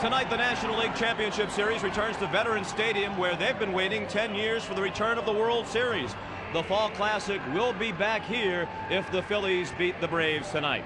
Tonight, the National League Championship Series returns to Veterans Stadium, where they've been waiting 10 years for the return of the World Series. The Fall Classic will be back here if the Phillies beat the Braves tonight.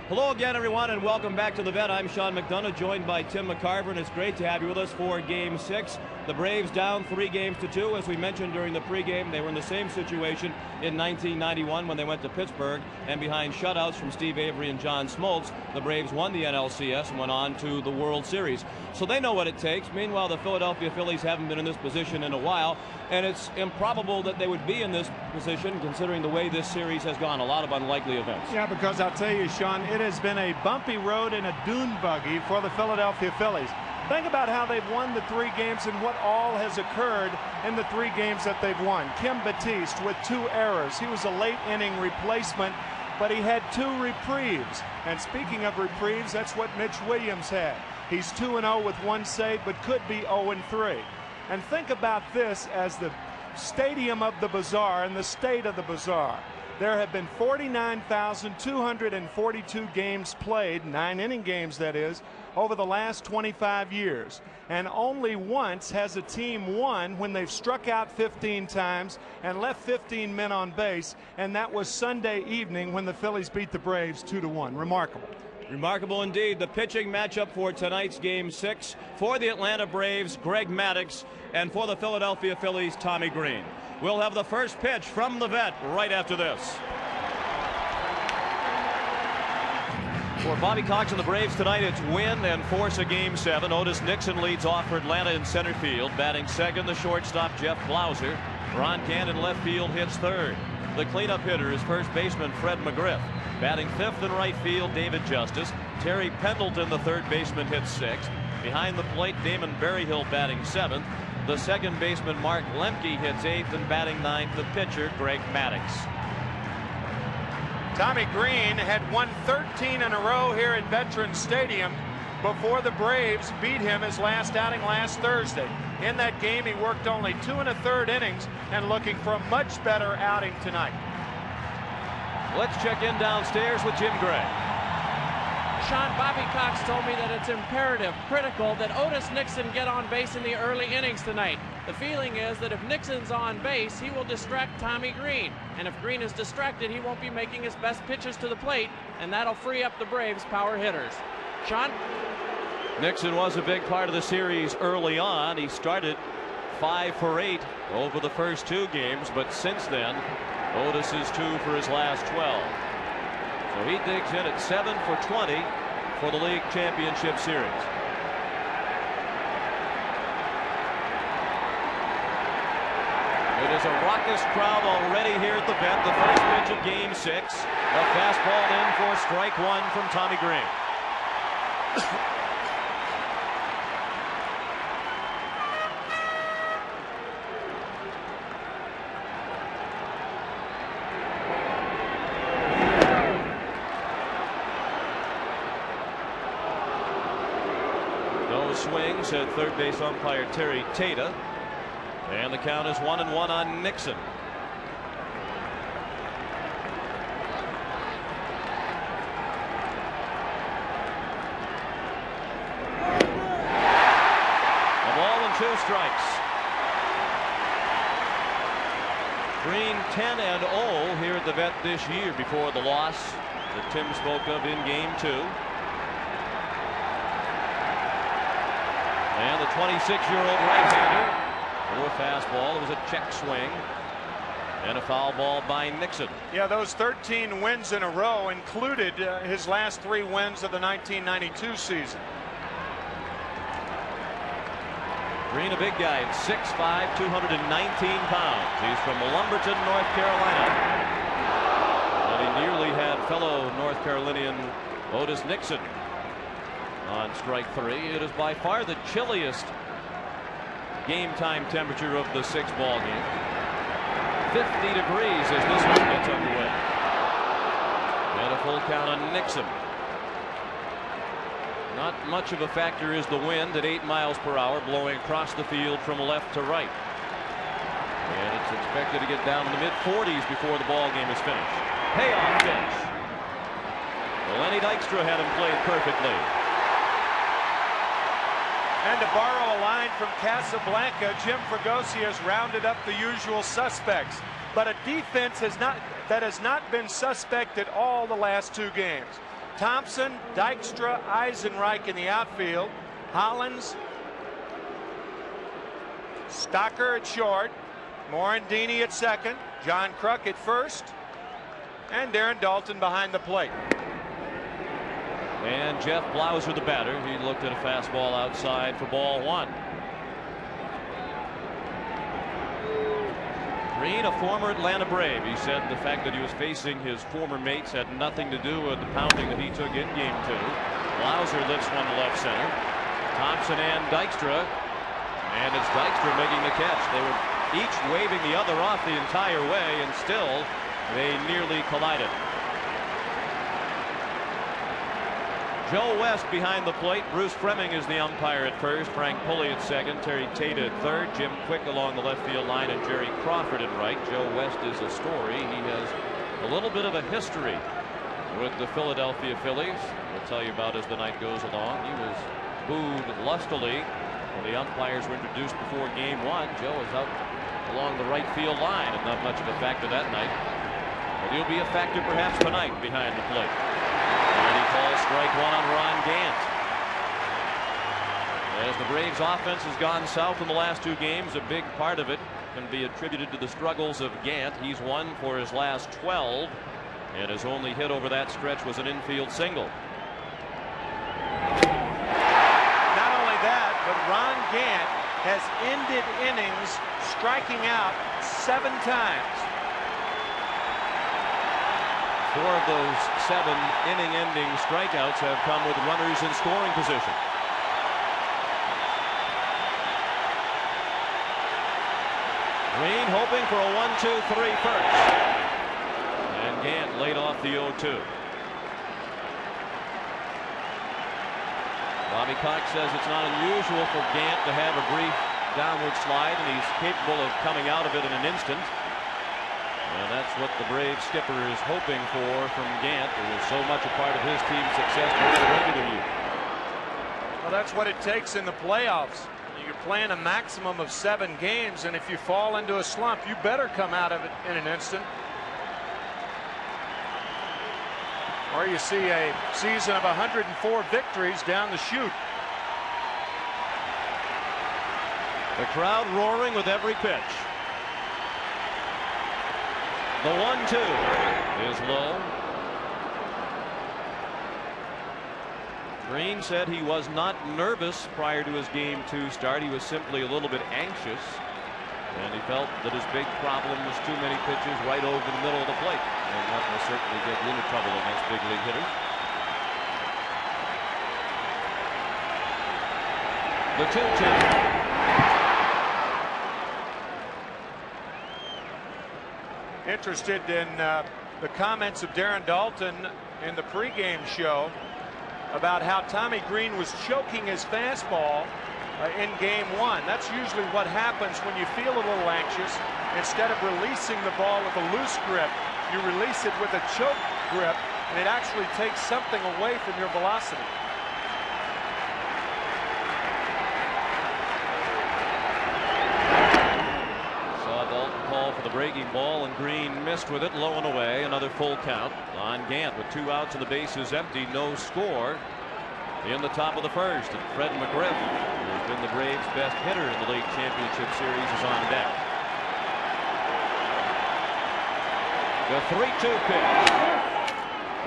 Hello again, everyone, and welcome back to the Vet. I'm Sean McDonough, joined by Tim McCarver, and it's great to have you with us for Game 6. The Braves down 3-2. As we mentioned during the pregame, they were in the same situation in 1991 when they went to Pittsburgh, and behind shutouts from Steve Avery and John Smoltz, the Braves won the NLCS and went on to the World Series. So they know what it takes. Meanwhile, the Philadelphia Phillies haven't been in this position in a while, and it's improbable that they would be in this position considering the way this series has gone. A lot of unlikely events. Yeah, because I'll tell you, Sean, it has been a bumpy road and a dune buggy for the Philadelphia Phillies. Think about how they've won the 3 games and what all has occurred in the 3 games that they've won. Kim Batiste with 2 errors. He was a late inning replacement, but he had 2 reprieves. And speaking of reprieves, that's what Mitch Williams had. He's 2-0 with 1 save, but could be 0-3. And think about this as the stadium of the bazaar and the state of the bazaar. There have been 49,242 games played, 9-inning games that is, over the last 25 years. And only once has a team won when they've struck out 15 times and left 15 men on base, and that was Sunday evening when the Phillies beat the Braves 2-1. Remarkable. Remarkable indeed. The pitching matchup for tonight's Game 6 for the Atlanta Braves, Greg Maddux, and for the Philadelphia Phillies, Tommy Green. We'll have the first pitch from the Vet right after this. For Bobby Cox and the Braves tonight, it's win and force a Game 7. Otis Nixon leads off for Atlanta in center field. Batting second, the shortstop, Jeff Blauser. Ron Gant in left field hits third. The cleanup hitter is first baseman Fred McGriff. Batting fifth in right field, David Justice. Terry Pendleton, the third baseman, hits sixth. Behind the plate, Damon Berryhill batting seventh. The second baseman, Mark Lemke, hits eighth, and batting ninth, the pitcher, Greg Maddux. Tommy Green had won 13 in a row here at Veterans Stadium before the Braves beat him his last outing last Thursday. In that game, he worked only 2 1/3 innings and looking for a much better outing tonight. Let's check in downstairs with Jim Gray. Sean, Bobby Cox told me that it's imperative, critical, that Otis Nixon get on base in the early innings tonight. The feeling is that if Nixon's on base, he will distract Tommy Green. And if Green is distracted, he won't be making his best pitches to the plate, and that'll free up the Braves' power hitters. Sean? Nixon was a big part of the series early on. He started 5 for 8 over the first 2 games, but since then, Otis is 2 for his last 12. So he digs in at 7 for 20 for the league championship series. It is a raucous crowd already here at the Vet. The first pitch of Game 6. A fastball in for strike 1 from Tommy Green. Swing, said third base umpire Terry Tata, and the count is 1-1 on Nixon. A ball and 2 strikes. Green 10-0 here at the Vet this year before the loss that Tim spoke of in Game 2. And the 26-year-old right-hander threw a fastball. It was a check swing and a foul ball by Nixon. Yeah, those 13 wins in a row included his last 3 wins of the 1992 season. Green, a big guy at 6'5", 219 pounds. He's from Lumberton, North Carolina. And he nearly had fellow North Carolinian Otis Nixon on strike 3. It is by far the chilliest game time temperature of the 6th ball game. 50 degrees as this one gets underway. And a full count on Nixon. Not much of a factor is the wind at 8 miles per hour blowing across the field from left to right. And it's expected to get down in the mid-40s before the ball game is finished. Payoff pitch. Well, Lenny Dykstra had him played perfectly. And to borrow a line from Casablanca, Jim Fregosi has rounded up the usual suspects. But a defense that has not been suspect at all the last 2 games. Thompson, Dykstra, Eisenreich in the outfield. Hollins, Stocker at short. Morandini at second. John Kruk at first. And Darren Daulton behind the plate. And Jeff Blauser, the batter, he looked at a fastball outside for ball 1. Green, a former Atlanta Brave. He said the fact that he was facing his former mates had nothing to do with the pounding that he took in game 2. Blauser lifts one to left center. Thompson and Dykstra. And it's Dykstra making the catch. They were each waving the other off the entire way, and still they nearly collided. Joe West behind the plate. Bruce Fremming is the umpire at first. Frank Pulley at second. Terry Tate at third. Jim Quick along the left field line, and Jerry Crawford at right. Joe West is a story. He has a little bit of a history with the Philadelphia Phillies. We'll tell you about as the night goes along. He was booed lustily when the umpires were introduced before game 1. Joe is out along the right field line, and not much of a factor that night. But he'll be a factor perhaps tonight behind the plate. And he calls strike 1 on Ron Gant. As the Braves offense has gone south in the last 2 games, a big part of it can be attributed to the struggles of Gant. He's 1 for his last 12, and his only hit over that stretch was an infield single. Not only that, but Ron Gant has ended innings striking out 7 times. 4 of those 7 inning-ending strikeouts have come with runners in scoring position. Green hoping for a 1-2-3 first. And Gant laid off the 0-2. Bobby Cox says it's not unusual for Gant to have a brief downward slide, and he's capable of coming out of it in an instant. And that's what the Braves skipper is hoping for from Gant, who was so much a part of his team's success during the regular year. Well, that's what it takes in the playoffs. You're playing a maximum of 7 games, and if you fall into a slump, you better come out of it in an instant. Or you see a season of 104 victories down the chute. The crowd roaring with every pitch. The 1-2 is low. Green said he was not nervous prior to his game 2 start. He was simply a little bit anxious, and he felt that his big problem was too many pitches right over the middle of the plate, and that will certainly get you into trouble against big league hitters. The 2-2. Interested in the comments of Darren Daulton in the pregame show about how Tommy Green was choking his fastball in game 1. That's usually what happens when you feel a little anxious. Instead of releasing the ball with a loose grip, you release it with a choke grip, and it actually takes something away from your velocity. For the breaking ball, and Green missed with it, low and away. Another full count on Gant with 2 outs and the bases empty, no score in the top of the first. And Fred McGriff, who has been the Braves' best hitter in the league championship series, is on deck. The 3-2 pitch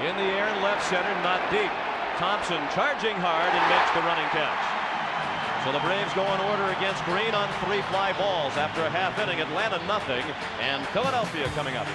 in the air in left center, not deep. Thompson charging hard and makes the running catch. So the Braves go in order against Green on 3 fly balls after a half inning. Atlanta nothing, and Philadelphia coming up.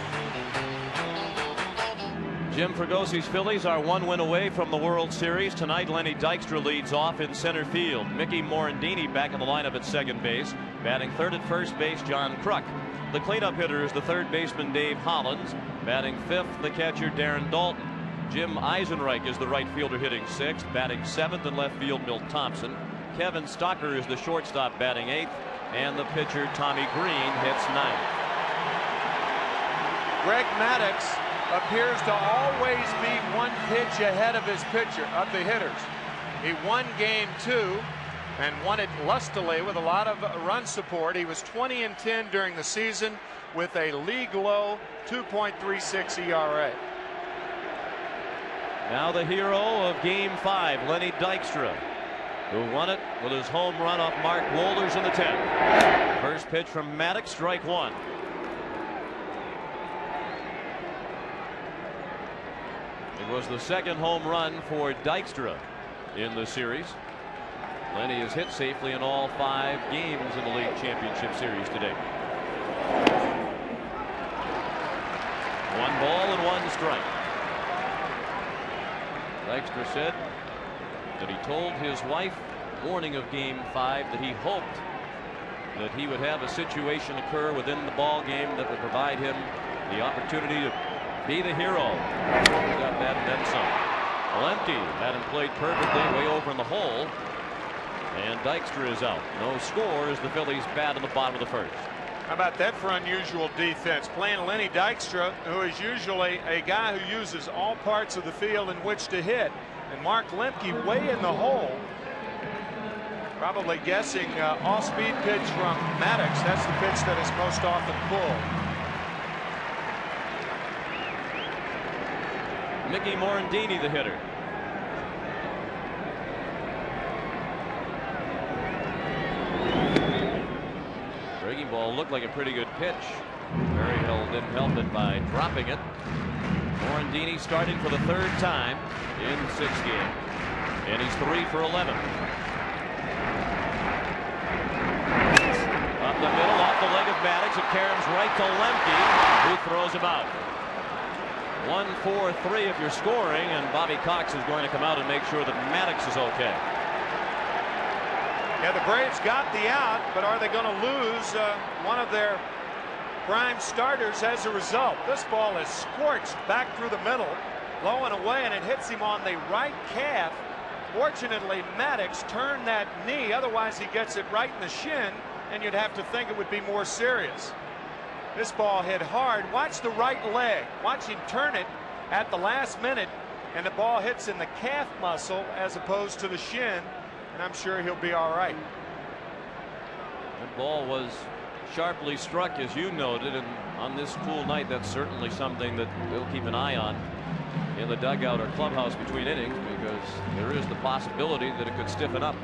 Jim Fregosi's Phillies are 1 win away from the World Series. Tonight, Lenny Dykstra leads off in center field. Mickey Morandini back in the lineup at second base. Batting third at first base, John Kruk. The cleanup hitter is the third baseman, Dave Hollins. Batting fifth, the catcher, Darren Daulton. Jim Eisenreich is the right fielder hitting sixth. Batting seventh in left field, Milt Thompson. Kevin Stocker is the shortstop batting 8th, and the pitcher Tommy Green hits 9th. Greg Maddux appears to always be 1 pitch ahead of his pitcher, of the hitters. He won game 2 and won it lustily with a lot of run support. He was 20-10 during the season with a league low 2.36 ERA. Now the hero of Game 5, Lenny Dykstra, who won it with his home run off Mark Wohlers in the 10th. First pitch from Maddox, strike one. It was the second home run for Dykstra in the series. Lenny has hit safely in all 5 games in the league championship series today. 1 ball and 1 strike. Dykstra said that he told his wife morning of Game 5 that he hoped that he would have a situation occur within the ball game that would provide him the opportunity to be the hero. He got that and then some. Lemke hadn't played perfectly, way over in the hole, and Dykstra is out. No score as the Phillies bat in the bottom of the first. How about that for unusual defense? Playing Lenny Dykstra, who is usually a guy who uses all parts of the field in which to hit, and Mark Lemke way in the hole. Probably guessing off-speed pitch from Maddox. That's the pitch that is most often pulled. Mickey Morandini, the hitter. Breaking ball looked like a pretty good pitch. Berryhill didn't help it by dropping it. Morandini starting for the 3rd time in 6 games, and he's 3 for 11. Up the middle, off the leg of Maddox. It caroms right to Lemke, who throws him out. 1-4-3 if you're scoring, and Bobby Cox is going to come out and make sure that Maddox is okay. Yeah, the Braves got the out, but are they going to lose one of their prime starters as a result? This ball is scorched back through the middle, low and away, and it hits him on the right calf. Fortunately, Maddox turned that knee. Otherwise, he gets it right in the shin, and you'd have to think it would be more serious. This ball hit hard. Watch the right leg. Watch him turn it at the last minute, and the ball hits in the calf muscle as opposed to the shin, and I'm sure he'll be all right. That ball was sharply struck, as you noted, and on this cool night, that's certainly something that we'll keep an eye on in the dugout or clubhouse between innings, because there is the possibility that it could stiffen up.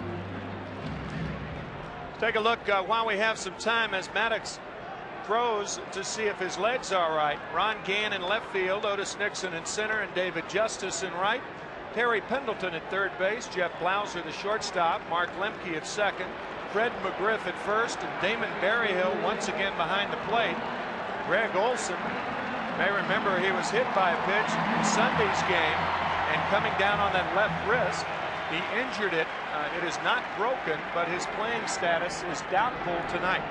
Take a look while we have some time as Maddox throws to see if his leg's all right. Ron Gann in left field, Otis Nixon in center, and David Justice in right. Terry Pendleton at 3rd base, Jeff Blauser the shortstop, Mark Lemke at 2nd, Fred McGriff at 1st, and Damon Berryhill once again behind the plate. Greg Olson, you may remember he was hit by a pitch in Sunday's game, and coming down on that left wrist, he injured it. It is not broken, but his playing status is doubtful tonight.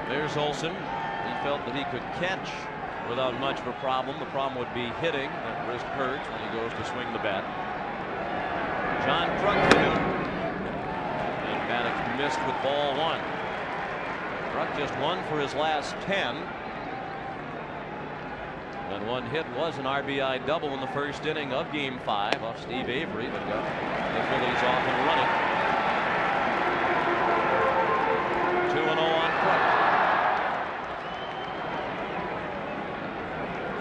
There's Olson. He felt that he could catch without much of a problem. The problem would be hitting. That wrist hurts when he goes to swing the bat. John Kruk, and Maddox missed with ball 1. Kruk just 1 for his last 10. And 1 hit was an RBI double in the first inning of Game 5 off Steve Avery that got the Phillies off and running. 2-0 on Kruk.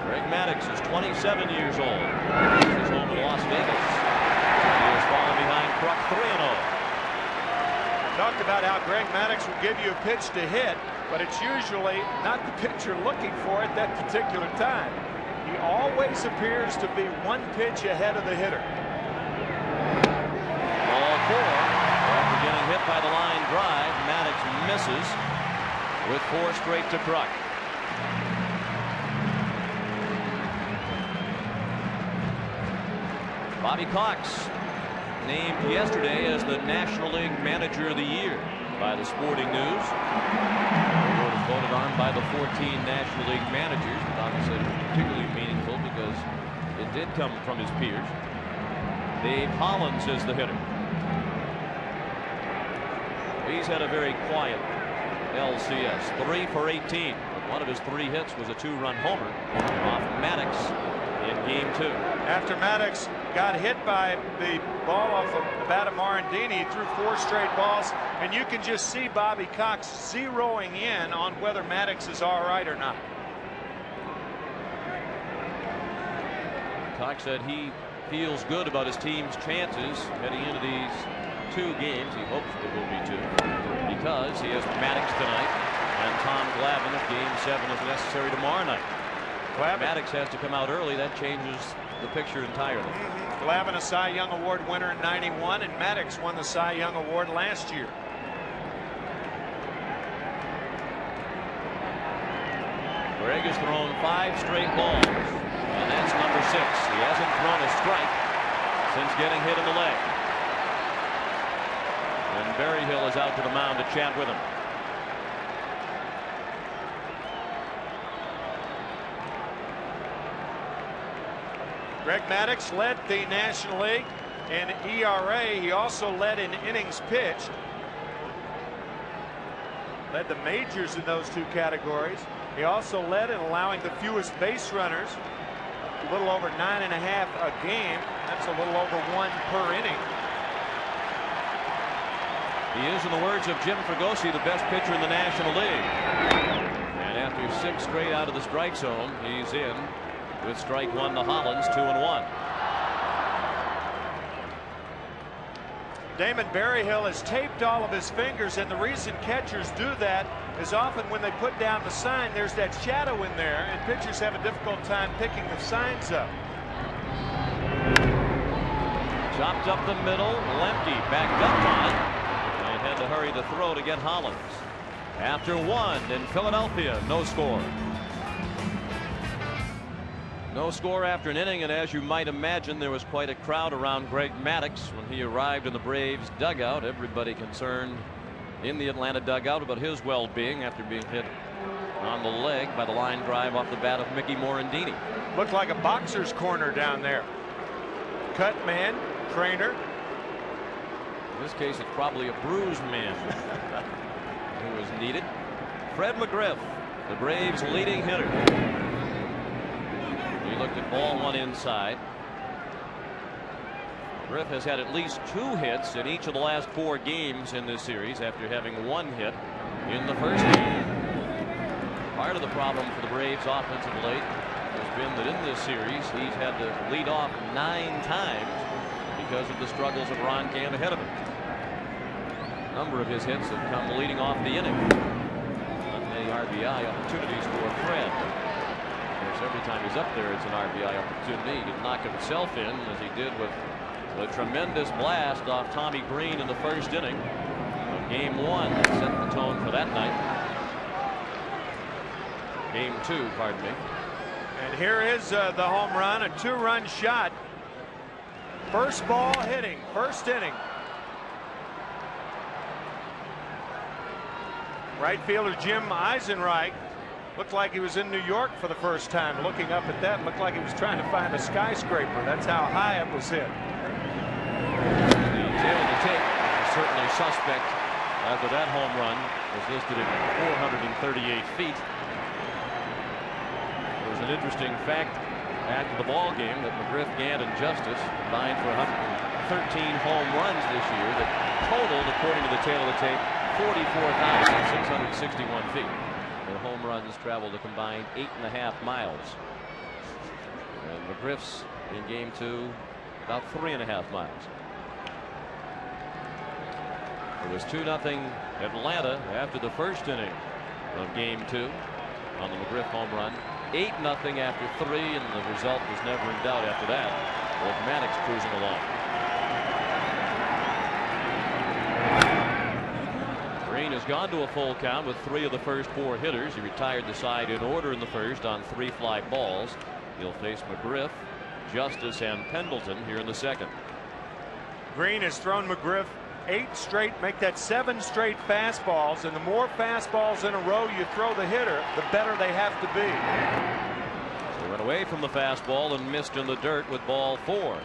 Greg Maddox is 27 years old. He's home in Las Vegas. He is falling behind Kruk 3-0. Talked about how Greg Maddox will give you a pitch to hit, but it's usually not the pitch you're looking for at that particular time. He always appears to be 1 pitch ahead of the hitter. Ball 4. After getting hit by the line drive, Maddox misses with 4 straight to Kruk. Bobby Cox named yesterday as the National League Manager of the Year by the Sporting News. The award is voted on by the 14 National League managers. Bobby said it was particularly meaningful because it did come from his peers. Dave Hollins is the hitter. He's had a very quiet LCS. 3 for 18. One of his 3 hits was a 2-run homer off Maddox in Game 2. After Maddox got hit by the ball off the bat of Morandini. He threw 4 straight balls, and you can just see Bobby Cox zeroing in on whether Maddox is all right or not. Cox said he feels good about his team's chances heading into these 2 games. He hopes there will be 2 because he has Maddox tonight and Tom Glavine if Game 7 is necessary tomorrow night. Maddox has to come out early. That changes the picture entirely. Glavine, a Cy Young Award winner in '91, and Maddox won the Cy Young Award last year. Greg has thrown 5 straight balls, and that's number 6. He hasn't thrown a strike since getting hit in the leg. And Berryhill is out to the mound to chat with him. Greg Maddux led the National League in ERA. He also led in innings pitched. Led the majors in those 2 categories. He also led in allowing the fewest base runners, a little over 9.5 a game. That's a little over 1 per inning. He is, in the words of Jim Fregosi, the best pitcher in the National League. And after 6 straight out of the strike zone, he's in with strike 1 to Hollins, 2-1. Damon Berryhill has taped all of his fingers, and the reason catchers do that is often when they put down the sign, there's that shadow in there, and pitchers have a difficult time picking the signs up. Chopped up the middle, Lemke backed up on it, and had to hurry the throw to get Hollins. After 1 in Philadelphia, no score. No score after an inning, and as you might imagine, there was quite a crowd around Greg Maddux when he arrived in the Braves dugout. Everybody concerned in the Atlanta dugout about his well-being after being hit on the leg by the line drive off the bat of Mickey Morandini. Looked like a boxer's corner down there. Cut man, trainer. In this case, it's probably a bruised man who was needed. Fred McGriff, the Braves' leading hitter. He looked at ball 1 inside. Griff has had at least 2 hits in each of the last 4 games in this series after having 1 hit in the first game. Part of the problem for the Braves offense of late has been that in this series he's had to lead off 9 times because of the struggles of Ron Gant ahead of him. A number of his hits have come leading off the inning. Not many RBI opportunities for Fred. Every time he's up there, it's an RBI opportunity. He can knock himself in, as he did with a tremendous blast off Tommy Green in the first inning of Game 1 that set the tone for that night. Game 2, pardon me. And here is the home run, a 2-run shot. First ball hitting, first inning. Right fielder Jim Eisenreich looked like he was in New York for the first time. Looking up at that, looked like he was trying to find a skyscraper. That's how high it was hit. The tail of the tape is certainly suspect after that home run was listed at 438 feet. There was an interesting fact after the ball game that McGriff, Gant, and Justice combined for 113 home runs this year that totaled, according to the tail of the tape, 44,661 feet. The home runs traveled a combined 8.5 miles. And McGriff's in Game 2 about 3.5 miles. It was 2-0 Atlanta after the first inning of Game 2 on the McGriff home run. 8-0 after 3, and the result was never in doubt after that, with Maddux cruising along. Green has gone to a full count with 3 of the first 4 hitters. He retired the side in order in the first on 3 fly balls. He'll face McGriff, Justice, and Pendleton here in the second. Green has thrown McGriff 8 straight, make that 7 straight fastballs, and the more fastballs in a row you throw the hitter, the better they have to be. So he went away from the fastball and missed in the dirt with ball 4.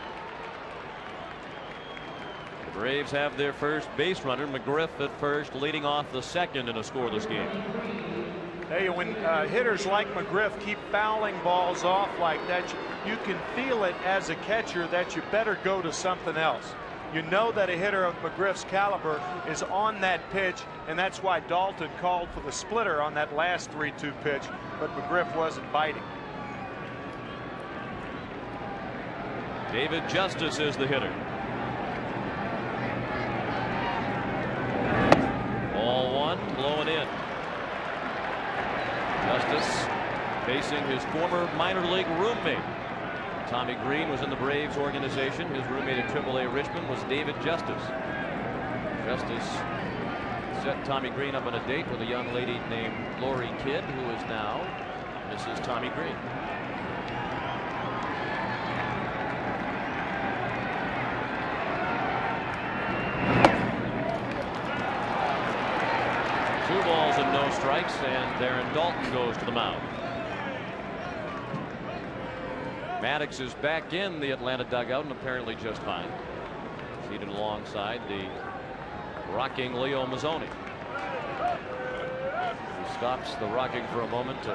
The Braves have their first base runner, McGriff, at first, leading off the second in a scoreless game. Hey, when hitters like McGriff keep fouling balls off like that, you can feel it as a catcher that you better go to something else. You know that a hitter of McGriff's caliber is on that pitch, and that's why Dalton called for the splitter on that last 3-2 pitch, but McGriff wasn't biting. David Justice is the hitter. Ball one, blowing in. Justice facing his former minor league roommate. Tommy Green was in the Braves organization. His roommate at AAA Richmond was David Justice. Justice set Tommy Green up on a date with a young lady named Lori Kidd, who is now Mrs. Tommy Green. Two balls and no strikes, and Darren Dalton goes to the mound. Maddox is back in the Atlanta dugout and apparently just fine. Seated alongside the rocking Leo Mazzoni. He stops the rocking for a moment to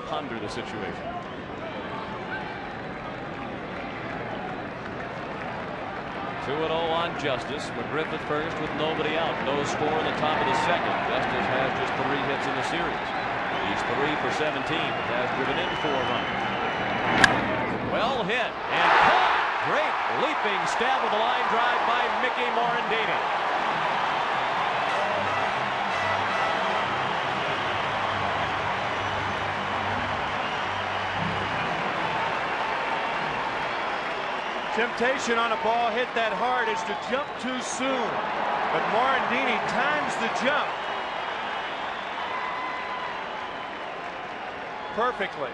ponder the situation. Two and 0 on Justice. McGriff at first with nobody out. No score in the top of the second. Justice has just 3 hits in the series. He's 3 for 17. Has driven in 4 runs. Well hit and caught. Great leaping stab of the line drive by Mickey Morandini. Temptation on a ball hit that hard is to jump too soon, but Morandini times the jump perfectly.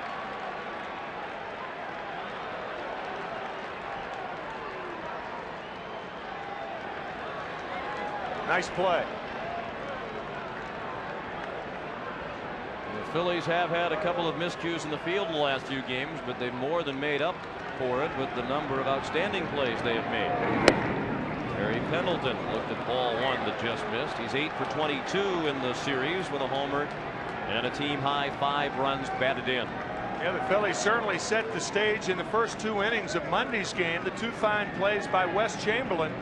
Nice play. The Phillies have had a couple of miscues in the field in the last few games, but they've more than made up for it with the number of outstanding plays they have made. Terry Pendleton looked at ball one that just missed. He's 8 for 22 in the series with a homer and a team high 5 runs batted in. Yeah, the Phillies certainly set the stage in the first 2 innings of Monday's game. The 2 fine plays by Wes Chamberlain,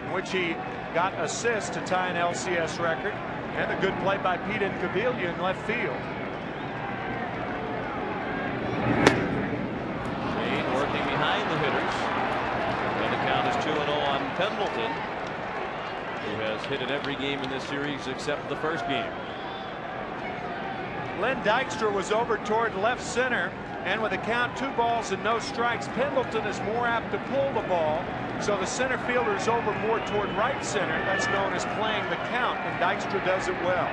in which he got assists to tie an LCS record, and a good play by Pete Incaviglia in left field. Shane working behind the hitters, and the count is 2-0 on Pendleton, who has hit in every game in this series except the first game. Len Dykstra was over toward left center, and with a count 2 balls and no strikes, Pendleton is more apt to pull the ball, so the center fielder is over more toward right center. That's known as playing the count, and Dykstra does it well.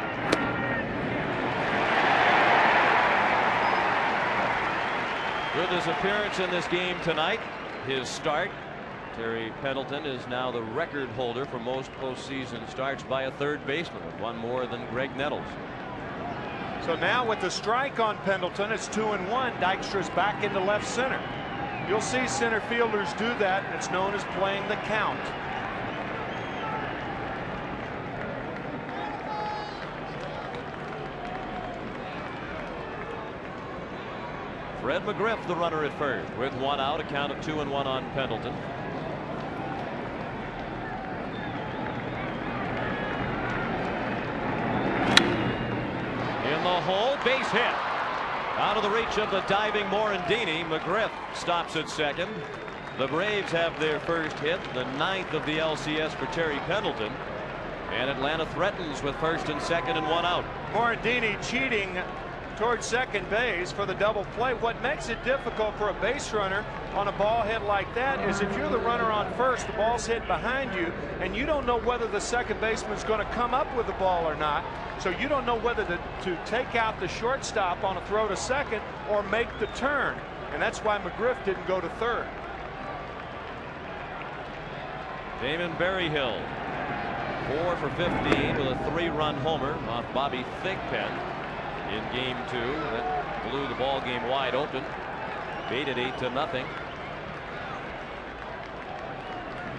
With his appearance in this game tonight, his start, Terry Pendleton is now the record holder for most postseason starts by a third baseman, with 1 more than Greg Nettles. So now with the strike on Pendleton, it's 2-1. Dykstra's back into left center. You'll see center fielders do that, and it's known as playing the count. Fred McGriff, the runner at first, with 1 out, a count of 2-1 on Pendleton. In the hole, base hit. Out of the reach of the diving Morandini. McGriff stops at second. The Braves have their first hit, the 9th of the LCS for Terry Pendleton. And Atlanta threatens with first and second and 1 out. Morandini cheating towards second base for the double play. What makes it difficult for a base runner on a ball hit like that is if you're the runner on first, the ball's hit behind you, and you don't know whether the second baseman's going to come up with the ball or not. So you don't know whether to take out the shortstop on a throw to second or make the turn. And that's why McGriff didn't go to third. Damon Berryhill, 4 for 15 with a 3-run homer off Bobby Thigpen in game 2. That blew the ball game wide open. Made it 8-0.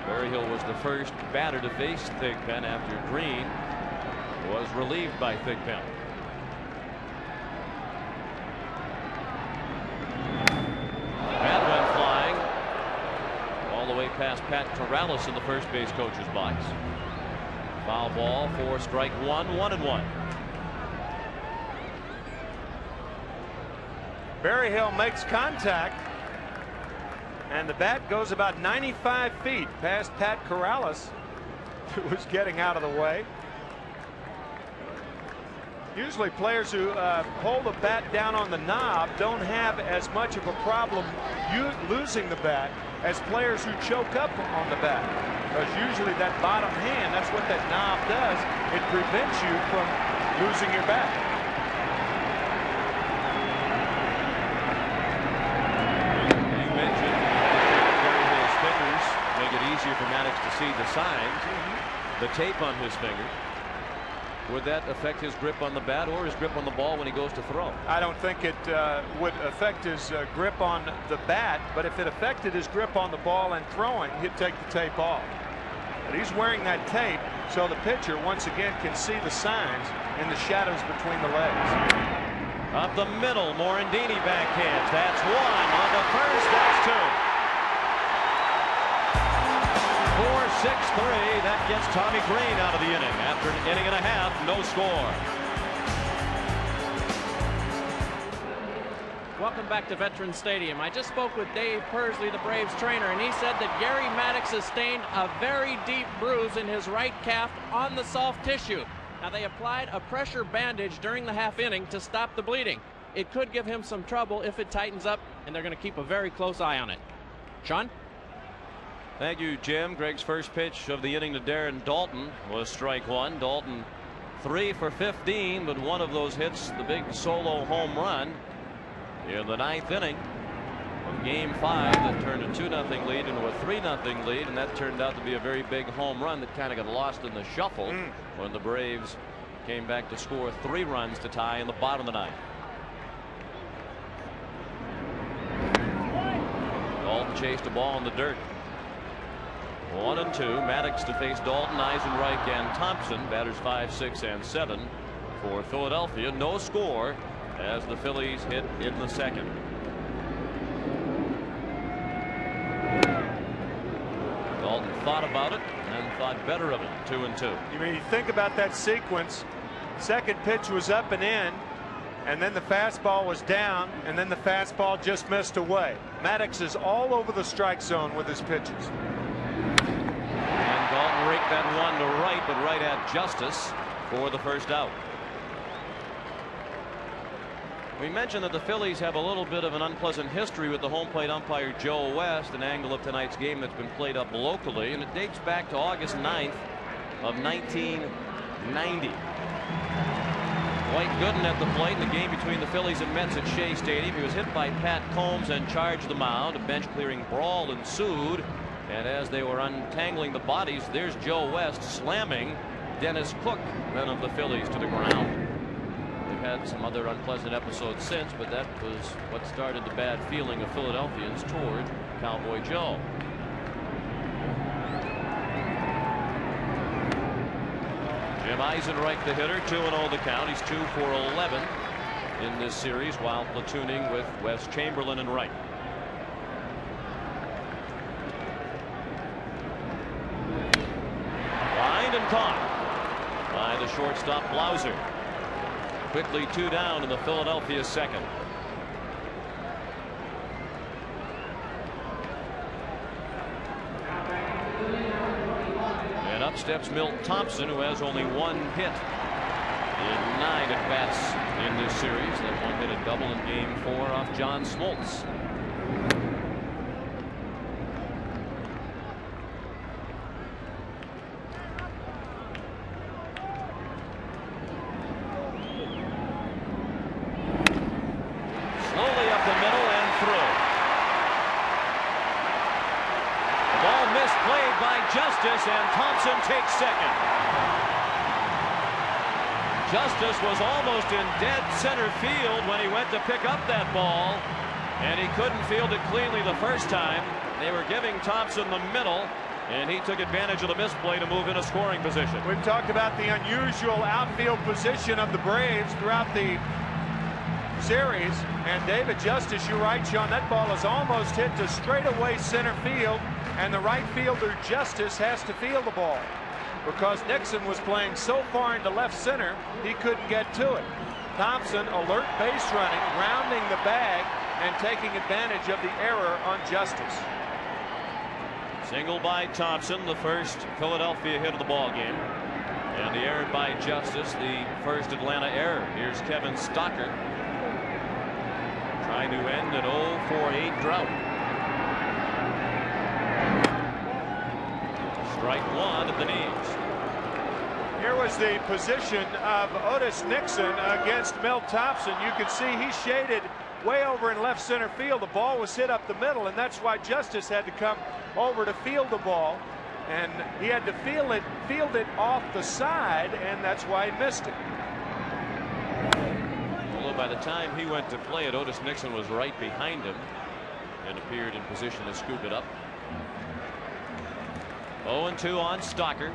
Berryhill was the first batter to face Thigpen after Green was relieved by Thigpen. past Pat Corrales in the first base coach's box. Foul ball for strike one, 1-1. Berryhill makes contact, and the bat goes about 95 feet past Pat Corrales, who was getting out of the way. Usually players who hold the bat down on the knob don't have as much of a problem losing the bat as players who choke up on the bat, because usually that bottom hand, that's what that knob does. It prevents you from losing your bat. You mentioned Berryhill's fingers make it easier for Maddox to see the signs. The tape on his finger. Would that affect his grip on the bat or his grip on the ball when he goes to throw? I don't think it would affect his grip on the bat, but if it affected his grip on the ball and throwing, he'd take the tape off. But he's wearing that tape so the pitcher once again can see the signs in the shadows between the legs. Up the middle, Morandini backhands. That's one. On the first, that's two. 4-6-3. That gets Tommy Green out of the inning. After an inning and a half, no score. Welcome back to Veterans Stadium. I just spoke with Dave Pursley, the Braves trainer, and he said that Gary Maddox sustained a very deep bruise in his right calf on the soft tissue. Now, they applied a pressure bandage during the half inning to stop the bleeding. It could give him some trouble if it tightens up, and they're going to keep a very close eye on it. Sean? Thank you, Jim. Greg's first pitch of the inning to Darren Daulton was strike one. Daulton 3 for 15, but one of those hits, the big solo home run in the ninth inning of Game 5 that turned a 2-0 lead into a 3-0 lead, and that turned out to be a very big home run that kind of got lost in the shuffle when the Braves came back to score 3 runs to tie in the bottom of the ninth. Daulton chased a ball in the dirt. 1-2. Maddox to face Daulton, Eisenreich, and Thompson. Batters 5, 6, and 7 for Philadelphia. No score as the Phillies hit in the second. Daulton thought about it and thought better of it. 2-2. You mean, you think about that sequence. Second pitch was up and in, and then the fastball was down, and then the fastball just missed away. Maddox is all over the strike zone with his pitches. And Daulton raked that one to right, but right at Justice for the first out. We mentioned that the Phillies have a little bit of an unpleasant history with the home plate umpire Joe West, an angle of tonight's game that's been played up locally, and it dates back to August 9th of 1990. Dwight Gooden at the plate in the game between the Phillies and Mets at Shea Stadium. He was hit by Pat Combs and charged the mound. A bench clearing brawl ensued, and as they were untangling the bodies, there's Joe West slamming Dennis Cook, then of the Phillies, to the ground. They've had some other unpleasant episodes since, but that was what started the bad feeling of Philadelphians toward Cowboy Joe. Jim Eisenreich, the hitter, 2-0 the count. He's 2 for 11 in this series while platooning with Wes Chamberlain and Wright. Lined and caught by the shortstop Blauser. Quickly 2 down in the Philadelphia second. And up steps Milt Thompson, who has only 1 hit in 9 at bats in this series. That one hit a double in Game 4 off John Smoltz. Slowly up the middle and through. The ball misplayed by Justice, and Thompson takes second. Justice was almost in dead center field when he went to pick up that ball, and he couldn't field it cleanly the first time. They were giving Thompson the middle, and he took advantage of the misplay to move in a scoring position. We've talked about the unusual outfield position of the Braves throughout the series. And David Justice, you're right, Sean, that ball is almost hit to straightaway center field, and the right fielder Justice has to field the ball because Nixon was playing so far into left center he couldn't get to it. Thompson, alert base running, rounding the bag and taking advantage of the error on Justice. Single by Thompson, the first Philadelphia hit of the ball game, and the error by Justice, the first Atlanta error. Here's Kevin Stocker trying to end an 0-for-8 drought. Strike one at the knees. Here was the position of Otis Nixon against Milt Thompson. You can see he shaded way over in left center field. The ball was hit up the middle, and that's why Justice had to come over to field the ball, and he had to field it off the side, and that's why he missed it. Although by the time he went to play it, Otis Nixon was right behind him and appeared in position to scoop it up. 0-2 on Stocker.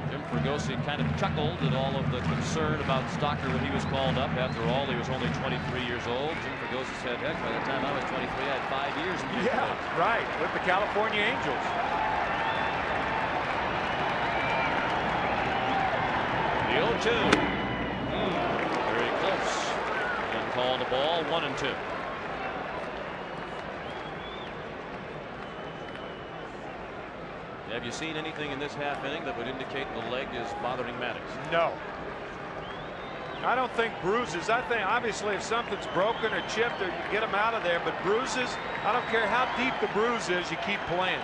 Jim Fregosi kind of chuckled at all of the concern about Stocker when he was called up. After all, he was only 23 years old. Jim Fregosi said, heck, by the time I was 23, I had 5 years in the Yeah, right, with the California Angels. The 0-2. Very close. And called the ball 1-2. Have you seen anything in this half inning that would indicate the leg is bothering Maddox? No. I don't think bruises. I think obviously if something's broken or chipped, or you get them out of there, but bruises, I don't care how deep the bruise is, you keep playing.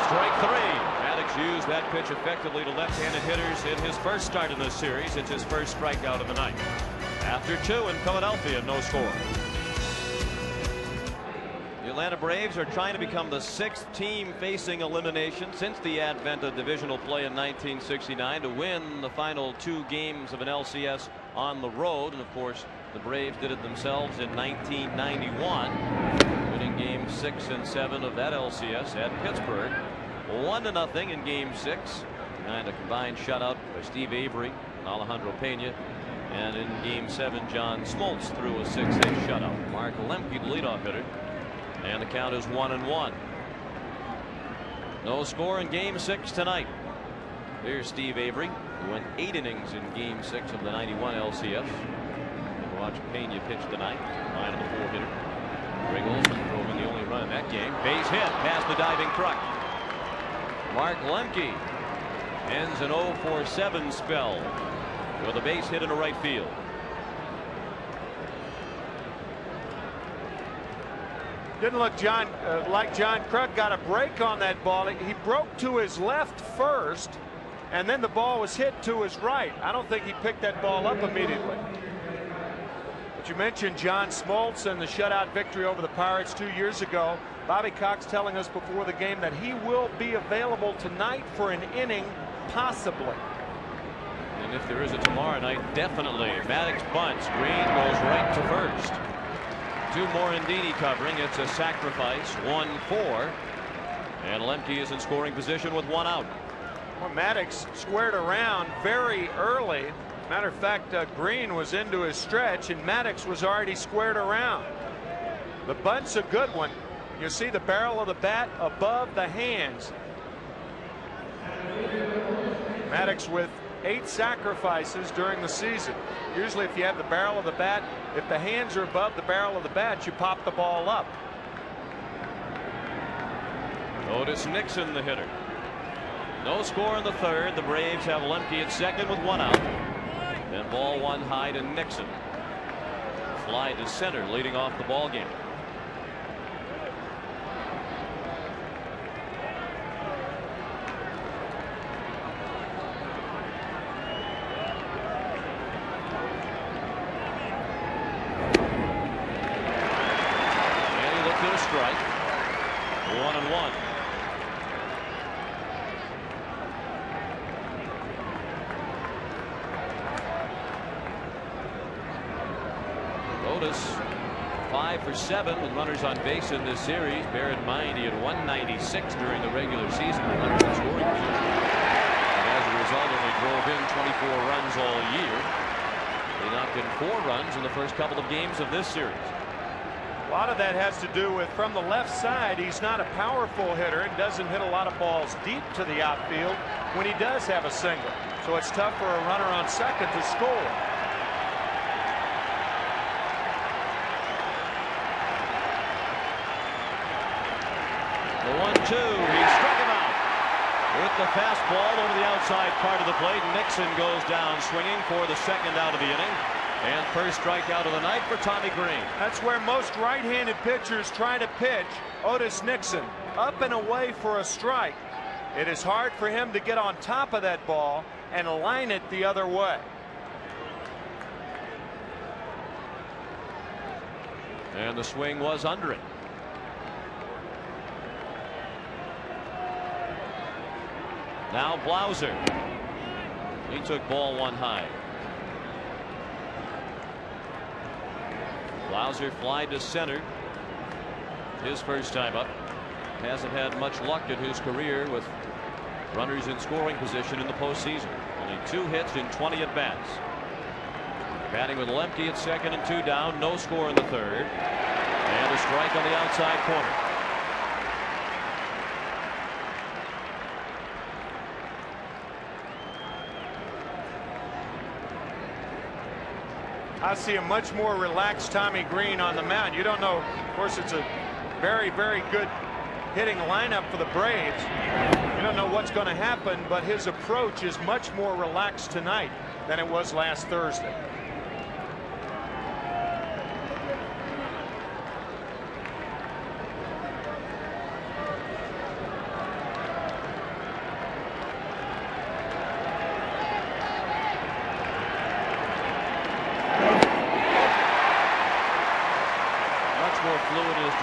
Strike three. Maddox used that pitch effectively to left-handed hitters in his first start in this series. It's his first strikeout of the night. After two in Philadelphia, no score. The Atlanta Braves are trying to become the sixth team facing elimination since the advent of divisional play in 1969 to win the final 2 games of an LCS on the road. And of course, the Braves did it themselves in 1991, winning games 6 and 7 of that LCS at Pittsburgh. 1-0 in game 6, and a combined shutout by Steve Avery and Alejandro Pena. And in game 7, John Smoltz threw a 6-8 shutout. Mark Lemke, the leadoff hitter. And the count is 1-1. No score in game 6 tonight. Here's Steve Avery, who went 8 innings in game 6 of the 91 LCS. Watch Pena pitch tonight. Line of the 4-hitter. Greg Olson drove in the only run in that game. Base hit past the diving truck. Mark Lemke ends an 0-for-7 spell with a base hit into right field. Didn't look like John Kruk got a break on that ball. He broke to his left first, and then the ball was hit to his right. I don't think he picked that ball up immediately. But you mentioned John Smoltz and the shutout victory over the Pirates 2 years ago. Bobby Cox telling us before the game that he will be available tonight for an inning, possibly. And if there is a tomorrow night, definitely. Maddox bunts. Green goes right to first. 2 Morandini covering. It's a sacrifice. 1-4. And Lemke is in scoring position with 1 out. Well, Maddox squared around very early. Matter of fact, Green was into his stretch, and Maddox was already squared around. The bunt's a good one. You see the barrel of the bat above the hands. Maddox with 8 sacrifices during the season. Usually if you have the barrel of the bat, if the hands are above the barrel of the bat, you pop the ball up. Otis Nixon, the hitter. No score in the 3rd. The Braves have Lemke at second with 1 out. Then ball 1 high to Nixon. Fly to center, leading off the ball game. Strike. 1-1. Otis 5 for 7 with runners on base in this series. Bear in mind he had 196 during the regular season with runners in scoring position. And as a result, only drove in runs all year. They knocked in 4 runs in the first couple of games of this series. A lot of that has to do with from the left side. He's not a powerful hitter and doesn't hit a lot of balls deep to the outfield when he does have a single. So it's tough for a runner on second to score. The 1-2. He struck him out with the fastball over the outside part of the plate. Nixon goes down swinging for the second out of the inning. And first strikeout of the night for Tommy Green. That's where most right-handed pitchers try to pitch. Otis Nixon up and away for a strike. It is hard for him to get on top of that ball and line it the other way. And the swing was under it. Now Blauser. He took ball 1 high. Blauser fly to center. His first time up. Hasn't had much luck in his career with runners in scoring position in the postseason. Only 2 hits in 20 at bats. Batting with Lemke at second and 2 down. No score in the third. And a strike on the outside corner. I see a much more relaxed Tommy Green on the mound. You don't know, of course, it's a very, very good hitting lineup for the Braves. You don't know what's going to happen, but his approach is much more relaxed tonight than it was last Thursday.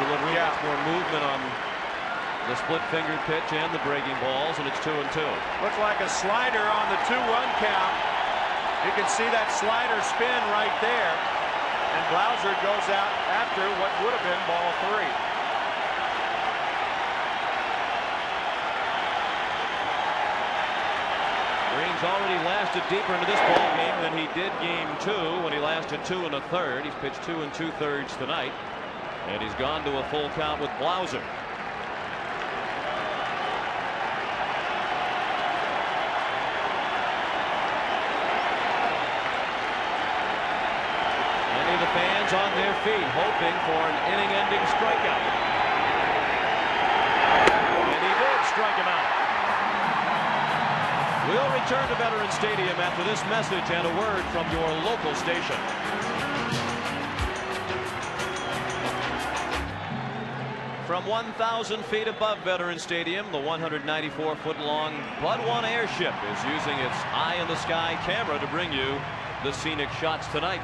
Delivery, much more movement on the split finger pitch and the breaking balls, and it's 2-2. Looks like a slider on the 2-1 count. You can see that slider spin right there, and Blauser goes out after what would have been ball 3. Green's already lasted deeper into this ball game than he did game 2 when he lasted 2 1/3. He's pitched 2 2/3 tonight. And he's gone to a full count with Blauser. Many of the fans on their feet hoping for an inning-ending strikeout. And he did strike him out. We'll return to Veterans Stadium after this message and a word from your local station. From 1,000 feet above Veterans Stadium, the 194-foot-long Bud 1 airship is using its eye-in-the-sky camera to bring you the scenic shots tonight.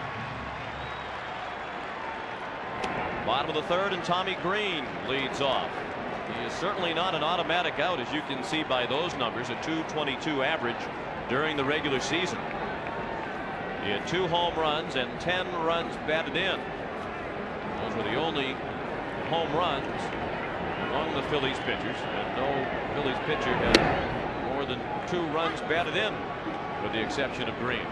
Bottom of the third, and Tommy Green leads off. He is certainly not an automatic out, as you can see by those numbers, a .222 average during the regular season. He had 2 home runs and 10 runs batted in. Those were the only home runs among the Phillies pitchers, and no Phillies pitcher had more than 2 runs batted in, with the exception of Green.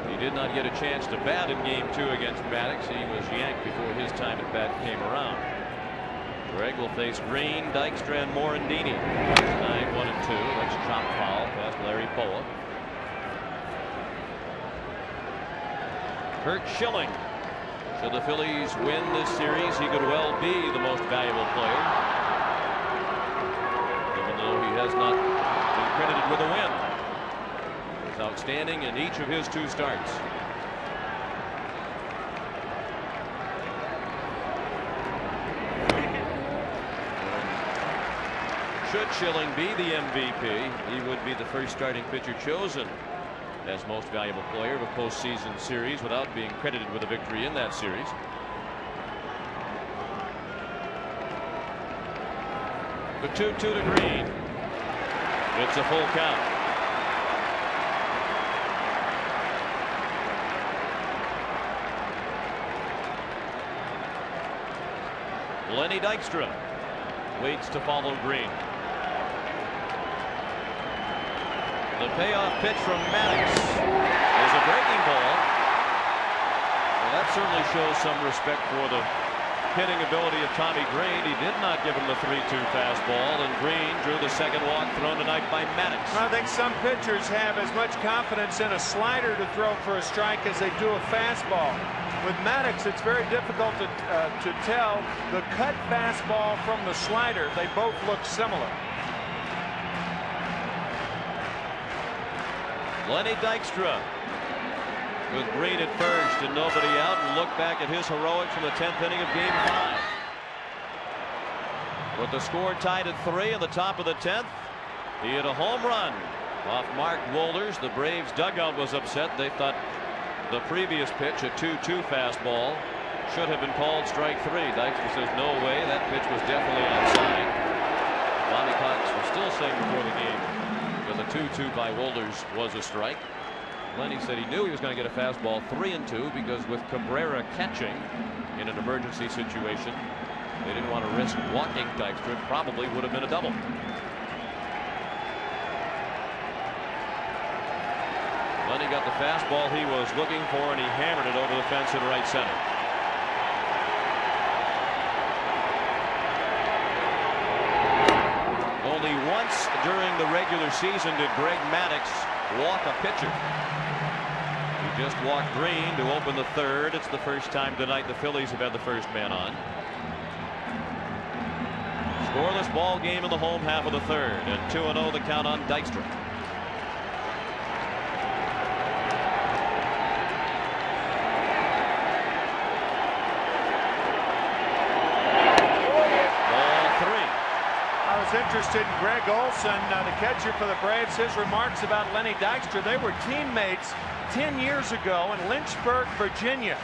He did not get a chance to bat in game 2 against Maddox. He was yanked before his time at bat came around. Greg will face Green, Dykstra, and Morandini. 9, 1, and 2. That's chop foul past Larry Boa. Kurt Schilling. Should the Phillies win this series, he could well be the most valuable player, even though he has not been credited with a win. He's outstanding in each of his 2 starts. Should Schilling be the MVP, he would be the first starting pitcher chosen as most valuable player of a postseason series without being credited with a victory in that series. The 2-2 to Green. It's a full count. Lenny Dykstra waits to follow Green. The payoff pitch from Maddox is a breaking ball. Well, that certainly shows some respect for the hitting ability of Tommy Green. He did not give him the 3-2 fastball, and Green drew the second walk thrown tonight by Maddox. I think some pitchers have as much confidence in a slider to throw for a strike as they do a fastball. With Maddox, it's very difficult to tell the cut fastball from the slider. They both look similar. Lenny Dykstra with Green at first and nobody out, and look back at his heroics from the 10th inning of Game 5. With the score tied at 3 in the top of the 10th, he hit a home run off Mark Wohlers. The Braves dugout was upset. They thought the previous pitch, a 2-2 fastball, should have been called strike 3. Dykstra says no way, that pitch was definitely outside. Bobby Cox was still saying before the game that the 2-2 by Wohlers was a strike. Lenny said he knew he was going to get a fastball 3-2 because with Cabrera catching in an emergency situation, they didn't want to risk walking Dykstra. It probably would have been a double. Lenny got the fastball he was looking for, and he hammered it over the fence in right center. Only once during the regular season did Greg Maddux walk a pitcher. He just walked Green to open the third. It's the first time tonight the Phillies have had the first man on. Scoreless ball game in the home half of the third, and 2-0 the count on Dykstra. Interested in Greg Olson, the catcher for the Braves. His remarks about Lenny Dykstra: they were teammates 10 years ago in Lynchburg, Virginia,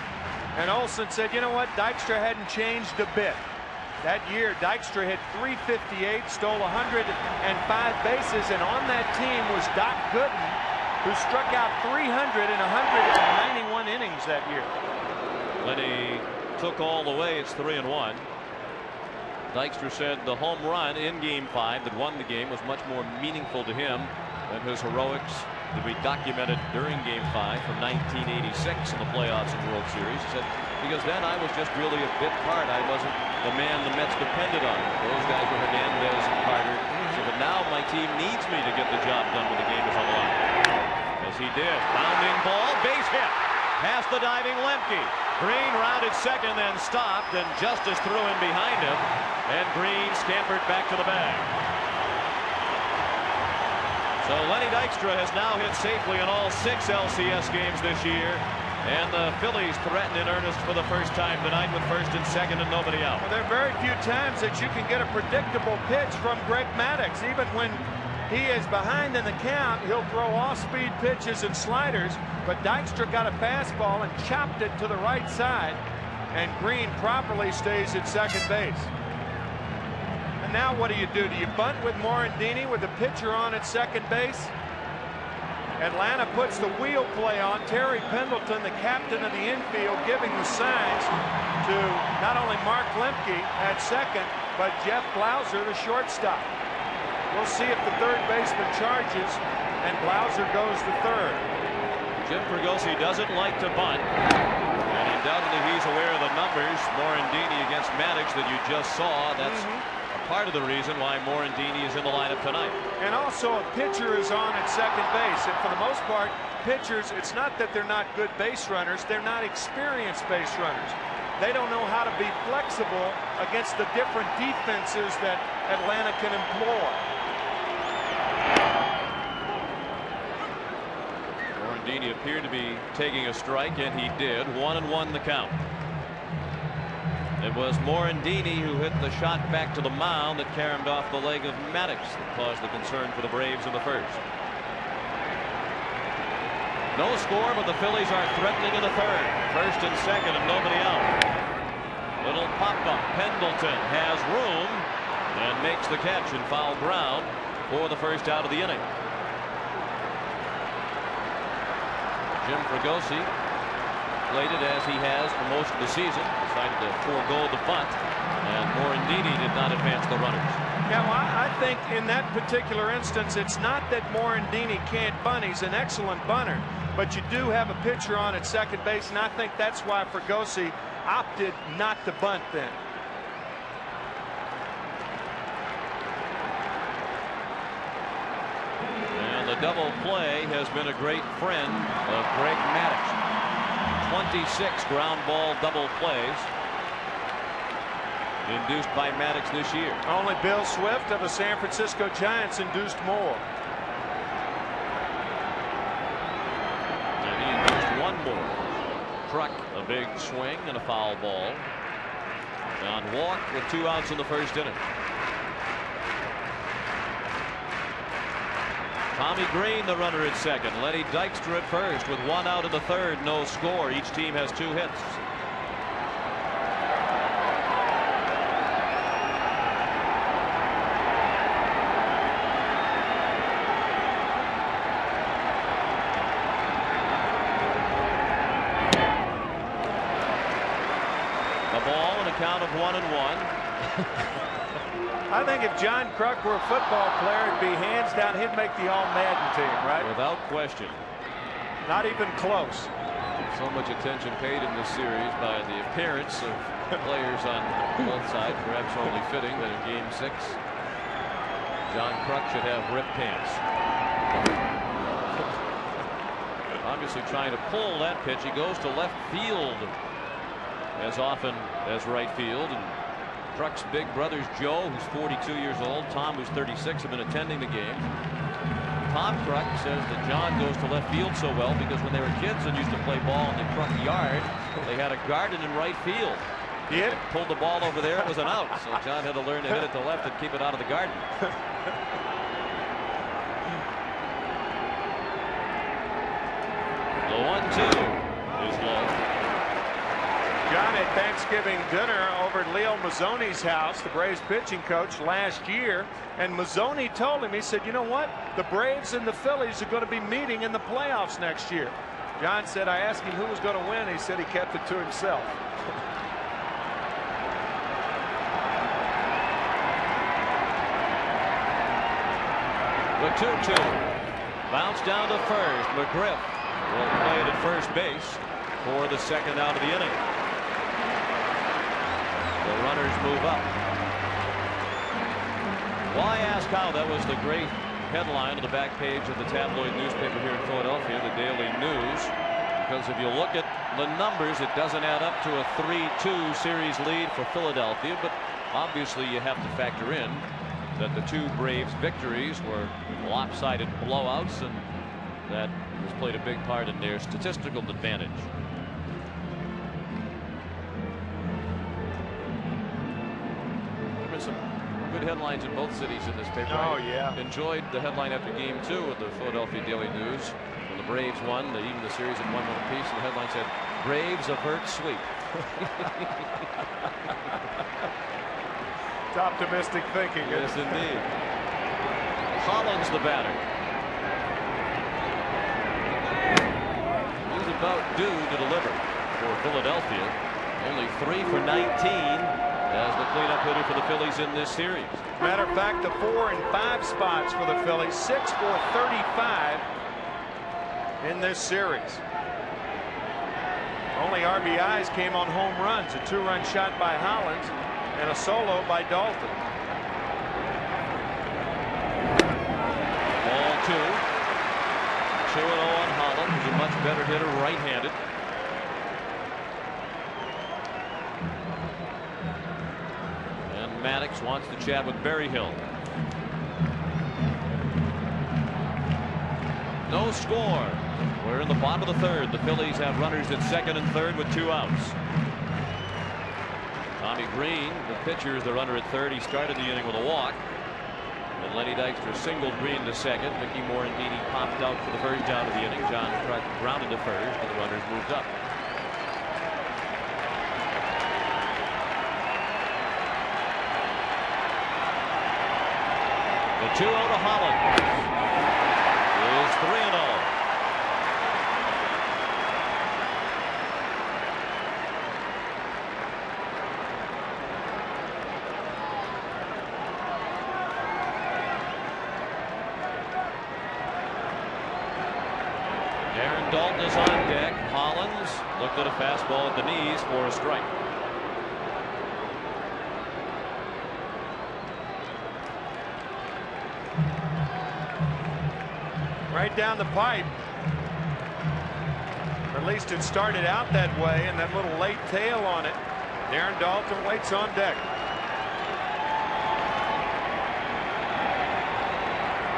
and Olson said, you know what, Dykstra hadn't changed a bit. That year Dykstra hit .358, stole 105 bases, and on that team was Doc Gooden, who struck out 300 in 191 innings that year. Lenny took all the way. It's 3-1. Dykstra said the home run in Game 5 that won the game was much more meaningful to him than his heroics to be documented during Game 5 from 1986 in the playoffs and World Series. He said, because then I was just really a bit part. I wasn't the man the Mets depended on. Those guys were Hernandez and Carter. So, but now my team needs me to get the job done when the game is on the line. As he did. Bounding ball, base hit. Past the diving Lemke. Green rounded second, then stopped, and Justice threw in behind him, and Green scampered back to the bag. So Lenny Dykstra has now hit safely in all 6 LCS games this year, and the Phillies threaten in earnest for the first time tonight with first and second and nobody out. Well, there are very few times that you can get a predictable pitch from Greg Maddux. Even when he is behind in the count, he'll throw off-speed pitches and sliders, but Dykstra got a fastball and chopped it to the right side, and Green properly stays at second base. And now what do? Do you bunt with Morandini with the pitcher on at second base? Atlanta puts the wheel play on. Terry Pendleton, the captain of the infield, giving the signs to not only Mark Lemke at second, but Jeff Blauser, the shortstop. We'll see if the third baseman charges and Blauser goes to third. Jim Fregosi doesn't like to bunt, and undoubtedly he's aware of the numbers. Morandini against Maddox that you just saw. That's a part of the reason why Morandini is in the lineup tonight. And also a pitcher is on at second base, and for the most part, pitchers, it's not that they're not good base runners, they're not experienced base runners. They don't know how to be flexible against the different defenses that Atlanta can employ. Morandini appeared to be taking a strike, and he did. 1-1 the count. It was Morandini who hit the shot back to the mound that caromed off the leg of Maddox that caused the concern for the Braves in the first. No score, but the Phillies are threatening in the third. First and second and nobody out. Little pop-up. Pendleton has room and makes the catch in foul ground for the first out of the inning. Jim Fregosi played it as he has for most of the season. Decided to forego the bunt. And Morandini did not advance the runners. Yeah, well, I think in that particular instance, it's not that Morandini can't bunt. He's an excellent bunter. But you do have a pitcher on at second base, and I think that's why Fregosi opted not to bunt then. And the double play has been a great friend of Greg Maddux. 26 ground ball double plays induced by Maddux this year. Only Bill Swift of the San Francisco Giants induced more. And he induced one more. Truck a big swing and a foul ball. On walk with 2 outs in the first inning. Tommy Green, the runner at second. Lenny Dykstra at first with 1 out in the third. No score. Each team has 2 hits. The ball and a count of 1-1. I think if John Kruk were a football player, it'd be hands down, he'd make the All-Madden team, right? Without question. Not even close. So much attention paid in this series by the appearance of players on both sides. Perhaps only fitting that in Game 6, John Kruk should have ripped pants. Obviously trying to pull that pitch. He goes to left field as often as right field. And Kruk's big brothers, Joe, who's 42 years old, Tom, who's 36, have been attending the game. Tom Kruk says that John goes to left field so well because when they were kids and used to play ball in the Kruk yard, they had a garden in right field. Yeah. Pulled the ball over there, it was an out. So John had to learn to hit it to left and keep it out of the garden. The 1-2 is low. John had Thanksgiving dinner over at Leo Mazzoni's house, the Braves pitching coach, last year. And Mazzoni told him, he said, you know what? The Braves and the Phillies are going to be meeting in the playoffs next year. John said, I asked him who was going to win. He said he kept it to himself. The 2-2. Bounce down to first. McGriff will play it at first base for the second out of the inning. The runners move up. Why ask how? That was the great headline on the back page of the tabloid newspaper here in Philadelphia, the Daily News. Because if you look at the numbers, it doesn't add up to a 3-2 series lead for Philadelphia. But obviously you have to factor in that the 2 Braves victories were lopsided blowouts, and that has played a big part in their statistical advantage. Some good headlines in both cities in this paper. Oh, yeah. Enjoyed the headline after Game 2 of the Philadelphia Daily News when the Braves won. Even the series at 1-1 apiece. The headline said, "Braves avert sweep." It's optimistic thinking. Yes, indeed. Hollins, the batter. He's about due to deliver for Philadelphia. Only 3 for 19. As the cleanup hitter for the Phillies in this series. Matter of fact, the 4 and 5 spots for the Phillies, 6 for 35 in this series. Only RBIs came on home runs, a 2-run shot by Hollins and a solo by Dalton. Ball 2. 2-0 on Hollins, who's a much better hitter right-handed. Maddux wants to chat with Berryhill. No score. We're in the bottom of the third. The Phillies have runners at second and third with 2 outs. Tommy Green, the pitcher, is the runner at third. He started the inning with a walk. And Lenny Dykstra singled Green to second. Mickey Morandini popped out for the first out of the inning. John Kruk grounded to first, and the runners moved up. The 2-0 to Hollins is 3-0. Aaron Dalton is on deck. Hollins looked at a fastball at the knees for a strike. Right down the pipe. Or at least it started out that way, and that little late tail on it. Aaron Dalton waits on deck.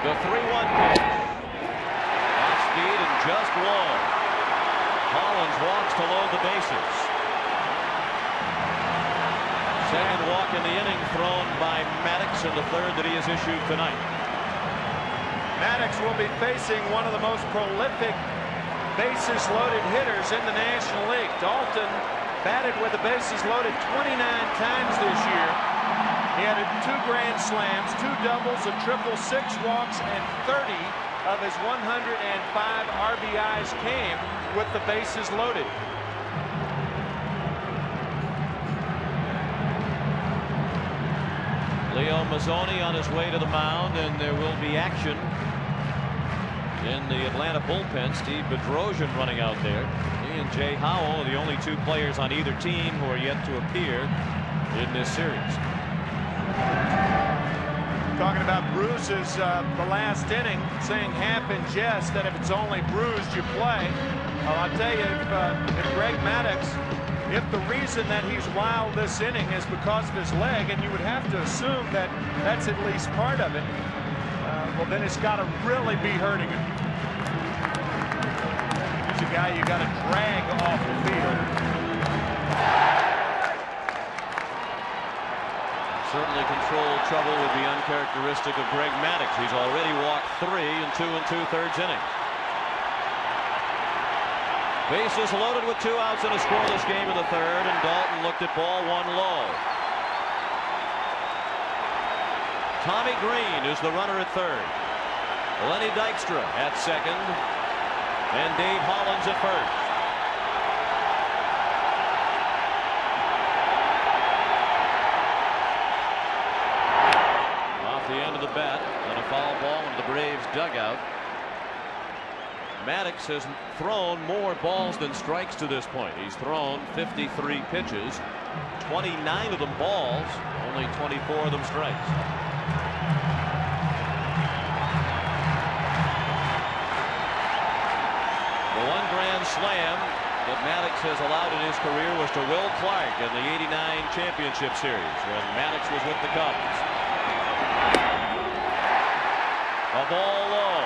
The 3-1 pitch. Off speed and just low. Hollins walks to load the bases. Second walk in the inning thrown by Maddox in the third that he has issued tonight. Maddox will be facing one of the most prolific bases loaded hitters in the National League. Dalton batted with the bases loaded 29 times this year. He had 2 grand slams, 2 doubles, a triple, 6 walks, and 30 of his 105 RBIs came with the bases loaded. Leo Mazzoni on his way to the mound, and there will be action in the Atlanta bullpen. Steve Bedrosian running out there. He and Jay Howell are the only 2 players on either team who are yet to appear in this series. Talking about bruises, the last inning, saying half in jest that if it's only bruised, you play. Well, I'll tell you, if Greg Maddox, if the reason that he's wild this inning is because of his leg, and you would have to assume that that's at least part of it, well, then it's got to really be hurting him. He's a guy you got to drag off the field. Certainly controlled trouble would be uncharacteristic of Greg Maddox. He's already walked 3 in 2 2/3 innings. Bases loaded with 2 outs in a scoreless game in the third, and Dalton looked at ball 1 low. Tommy Green is the runner at third. Lenny Dykstra at second, and Dave Hollins at first. Off the end of the bat, and a foul ball into the Braves dugout. Maddox has thrown more balls than strikes to this point. He's thrown 53 pitches, 29 of them balls, only 24 of them strikes. The 1 grand slam that Maddox has allowed in his career was to Will Clark in the '89 championship series when Maddox was with the Cubs. A ball low.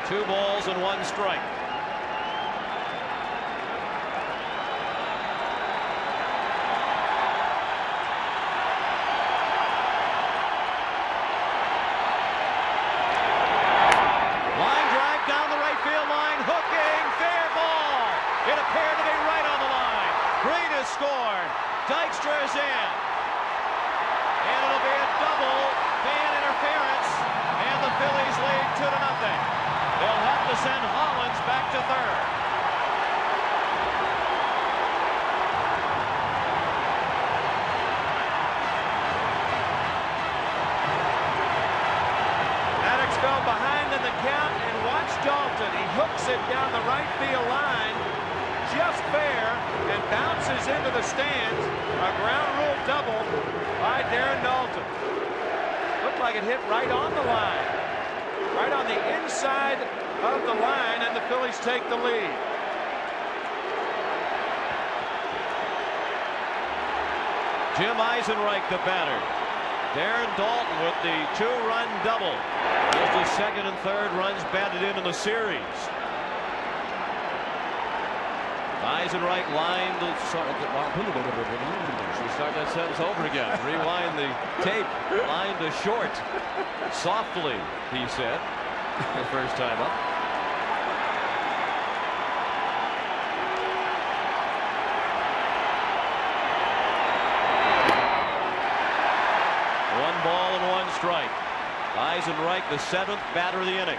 Two balls and 1 strike. Line drive down the right field line, hooking, fair ball. It appeared to be right on the line. Green has scored. Dykstra is in. And it'll be a double fan interference, and the Phillies lead 2-0. They'll have to send Hollins back to third. Maddox fell behind in the count, and watch Dalton. He hooks it down the right field line, just fair, and bounces into the stands. A ground rule double by Darren Dalton. Looked like it hit right on the line. Right on the inside of the line, and the Phillies take the lead. Jim Eisenreich, the batter. Darren Dalton with the 2-run double. Just his second and third runs batted in the series. Eisenreich lined the. Should start that sentence over again. Rewind the tape. Lined the short. Softly, he said. The first time up. One ball and 1 strike. Eisenreich, the 7th batter of the inning.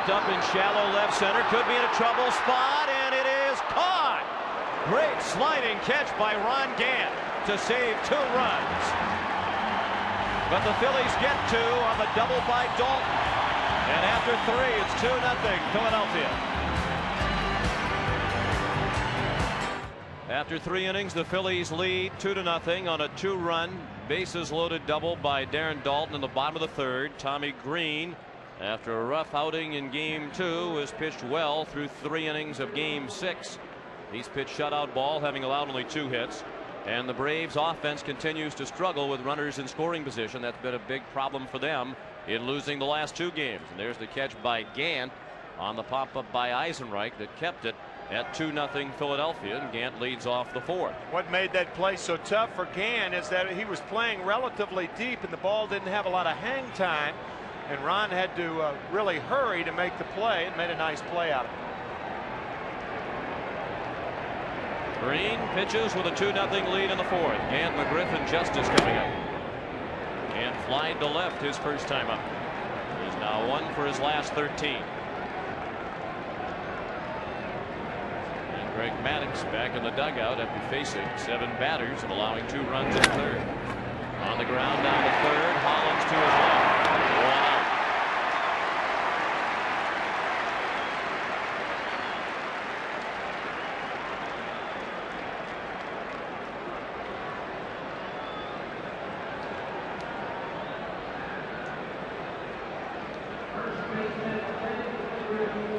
Popped up in shallow left center. Could be in a trouble spot, and it is caught. Great sliding catch by Ron Gant to save 2 runs. But the Phillies get 2 on the double by Dalton. And after 3, it's 2-0 Philadelphia. After 3 innings, the Phillies lead 2-0 on a 2-run bases loaded double by Darren Dalton in the bottom of the 3rd. Tommy Green, after a rough outing in game 2, has pitched well through 3 innings of game 6. He's pitched shutout ball, having allowed only 2 hits. And the Braves offense continues to struggle with runners in scoring position. That's been a big problem for them in losing the last 2 games. And there's the catch by Gant on the pop-up by Eisenreich that kept it at 2-0 Philadelphia, and Gant leads off the 4th. What made that play so tough for Gant is that he was playing relatively deep and the ball didn't have a lot of hang time, and Ron had to really hurry to make the play and made a nice play out of it. Green pitches with a 2-0 lead in the 4th. Gant, McGriff, and Justice coming up. And flying to left his first time up. He's now 1 for his last 13. And Greg Maddux back in the dugout after facing 7 batters and allowing 2 runs in the 3rd. On the ground down the 3rd. Hollins to his left. 1 out.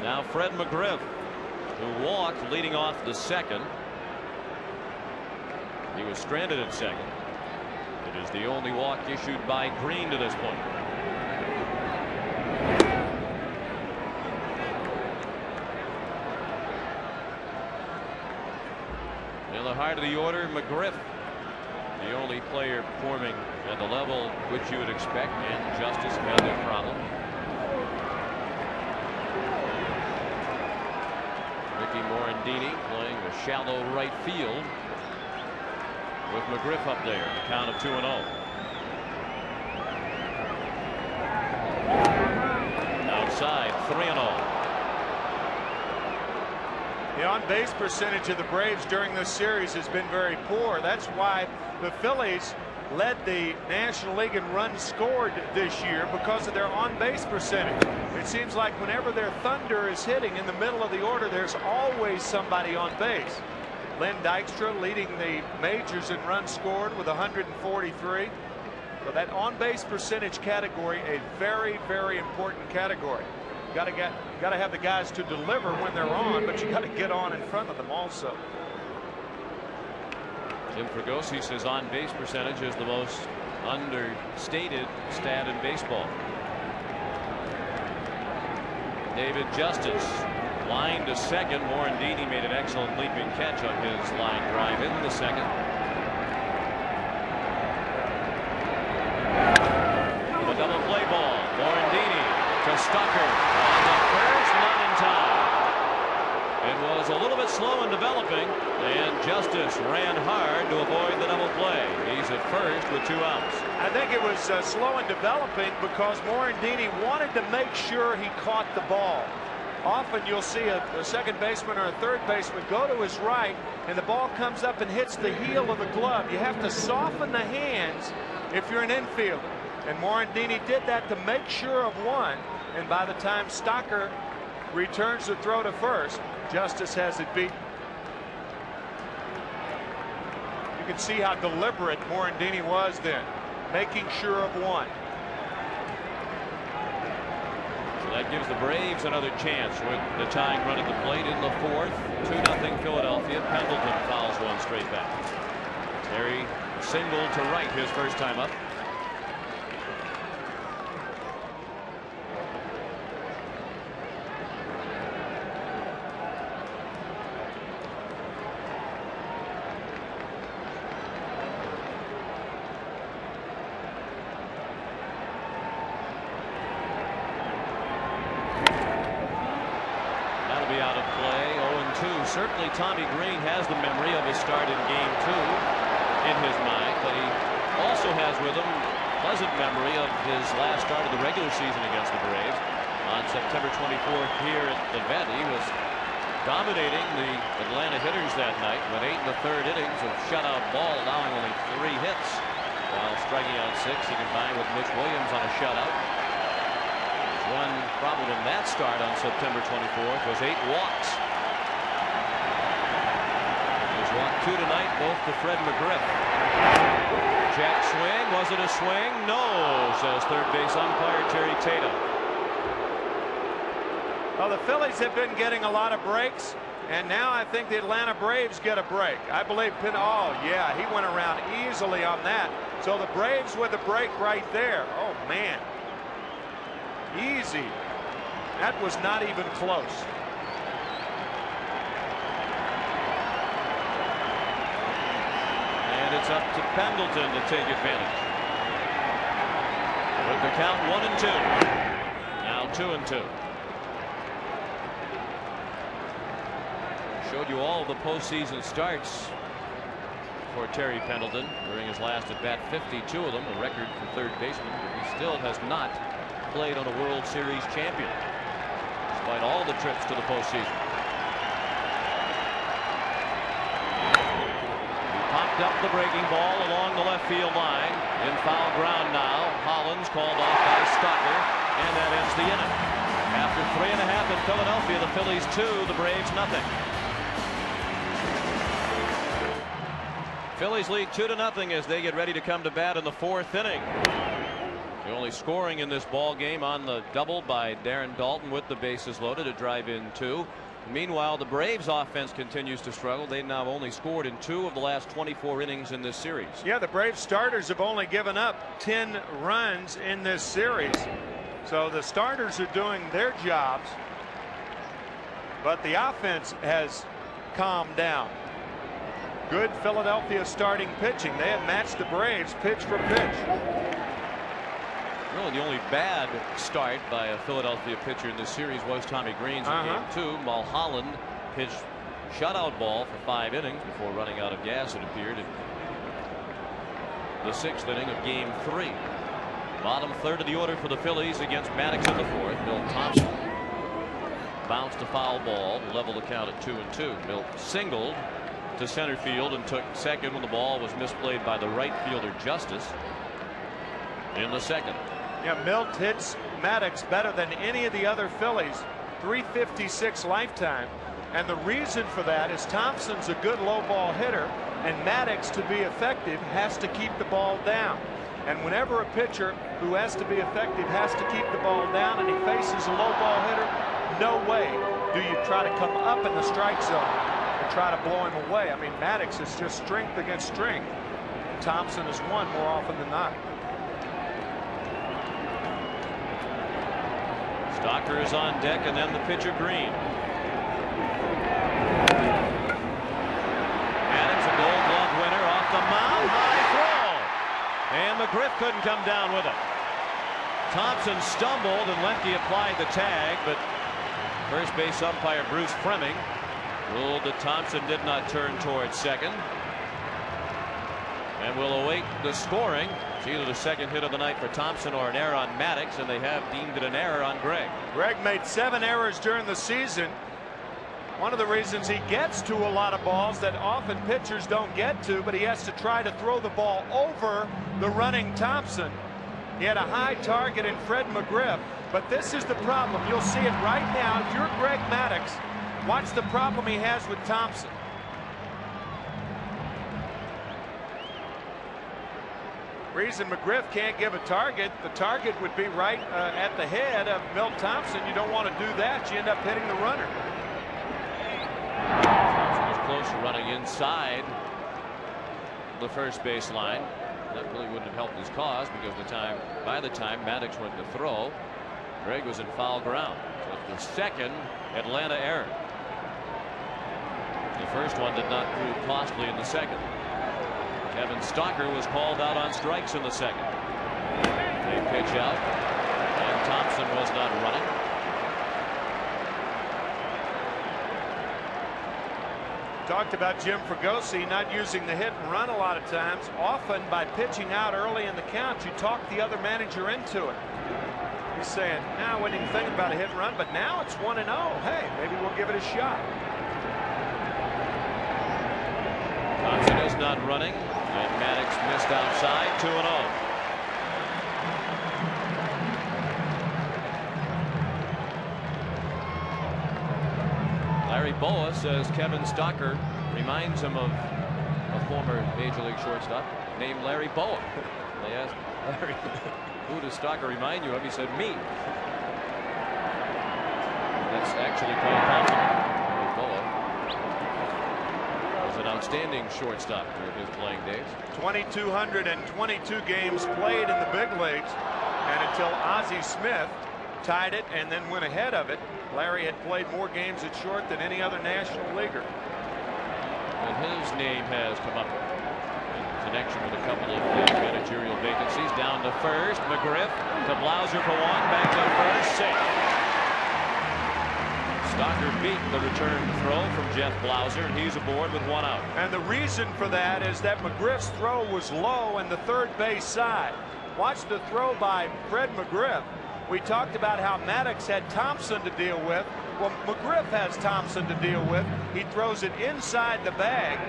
Now Fred McGriff, who walked leading off the 2nd. He was stranded at 2nd. It is the only walk issued by Green to this point. In the heart of the order, McGriff, the only player performing at the level which you would expect, and Justice had their problem. Morandini playing a shallow right field with McGriff up there. The count of 2-0. Outside 3-0. The on-base percentage of the Braves during this series has been very poor. That's why the Phillies led the National League in runs scored this year, because of their on-base percentage. It seems like whenever their thunder is hitting in the middle of the order, there's always somebody on base. Len Dykstra leading the majors in runs scored with 143. So that on-base percentage category, a very, very important category. Got to have the guys to deliver when they're on, but you got to get on in front of them also. Jim Fregosi says on-base percentage is the most understated stat in baseball. David Justice line to 2nd. Morandini made an excellent leaping catch on his line drive in the 2nd. The double play ball. Morandini to Stucker on the first, not in time. It was a little bit slow in developing, and Justice ran hard to avoid the double play. He's at first with 2 outs. I think it was slow in developing because Morandini wanted to make sure he caught the ball. Often you'll see a second baseman or a third baseman go to his right, and the ball comes up and hits the heel of the glove. You have to soften the hands if you're an infielder. And Morandini did that to make sure of one, and by the time Stocker returns the throw to first, Justice has it beat. You can see how deliberate Morandini was then, making sure of one. So that gives the Braves another chance with the tying run at the plate in the 4th. 2-0 Philadelphia. Pendleton fouls one straight back. Terry singled to right his first time up. Out of play. 0-2. Certainly Tommy Green has the memory of his start in game 2 in his mind, but he also has with him pleasant memory of his last start of the regular season against the Braves. on September 24th here at the Vet. He was dominating the Atlanta hitters that night. Went 8 in the third innings of shutout ball, allowing only 3 hits while striking out 6. He combined with Mitch Williams on a shutout. His one problem in that start on September 24th was 8 walks. He's walked 2 tonight, both to Fred McGriff. Jack swing. Was it a swing? No, says third base umpire Terry Tatum. Well, the Phillies have been getting a lot of breaks, and now I think the Atlanta Braves get a break. I believe oh yeah, he went around easily on that. So the Braves with a break right there. Oh man, easy. That was not even close. And it's up to Pendleton to take advantage. With the count 1-2. Now 2-2. Showed you all of the postseason starts for Terry Pendleton during his last at bat, 52 of them, a record for third baseman, but he still has not played on a World Series champion despite all the trips to the postseason. He popped up the breaking ball along the left field line in foul ground now. Hollins called off by Stalker, and that ends the inning. After 3.5 in Philadelphia, the Phillies 2, the Braves nothing. Phillies lead 2-0 as they get ready to come to bat in the 4th inning. The only scoring in this ball game on the double by Darren Dalton with the bases loaded to drive in 2. Meanwhile, the Braves offense continues to struggle. They now only scored in 2 of the last 24 innings in this series. Yeah, the Braves starters have only given up 10 runs in this series. So the starters are doing their jobs, but the offense has calmed down. Good Philadelphia starting pitching. They have matched the Braves pitch for pitch. Really, the only bad start by a Philadelphia pitcher in this series was Tommy Green's in game 2. Mulholland pitched shutout ball for 5 innings before running out of gas, it appeared, in the 6th inning of game 3. Bottom third of the order for the Phillies against Maddox in the 4th. Milt Thompson bounced a foul ball to level the count at 2-2. Milt singled to center field and took second when the ball was misplayed by the right fielder Justice in the 2nd. Yeah, Milt hits Maddox better than any of the other Phillies. 356 lifetime, and the reason for that is Thompson's a good low ball hitter, and Maddox, to be effective, has to keep the ball down. And whenever a pitcher who has to be effective has to keep the ball down and he faces a low ball hitter, no way do you try to come up in the strike zone and try to blow him away. I mean, Maddox is just strength against strength. Thompson has won more often than not. Stalker is on deck, and then the pitcher Green. Maddox, a Gold Glove winner, off the mound, high throw, and McGriff couldn't come down with it. Thompson stumbled and Lefty applied the tag, but first base umpire Bruce Fremming ruled that Thompson did not turn towards second, and will await the scoring. It's either the second hit of the night for Thompson or an error on Maddox, and they have deemed it an error on Gregg. Gregg made 7 errors during the season. One of the reasons he gets to a lot of balls that often pitchers don't get to, but he has to try to throw the ball over the running Thompson. He had a high target in Fred McGriff, but this is the problem. You'll see it right now. If you're Greg Maddux, watch the problem he has with Thompson. Reason McGriff can't give a target, the target would be right at the head of Milt Thompson. You don't want to do that. You end up hitting the runner. Thompson was close to running inside the first base line. That really wouldn't have helped his cause, because by the time Maddox went to throw, Gregg was in foul ground. So the second Atlanta error. The first one did not prove costly in the second. Kevin Stalker was called out on strikes in the second. They pitch out, and Thompson was not running. Talked about Jim Fregosi not using the hit and run a lot of times. Often by pitching out early in the count, you talk the other manager into it. He's saying, "Now, I wasn't even thinking about a hit and run, but now it's 1-0. Hey, maybe we'll give it a shot." Thompson is not running, and Maddox missed outside. 2-0. Larry Boa says Kevin Stocker reminds him of a former Major League shortstop named Larry Boa. They asked Larry, "Who does Stocker remind you of?" He said, "Me." That's actually quite possible. Larry Boa was an outstanding shortstop during his playing days. 2,222 games played in the big leagues, and until Ozzie Smith tied it and then went ahead of it, Larry had played more games at short than any other National Leaguer. And his name has come up in connection with a couple of managerial vacancies. Down to first, McGriff to Blauser for one, back to first, safe. Stocker beat the return throw from Jeff Blauser, and he's aboard with one out. And the reason for that is that McGriff's throw was low in the third base side. Watch the throw by Fred McGriff. We talked about how Maddox had Thompson to deal with. Well, McGriff has Thompson to deal with. He throws it inside the bag,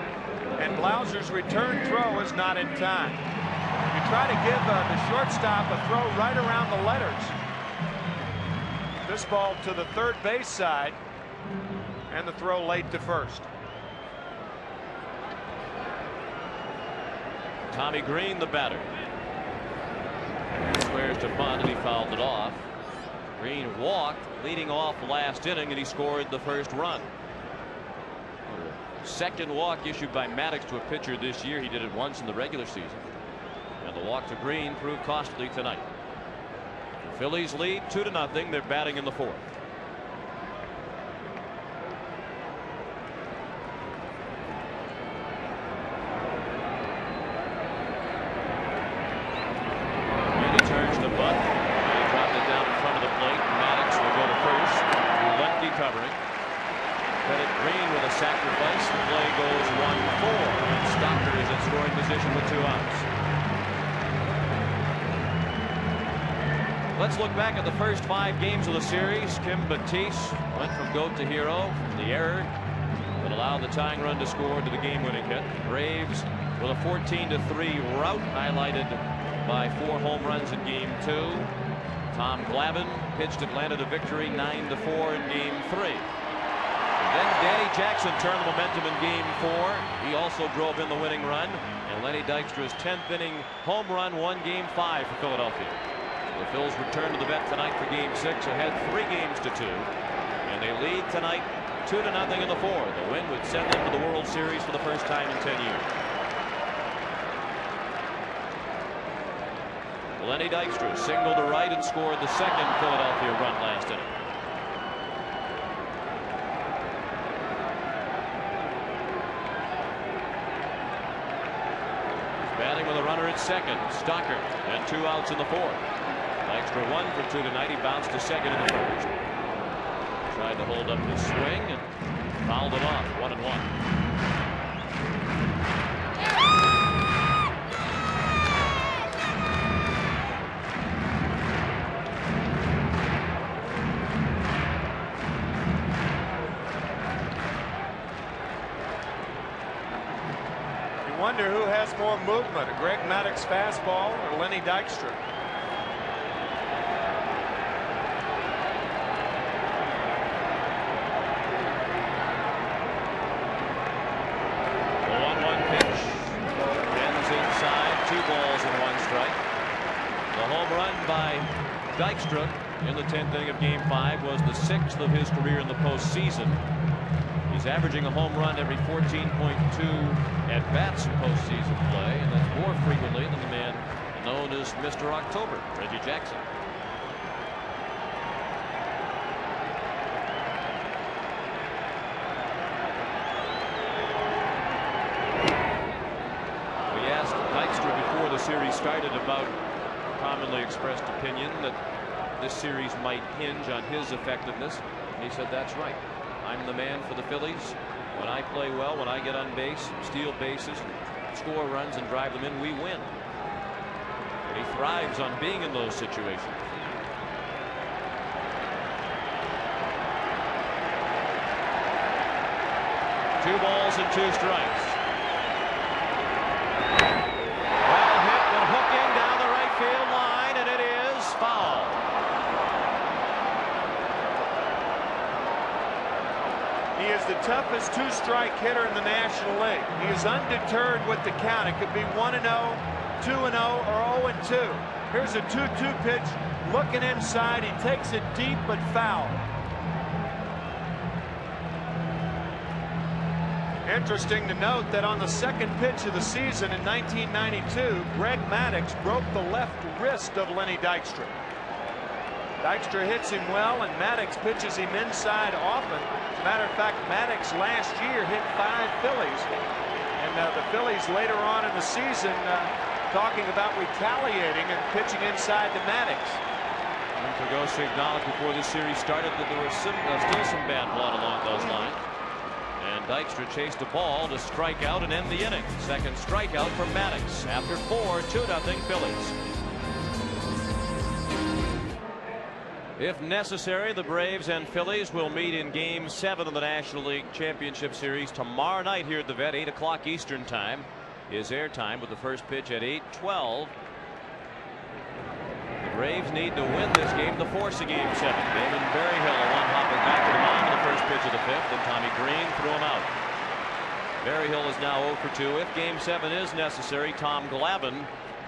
and Blauser's return throw is not in time. You try to give the shortstop a throw right around the letters. This ball to the third base side, and the throw late to first. Tommy Green, the batter. Squares to bunt, and he fouled it off. Green walked leading off last inning, and he scored the first run. Second walk issued by Maddox to a pitcher this year. He did it once in the regular season, and the walk to Green proved costly tonight. The Phillies lead 2-0. They're batting in the fourth. Covering. Credit Green with a sacrifice. The play goes 1-4, and Stocker is in scoring position with 2 outs. Let's look back at the first 5 games of the series. Kim Batiste went from GOAT to hero. The error that allowed the tying run to score to the game-winning hit. Braves with a 14-3 rout, highlighted by 4 home runs in Game 2. Tom Glavine pitched Atlanta to victory 9-4 in Game 3. And then Danny Jackson turned the momentum in Game 4. He also drove in the winning run, and Lenny Dykstra's 10th inning home run won Game 5 for Philadelphia. The Phils return to the vet tonight for Game 6, ahead 3-2, and they lead tonight 2-0 in the fourth. The win would send them to the World Series for the first time in 10 years. Lenny Dykstra singled to right and scored the second Philadelphia run last inning. He's batting with a runner at second. Stocker, and 2 outs in the fourth. Dykstra 1 for 2 tonight. He bounced to second in the first. Tried to hold up his swing and fouled it off. 1-1. Wonder who has more movement, a Greg Maddux fastball or Lenny Dykstra. The 1-1 pitch ends inside, 2 balls and 1 strike. The home run by Dykstra in the 10th inning of Game 5 was the 6th of his career in the postseason. He's averaging a home run every 14.2 at-bats in postseason play, and that's more frequently than the man known as Mr. October, Reggie Jackson. We asked Dykstra before the series started about commonly expressed opinion that this series might hinge on his effectiveness. He said, "That's right. I'm the man for the Phillies. When I play well, when I get on base, steal bases, score runs, and drive them in, we win." And he thrives on being in those situations. 2 balls and 2 strikes. Well hit and hooking down the right field line, and it is foul. He is the toughest 2-strike hitter in the National League. He is undeterred with the count. It could be 1-0, 2-0, or 0-2. Here's a 2-2 pitch, looking inside. He takes it deep but foul. Interesting to note that on the second pitch of the season in 1992, Greg Maddux broke the left wrist of Lenny Dykstra. Dykstra hits him well, and Maddux pitches him inside often. As a matter of fact, Maddux last year hit 5 Phillies. And the Phillies later on in the season talking about retaliating and pitching inside to Maddux. And Pagosa acknowledged before this series started that there was still some bad blood along those lines. And Dykstra chased a ball to strike out and end the inning. Second strikeout for Maddux. After 4, 2-0 Phillies. If necessary, the Braves and Phillies will meet in Game 7 of the National League Championship Series tomorrow night here at the Vet. 8 o'clock Eastern Time is airtime with the first pitch at 8:12. The Braves need to win this game to force a Game 7. Damon Berryhill, a one-hopper back to the mound in the first pitch of the 5th, and Tommy Green threw him out. Berryhill is now 0 for 2. If Game 7 is necessary, Tom Glavine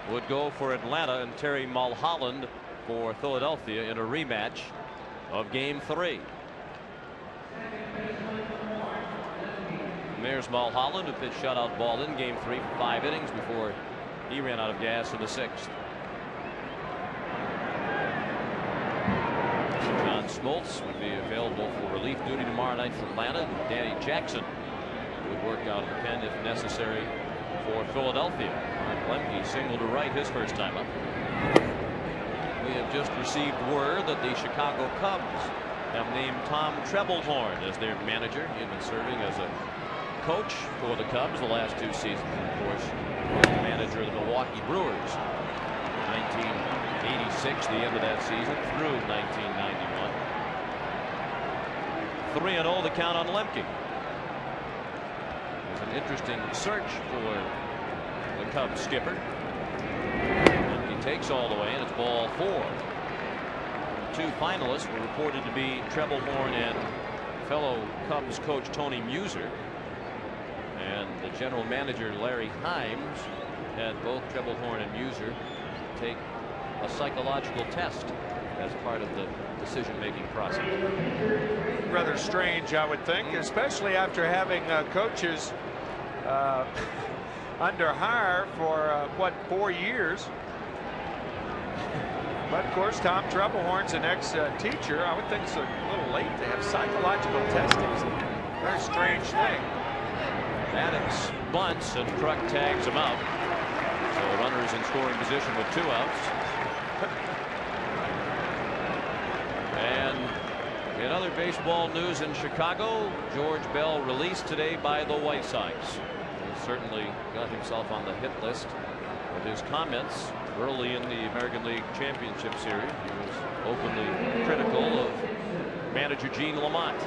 would go for Atlanta and Terry Mulholland for Philadelphia in a rematch of Game 3. There's Mulholland, who pitched shutout ball in Game 3 for 5 innings before he ran out of gas in the 6th. John Smoltz would be available for relief duty tomorrow night for Atlanta. Danny Jackson would work out of the pen if necessary for Philadelphia. Mark Lemke singled to right his first time up. We have just received word that the Chicago Cubs have named Tom Treblehorn as their manager. He had been serving as a coach for the Cubs the last 2 seasons. Of course, he was the manager of the Milwaukee Brewers. 1986, the end of that season, through 1991. 3-0 the count on Lemke. It was an interesting search for the Cubs skipper. Takes all the way, and it's ball 4. The 2 finalists were reported to be Treblehorn and fellow Cubs coach Tony Muser, and the general manager Larry Himes had both Treblehorn and Muser take a psychological test as part of the decision-making process. Rather strange, I would think, especially after having coaches under hire for what, 4 years. But of course, Tom Treblehorn's an ex-teacher. I would think it's a little late to have psychological testing. Very strange thing. Maddux bunts and Kruk tags him out. So runners in scoring position with 2 outs. And in other baseball news in Chicago, George Bell released today by the White Sox. He certainly got himself on the hit list with his comments early in the American League Championship Series. He was openly critical of manager Gene Lamont.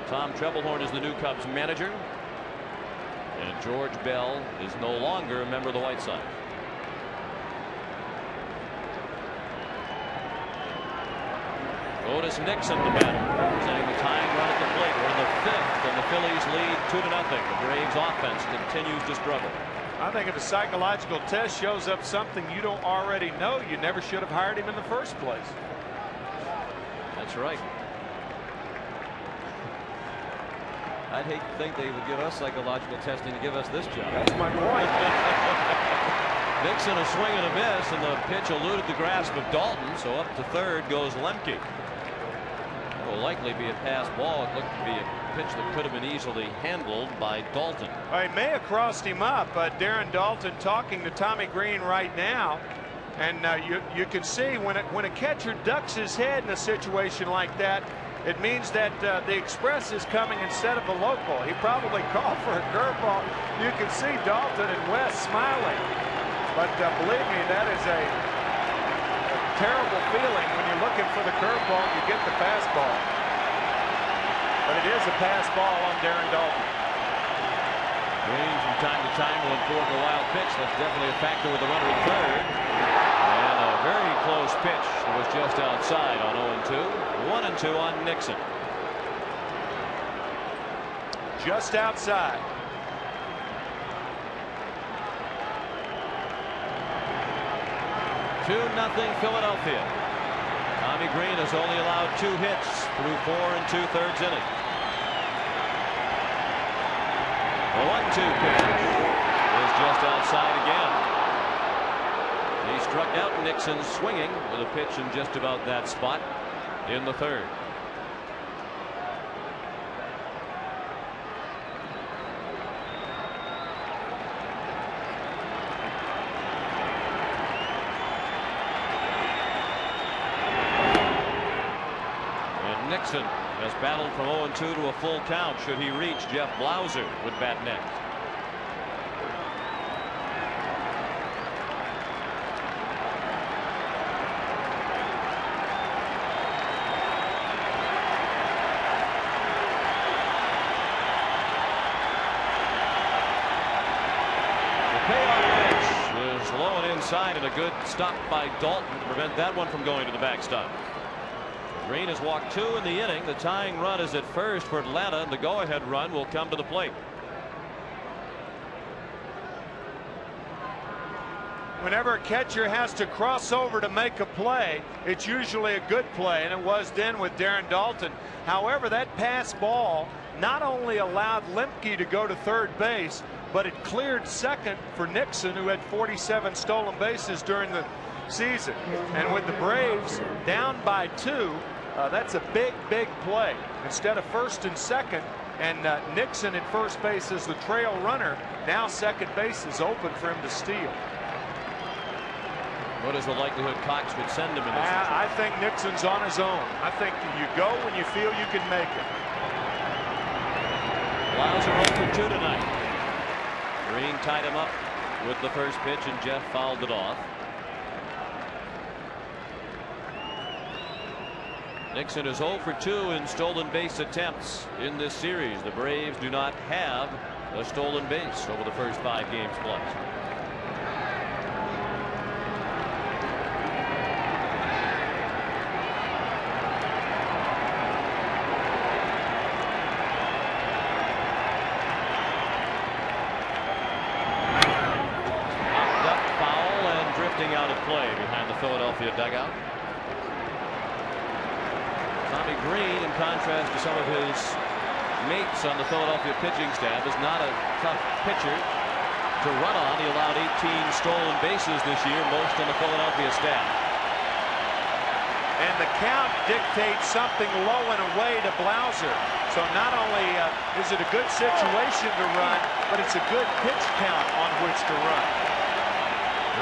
Tom Treblehorn is the new Cubs manager, and George Bell is no longer a member of the White Sox. Otis Nixon, the batter, representing the tying run at the plate. We're in the 5th, and the Phillies lead 2-0. The Braves offense continues to struggle. I think if a psychological test shows up something you don't already know, you never should have hired him in the first place. That's right. I'd hate to think they would give us psychological testing to give us this job. That's my point. Nixon a swing and a miss, and the pitch eluded the grasp of Dalton, so up to third goes Lemke. It will likely be a pass ball. It looked to be a pitch that could have been easily handled by Dalton. He may have crossed him up. Darren Dalton talking to Tommy Green right now, and you can see when a catcher ducks his head in a situation like that, it means that the express is coming instead of the local. He probably called for a curveball. You can see Dalton and West smiling, but believe me, that is a terrible feeling when you're looking for the curveball and you get the fastball. but it is a pass ball on Darren Daulton. Green from time to time will enforce a wild pitch. That's definitely a factor with the runner at third. And a very close pitch that was just outside on 0-2. 1-2 on Nixon. Just outside. Two nothing Philadelphia. Tommy Green has only allowed 2 hits through 4 2/3 innings. The 1-2 pitch is just outside again. He struck out Nixon swinging with a pitch in just about that spot in the third. Nixon has battled from 0-2 to a full count. Should he reach, Jeff Blauser would bat next. The payoff pitch is low and inside, and a good stop by Daulton to prevent that one from going to the backstop. Green has walked 2 in the inning. The tying run is at first for Atlanta, and the go-ahead run will come to the plate. Whenever a catcher has to cross over to make a play, it's usually a good play, and it was then with Darren Daulton. However, that pass ball not only allowed Lemke to go to third base, but it cleared second for Nixon, who had 47 stolen bases during the season. And with the Braves down by 2, that's a big play. Instead of first and second, and Nixon at first base is the trail runner, now second base is open for him to steal. What is the likelihood Cox would send him in this situation? I think Nixon's on his own. I think you go when you feel you can make it. Blauser 0 for 2 tonight. Green tied him up with the first pitch, and Jeff fouled it off. Nixon is 0 for 2 in stolen base attempts in this series. The Braves do not have a stolen base over the first 5 games played. Popped up, foul, and drifting out of play behind the Philadelphia dugout. Tommy Green, in contrast to some of his mates on the Philadelphia pitching staff, is not a tough pitcher to run on. He allowed 18 stolen bases this year, most on the Philadelphia staff. And the count dictates something low and away to Blauser. So not only is it a good situation to run, but it's a good pitch count on which to run.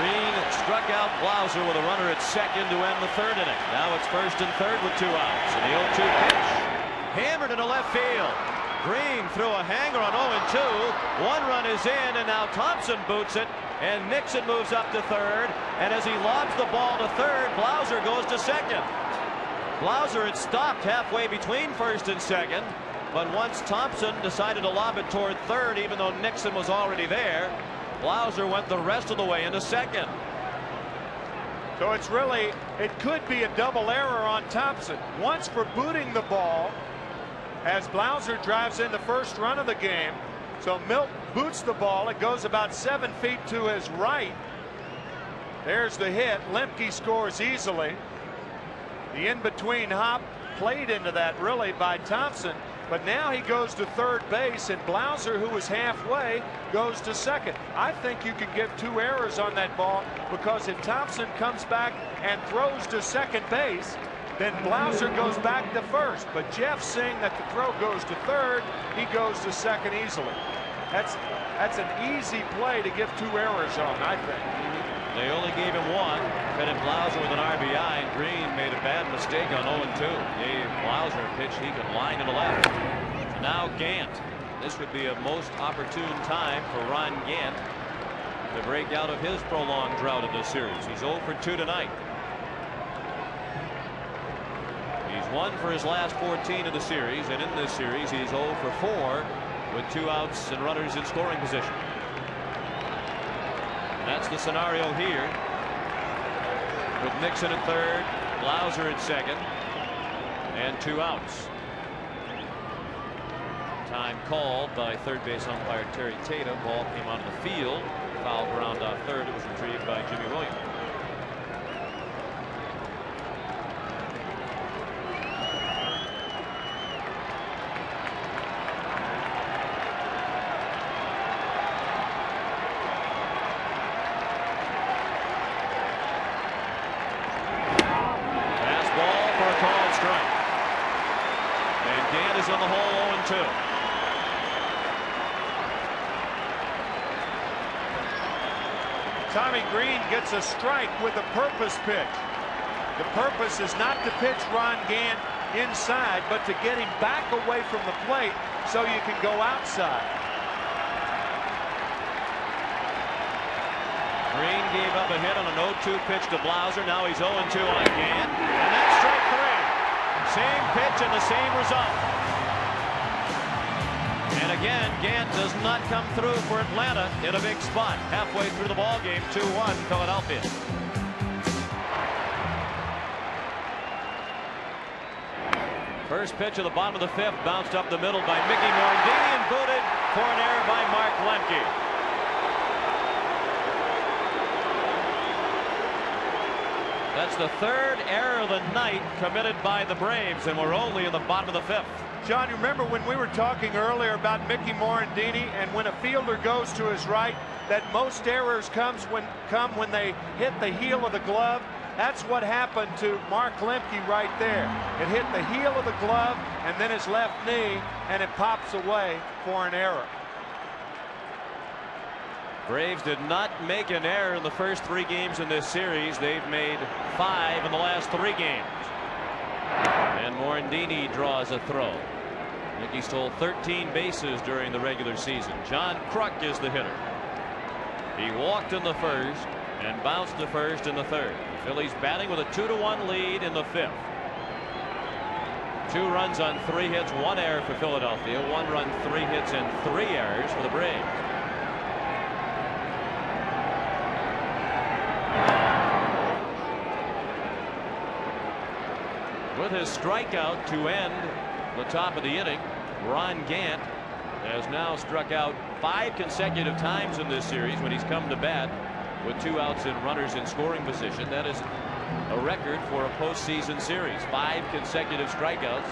Green struck out Blauser with a runner at second to end the third inning. Now it's first and third with 2 outs. And the 0-2 pitch hammered into left field. Green threw a hanger on 0-2. 1 run is in, and now Thompson boots it, and Nixon moves up to third. And as he lobs the ball to third, Blauser goes to second. Blauser had stopped halfway between first and second, but once Thompson decided to lob it toward third, even though Nixon was already there, Blauser went the rest of the way into second. So it's really, it could be a double error on Thompson. Once for booting the ball as Blauser drives in the first run of the game. So Milt boots the ball. It goes about 7 feet to his right. There's the hit. Lemke scores easily. The in-between hop played into that really by Thompson. But now he goes to third base, and Blauser, who was halfway, goes to second. I think you could give 2 errors on that ball, because if Thompson comes back and throws to second base, then Blauser goes back to first. But Jeff, seeing that the throw goes to third, he goes to second easily. That's an easy play to give 2 errors on, I think. They only gave him 1. Fitted Blauser with an RBI, and Green made a bad mistake on 0-2. Gave Blauser a pitch he could line to the left. Now Gant. This would be a most opportune time for Ron Gant to break out of his prolonged drought in this series. He's 0 for 2 tonight. He's 1 for his last 14 in the series, and in this series he's 0 for 4 with 2 outs and runners in scoring position. And that's the scenario here with Nixon at third, Blauser at second, and 2 outs. Time called by third base umpire Terry Tatum. Ball came onto the field. Foul ground off third. It was retrieved by Jimmy Williams. Fastball for a called strike. And Gant is in the hole 0-2. Tommy Green gets a strike with a purpose pitch. The purpose is not to pitch Ron Gant inside, but to get him back away from the plate so you can go outside. Green gave up a hit on an 0-2 pitch to Blauser. Now he's 0-2 on Gant. And that's strike 3. Same pitch and the same result. And again, Gant does not come through for Atlanta in a big spot. Halfway through the ball game, 2-1 Philadelphia. First pitch of the bottom of the 5th, bounced up the middle by Mickey Morandini and booted for an error by Mark Lemke. That's the 3rd error of the night committed by the Braves, and we're only in the bottom of the 5th. John, you remember when we were talking earlier about Mickey Morandini, and when a fielder goes to his right, that most errors come when they hit the heel of the glove. That's what happened to Mark Lemke right there. It hit the heel of the glove and then his left knee, and it pops away for an error. Braves did not make an error in the first 3 games in this series. They've made 5 in the last 3 games. And Morandini draws a throw. Mickey stole 13 bases during the regular season. John Kruk is the hitter. He walked in the 1st and bounced to 1st in the 3rd. The Phillies batting with a 2-1 lead in the 5th. 2 runs on 3 hits, 1 error for Philadelphia, 1 run, 3 hits, and 3 errors for the Braves. With his strikeout to end the top of the inning, Ron Gant has now struck out 5 consecutive times in this series when he's come to bat with 2 outs and runners in scoring position. That is a record for a postseason series. 5 consecutive strikeouts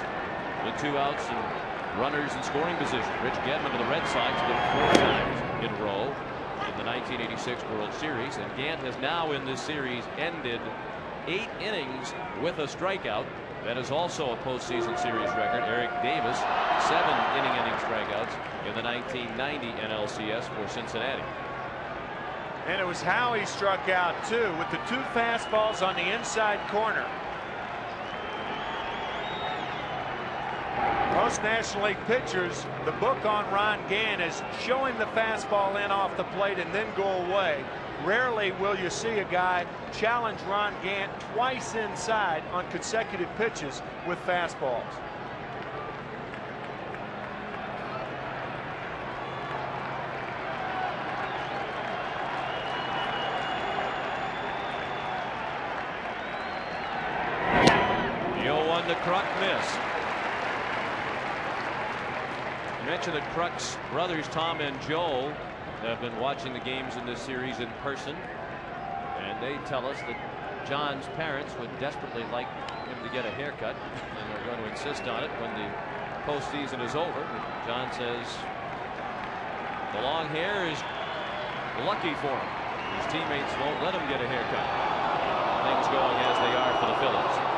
with 2 outs and runners in scoring position. Rich Gedman of the Red Sox did it 4 times in a row in the 1986 World Series, and Gant has now in this series ended 8 innings with a strikeout. That is also a postseason series record. Eric Davis, 7 inning strikeouts in the 1990 NLCS for Cincinnati. And it was how he struck out too, with the 2 fastballs on the inside corner. Most National League pitchers, the book on Ron Gant is show him the fastball in off the plate and then go away. Rarely will you see a guy challenge Ron Gant twice inside on consecutive pitches with fastballs. The 0-1 to Kruk missed. You mentioned that Kruk's brothers Tom and Joe have been watching the games in this series in person, and they tell us that John's parents would desperately like him to get a haircut, and they're going to insist on it when the postseason is over. John says the long hair is lucky for him. His teammates won't let him get a haircut. Things going as they are for the Phillies.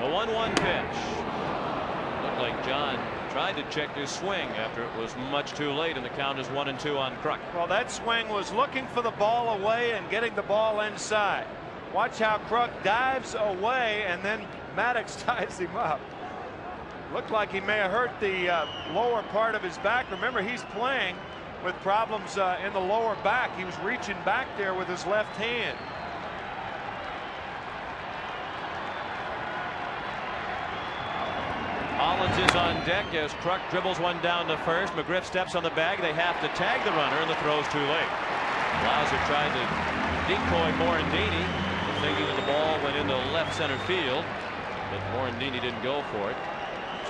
The 1-1 pitch. Looked like John tried to check his swing after it was much too late, and the count is 1-2 on Kruk. Well, that swing was looking for the ball away and getting the ball inside. Watch how Kruk dives away, and then Maddox ties him up. Looked like he may have hurt the lower part of his back. Remember, he's playing with problems in the lower back. He was reaching back there with his left hand. Hollins is on deck as Kruk dribbles one down to first. McGriff steps on the bag. They have to tag the runner, and the throw's too late. Blauser tried to decoy Morandini, thinking that the ball went into left center field, but Morandini didn't go for it.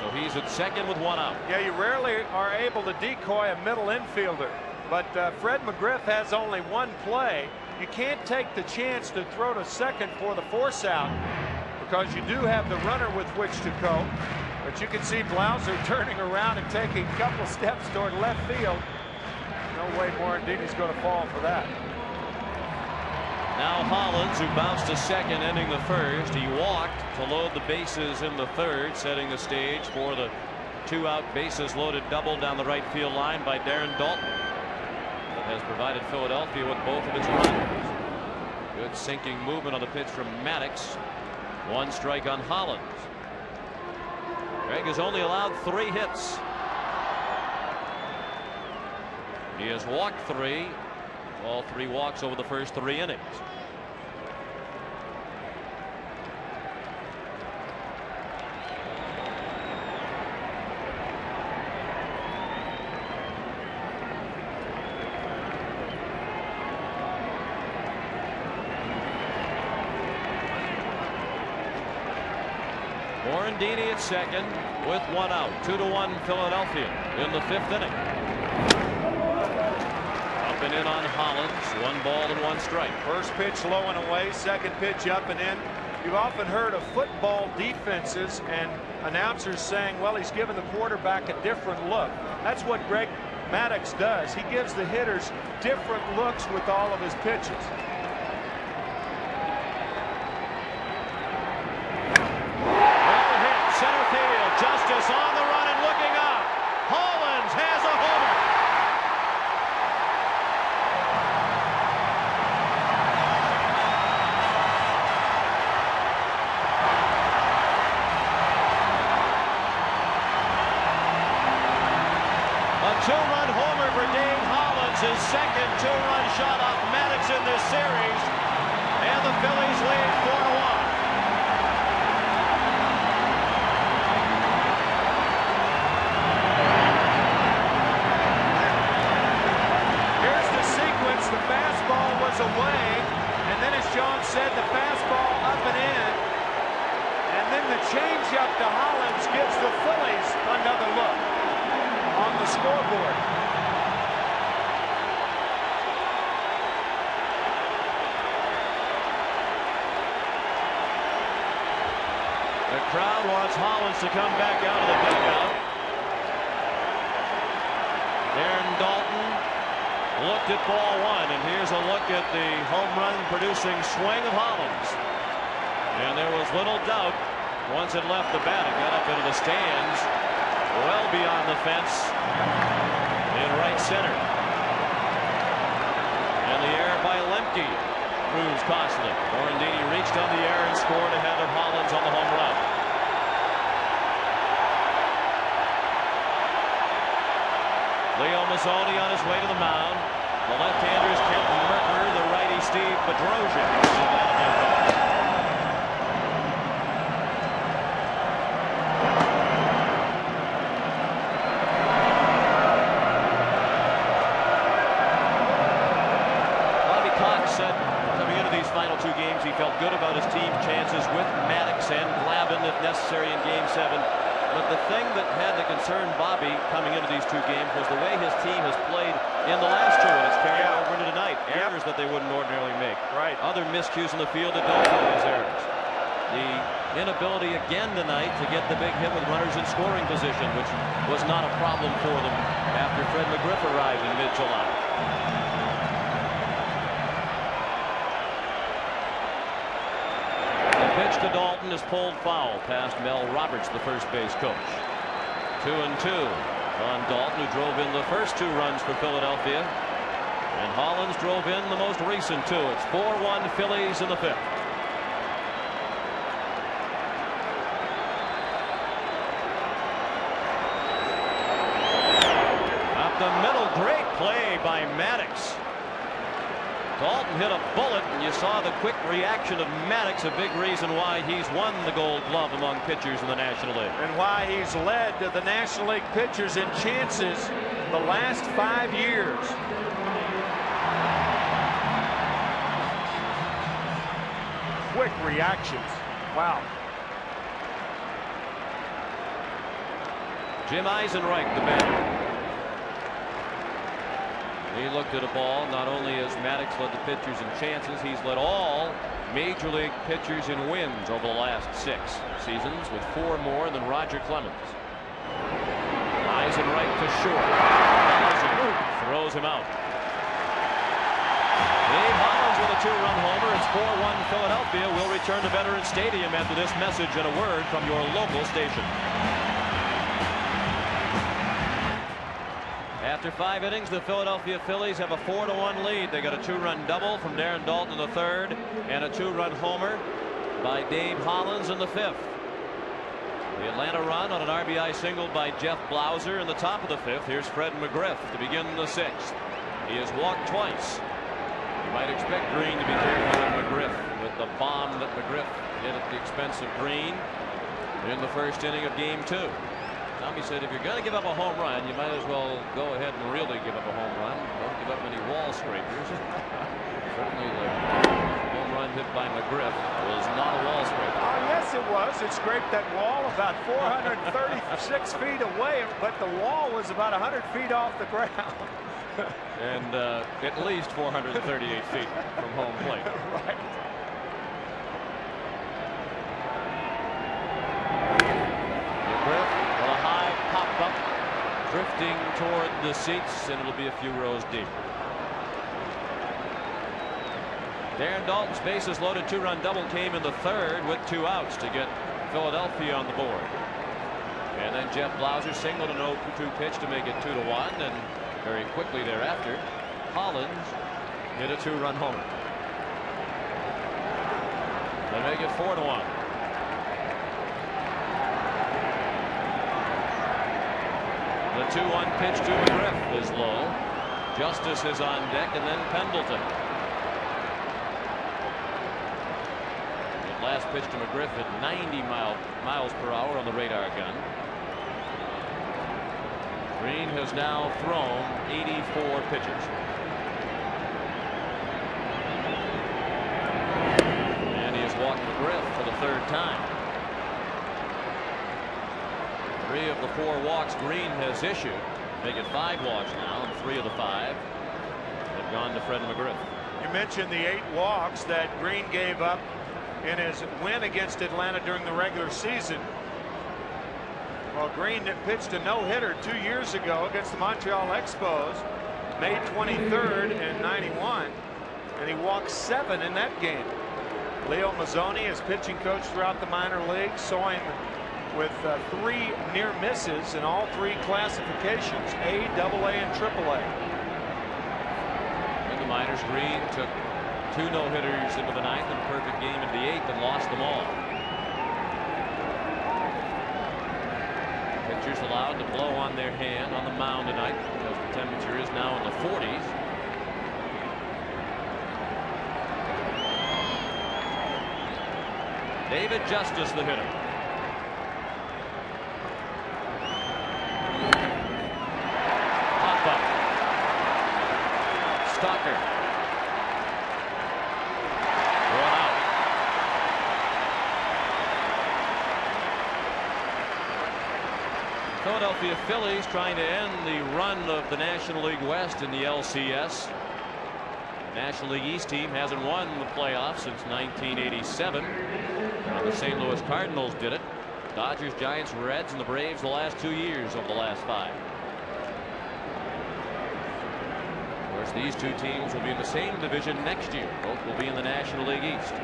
So he's at second with one out. Yeah, you rarely are able to decoy a middle infielder, but Fred McGriff has only one play. You can't take the chance to throw to second for the force out because you do have the runner with which to go. But you can see Blauser turning around and taking a couple steps toward left field. No way Morandini's going to fall for that. Now Hollins, who bounced to second, ending the first. He walked to load the bases in the third, setting the stage for the 2-out bases loaded double down the right field line by Darren Dalton. That has provided Philadelphia with both of its runs. Good sinking movement on the pitch from Maddox. One strike on Hollins. Greg has only allowed 3 hits. He has walked 3. All 3 walks over the first 3 innings. Morandini at second with 1 out. 2-1 Philadelphia in the 5th inning. Up and in on Hollins. 1 ball and 1 strike. First pitch low and away. Second pitch up and in. You've often heard of football defenses and announcers saying, well, he's given the quarterback a different look. That's what Greg Maddox does. He gives the hitters different looks with all of his pitches. Justice on the run and looking up. Hollins has a homer. A 2-run homer for Dave Hollins, his second 2-run shot off Maddox in this series, and the Phillies lead 4-1. Away, and then as John said, the fastball up and in, and then the changeup to Hollins gives the Phillies another look on the scoreboard. The crowd wants Hollins to come back out of the dugout. Darren Dalton looked at ball 1, and here's a look at the home run producing swing of Hollins. And there was little doubt once it left the bat. It got up into the stands well beyond the fence in right center. And the error by Lemke proves costly. Morandini reached on the air and scored ahead of Hollins on the home run. Leo Mazzoni on his way to the mound. The left-handers Kenton Merker, the righty Steve Bedrosian. Bobby Cox said coming into these final 2 games he felt good about his team's chances with Maddox and Glavine if necessary in Game 7. But the thing that had to concern Bobby coming into these 2 games was the way his team has played in the last 2, and it's carried over into tonight. Errors that they wouldn't ordinarily make. Right. Other miscues in the field that don't do these errors. The inability again tonight to get the big hit with runners in scoring position, which was not a problem for them after Fred McGriff arrived in mid-July. Pitch to Dalton is pulled foul past Mel Roberts, the first base coach. 2-2 on Dalton, who drove in the first 2 runs for Philadelphia. And Hollins drove in the most recent 2. It's 4-1 Phillies in the 5th. the middle. Great play by Maddox. Dalton hit a bullet, and you saw the quick reaction of Maddox, a big reason why he's won the Gold Glove among pitchers in the National League. And why he's led the National League pitchers in chances the last 5 years. Quick reactions. Wow. Jim Eisenreich, the batter. He looked at a ball. Not only has Maddox led the pitchers in chances, he's led all major league pitchers in wins over the last 6 seasons, with 4 more than Roger Clemens. Eisenreich to short. Throws him out. Dave Hollins with a 2-run homer. It's 4-1 Philadelphia. Will return to Veterans Stadium after this message and a word from your local station. After 5 innings, the Philadelphia Phillies have a 4-1 lead. They got a 2-run double from Darren Dalton in the 3rd and a 2-run homer by Dave Hollins in the 5th. The Atlanta run on an RBI single by Jeff Blauser in the top of the 5th. Here's Fred McGriff to begin the 6th. He has walked twice. You might expect Green to be careful with McGriff with the bomb that McGriff did at the expense of Green in the 1st inning of Game 2. Tommy said if you're going to give up a home run, you might as well go ahead and really give up a home run. Don't give up any wall scrapers. Certainly the home run hit by McGriff was not a wall scraper. Oh, yes, it was. It scraped that wall about 436 feet away, but the wall was about 100 feet off the ground. And at least 438 feet from home plate. Right. McGriff with a high pop-up, drifting toward the seats, and it'll be a few rows deep. Darren Dalton's bases loaded 2-run double came in the 3rd with 2 outs to get Philadelphia on the board. And then Jeff Blauser singled an 0-2 pitch to make it 2-1, and very quickly thereafter, Hollins hit a 2-run homer. They make it 4-1. The 2-1 pitch to McGriff is low. Justice is on deck, and then Pendleton. The last pitch to McGriff at 90 miles per hour on the radar gun. Green has now thrown 84 pitches. And he has walked McGriff for the 3rd time. 3 of the 4 walks Green has issued. Make it 5 walks now, and 3 of the 5 have gone to Fred McGriff. You mentioned the 8 walks that Green gave up in his win against Atlanta during the regular season. Well, Green pitched a no-hitter 2 years ago against the Montreal Expos, May 23rd in '91, and he walked 7 in that game. Leo Mazzoni, his pitching coach throughout the minor leagues, saw him with 3 near misses in all 3 classifications, A, AA, and AAA. In the minors, Green took 2 no-hitters into the 9th and a perfect game into the 8th and lost them all. Pitchers allowed to blow on their hand on the mound tonight because the temperature is now in the 40s. David Justice, the hitter. Pop up. Stalker. Run out. Philadelphia Phillies trying to end the run of the National League West in the LCS. The National League East team hasn't won the playoffs since 1987. The St. Louis Cardinals did it. Dodgers, Giants, Reds, and the Braves the last 2 years over the last 5. Of course, these 2 teams will be in the same division next year. Both will be in the National League East.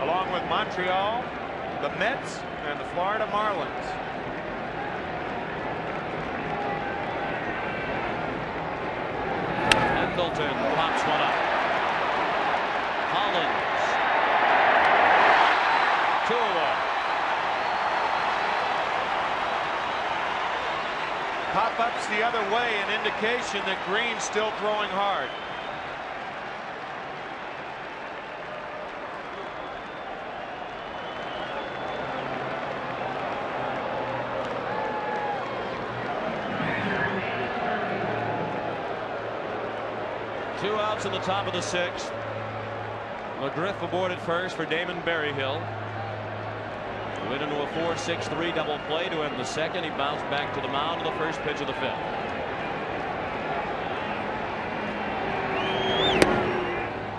Along with Montreal, the Mets, and the Florida Marlins. Pendleton pops one up. Hollins. 2-1. Pop-ups the other way, an indication that Green's still throwing hard. Two outs in the top of the sixth. McGriff aboard at first for Damon Berryhill. Went into a 4-6-3 double play to end the second. He bounced back to the mound to the first pitch of the fifth.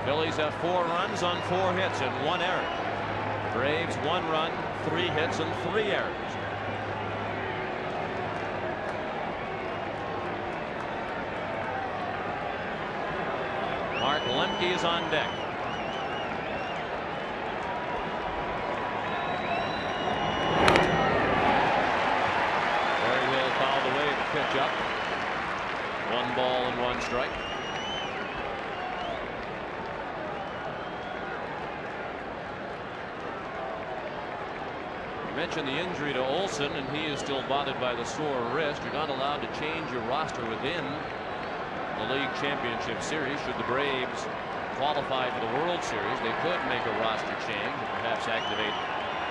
Phillies have 4 runs on 4 hits and 1 error. Braves 1 run, 3 hits and 3 errors. Mark Lemke is on deck. Pitch up. 1 ball and 1 strike. You mentioned the injury to Olson, and he is still bothered by the sore wrist. You're not allowed to change your roster within the League Championship Series. Should the Braves qualify for the World Series, they could make a roster change and perhaps activate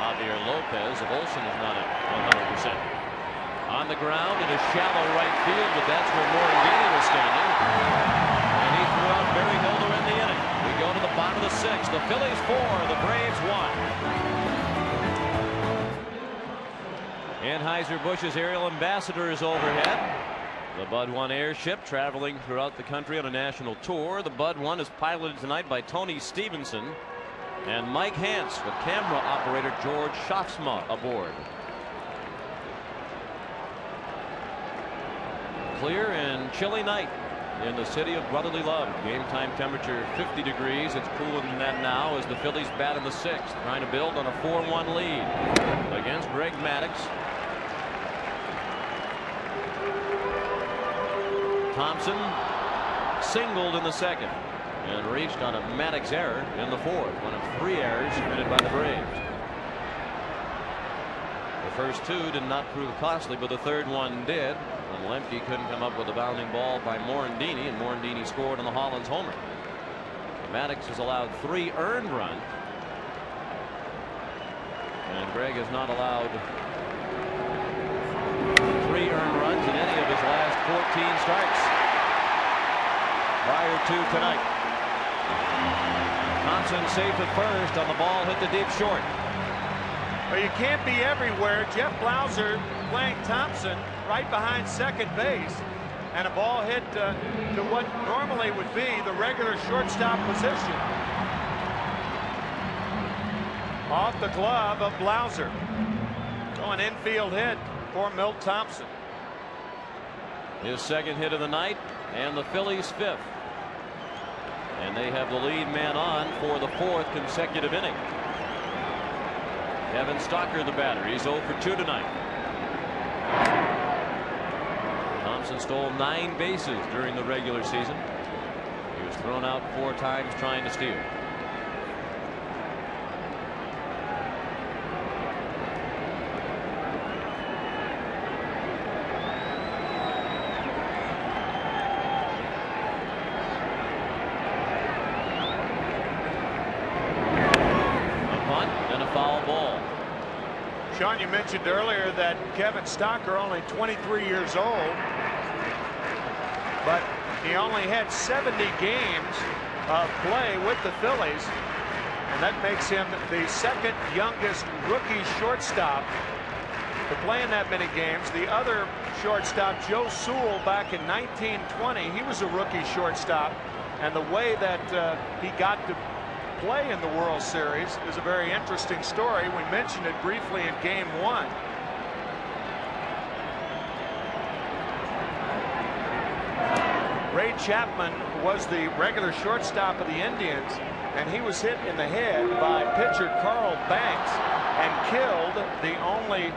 Javier Lopez if Olson is not at 100%. On the ground in a shallow right field, but that's where Morandini was standing. And he threw out Berryhill to end the inning. We go to the bottom of the sixth. The Phillies 4, the Braves 1. Anheuser-Busch's aerial ambassador is overhead. The Bud 1 airship traveling throughout the country on a national tour. The Bud 1 is piloted tonight by Tony Stevenson and Mike Hance with camera operator George Schaafsma aboard. Clear and chilly night in the city of brotherly love. Game time temperature 50 degrees. It's cooler than that now as the Phillies bat in the sixth, trying to build on a 4-1 lead against Greg Maddux. Thompson singled in the second and reached on a Maddux error in the fourth. One of 3 errors committed by the Braves. The first 2 did not prove costly, but the third one did. And Lemke couldn't come up with a bounding ball by Morandini, and Morandini scored on the Hollins homer. Maddux has allowed 3 earned runs, and Greg has not allowed 3 earned runs in any of his last 14 starts prior to tonight. Thompson safe at first on the ball hit the deep short. Well, you can't be everywhere. Jeff Blauser playing Thompson right behind second base, and a ball hit to what normally would be the regular shortstop position. Off the glove of Blauser. So an infield hit for Milt Thompson. His second hit of the night, and the Phillies' 5th. And they have the lead man on for the 4th consecutive inning. Kevin Stocker, the batter. He's 0 for 2 tonight. Thompson stole 9 bases during the regular season. He was thrown out 4 times trying to steal. Sean, you mentioned earlier that Kevin Stocker, only 23 years old, but he only had 70 games of play with the Phillies, and that makes him the 2nd youngest rookie shortstop to play in that many games. The other shortstop, Joe Sewell, back in 1920, he was a rookie shortstop, and the way that he got to play in the World Series is a very interesting story. We mentioned it briefly in Game 1. Ray Chapman was the regular shortstop of the Indians, and he was hit in the head by pitcher Carl Banks and killed, the only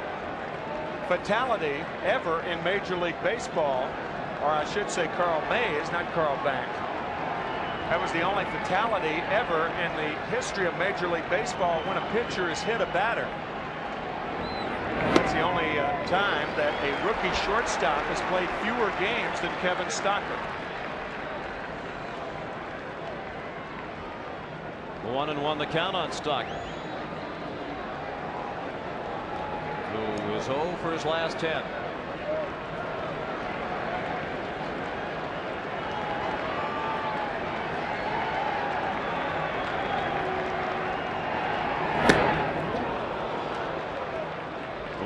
fatality ever in Major League Baseball, or I should say Carl Mays, not Carl Banks. That was the only fatality ever in the history of Major League Baseball when a pitcher has hit a batter. That's the the only time that a rookie shortstop has played fewer games than Kevin Stocker. 1-1 the count on Stocker, who is 0 for his last 10.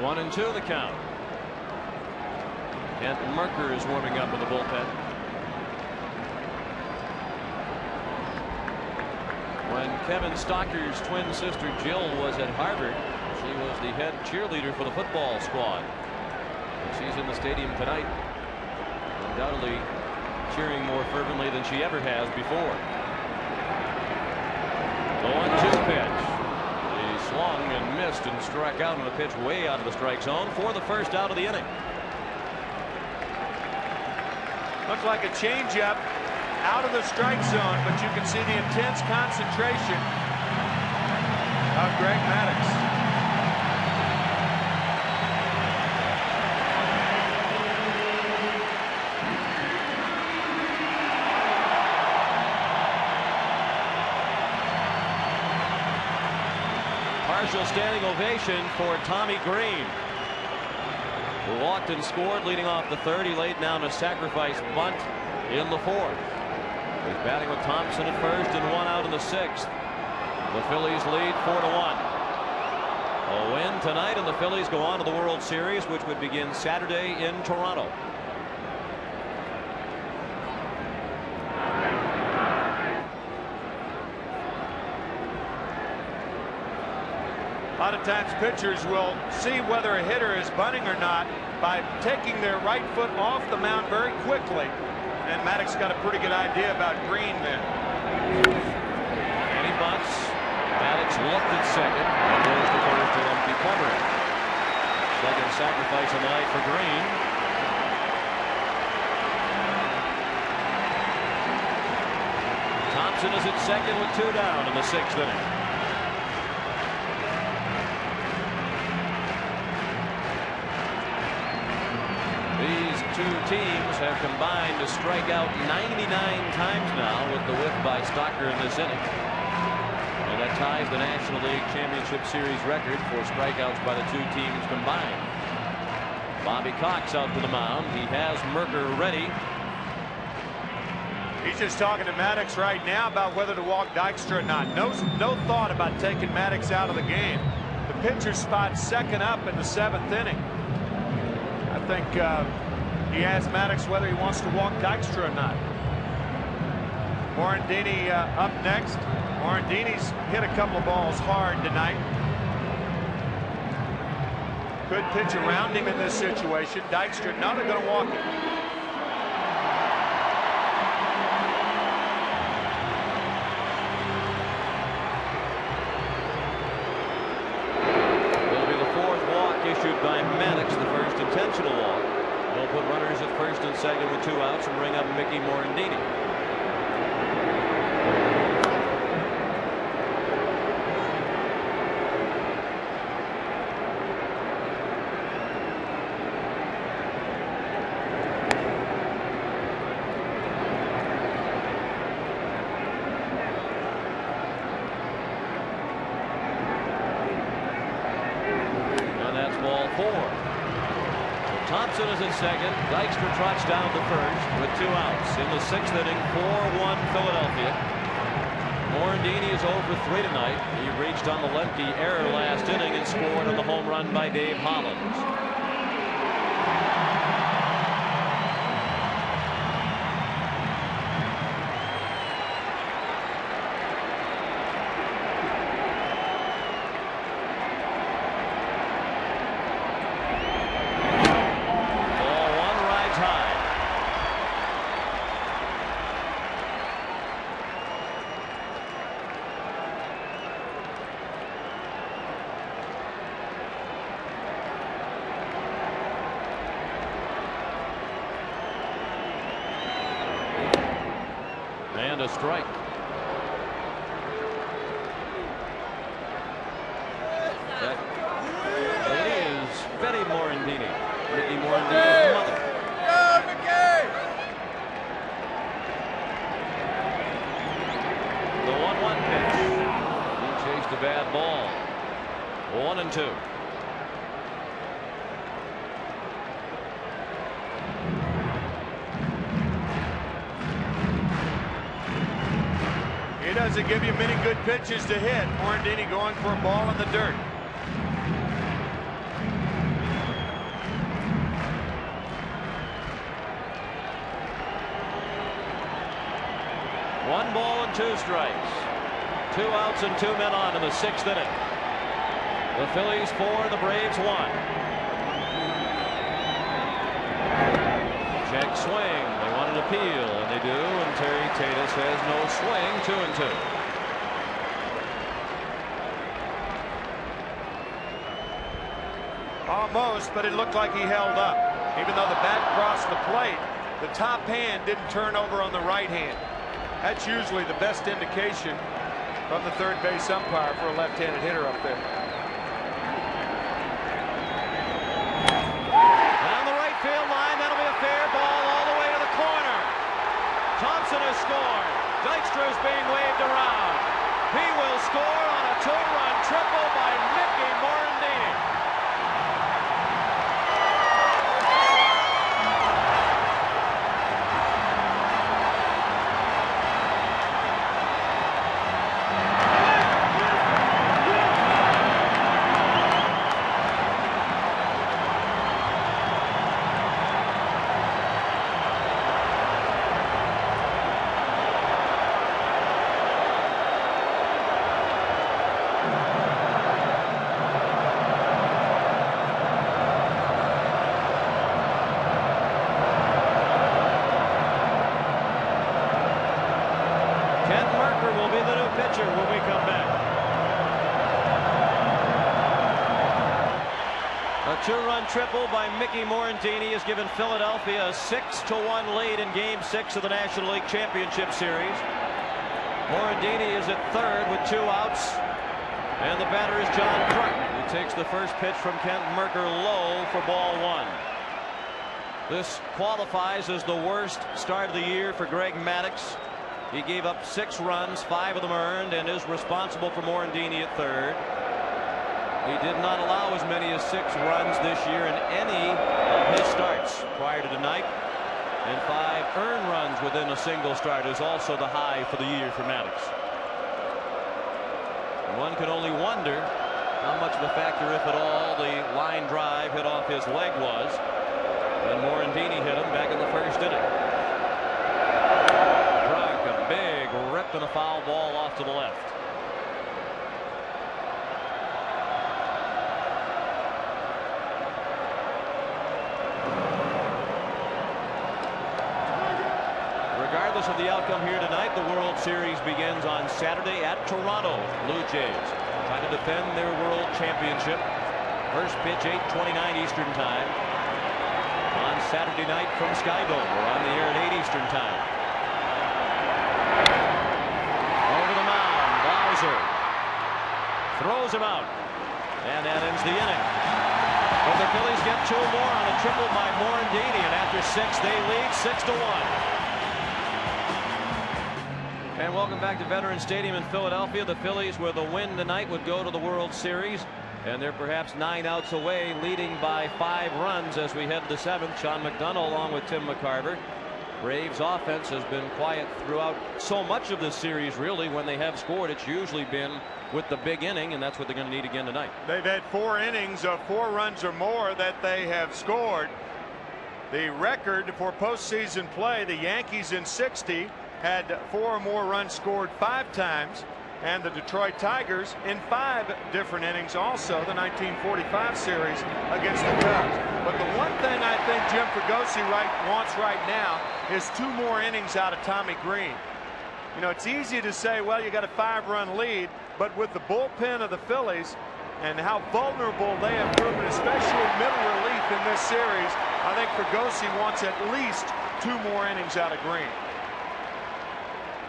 One and two the count. Kent Merker is warming up in the bullpen. When Kevin Stocker's twin sister Jill was at Harvard, she was the head cheerleader for the football squad. And she's in the stadium tonight, undoubtedly cheering more fervently than she ever has before. The 1-2 pitch. He swung and missed and struck out on a pitch way out of the strike zone for the first out of the inning. Looks like a changeup out of the strike zone, but you can see the intense concentration of Greg Maddux. Partial standing ovation for Tommy Green, who walked and scored leading off the third. He laid down a sacrifice bunt in the fourth. He's batting with Thompson at first and one out in the sixth. The Phillies lead 4-1. A win tonight and the Phillies go on to the World Series, which would begin Saturday in Toronto. A lot of times pitchers will see whether a hitter is bunting or not by taking their right foot off the mound very quickly. And Maddux got a pretty good idea about Green then. And he bunts. Maddux looked at second and goes to first to empty corner. Second sacrifice of the night for Green. Thompson is at second with 2 down in the sixth inning. These two teams have combined to strike out 99 times now with the whiff by Stocker in this inning. And that ties the National League Championship Series record for strikeouts by the two teams combined. Bobby Cox out to the mound. He has Merker ready. He's just talking to Maddux right now about whether to walk Dykstra or not. No thought about taking Maddux out of the game. The pitcher spot second up in the 7th inning. I think he asked Maddux whether he wants to walk Dykstra or not. Morandini up next. Morandini's hit a couple of balls hard tonight. Good pitch around him in this situation. Dykstra, no, they're going to walk him. Issued by Maddux, the first intentional walk. They'll put runners at first and second with 2 outs and bring up Mickey Morandini. Ball 4. So Thompson is in second. Dykstra trots down to first with 2 outs. In the 6th inning, 4-1 Philadelphia. Morandini is 0 for 3 tonight. He reached on the lefty error last inning and scored on the home run by Dave Hollins. And a strike. That is Betty 1-2. He doesn't give you many good pitches to hit. Morandini going for a ball in the dirt. One ball and 2 strikes. 2 outs and 2 men on in the 6th inning. The Phillies 4, the Braves 1. Check swing. They want an appeal, and they do. And Terry Tate says no swing. 2-2. Almost, but it looked like he held up. Even though the bat crossed the plate, the top hand didn't turn over on the right hand. That's usually the best indication from the third base umpire for a left-handed hitter up there. Down the right field line, that'll be a fair ball all the way to the corner. Thompson has scored. Dykstra's being waved around. He will score on a 2-run triple by Mickey Morandini. When we come back. A 2-run triple by Mickey Morandini has given Philadelphia a 6-1 lead in Game 6 of the National League Championship Series. Morandini is at third with 2 outs, and the batter is John Kruk, who takes the first pitch from Kent Mercker low for ball 1. This qualifies as the worst start of the year for Greg Maddux. He gave up 6 runs, 5 of them earned, and is responsible for Morandini at third. He did not allow as many as 6 runs this year in any of his starts prior to tonight. And 5 earned runs within a single start is also the high for the year for Maddux. And one can only wonder how much of a factor, if at all, the line drive hit off his leg was when Morandini hit him back in the first inning. Big rip and a foul ball off to the left. Regardless of the outcome here tonight, the World Series begins on Saturday at Toronto. Blue Jays trying to defend their World Championship. First pitch 8:29 Eastern Time on Saturday night from Skydome. We're on the air at 8 Eastern Time. Throws him out, and that ends the inning. But the Phillies get 2 more on a triple by Morandini, and after 6 they lead 6-1. And welcome back to Veterans Stadium in Philadelphia. The Phillies, with a win tonight, would go to the World Series, and they're perhaps 9 outs away, leading by 5 runs as we head to the 7th. Sean McDonough along with Tim McCarver. Braves offense has been quiet throughout so much of this series. Really, when they have scored, it's usually been with the big inning, and that's what they're going to need again tonight. They've had 4 innings of 4 runs or more that they have scored. The record for postseason play, the Yankees in '60 had 4 or more runs scored 5 times, and the Detroit Tigers in 5 different innings, also the 1945 series against the Cubs. But the one thing I think Jim Fregosi wants right now is 2 more innings out of Tommy Green. You know, it's easy to say, well, you got a 5-run lead, but with the bullpen of the Phillies and how vulnerable they have proven, especially middle relief in this series, I think Fregosi wants at least 2 more innings out of Green.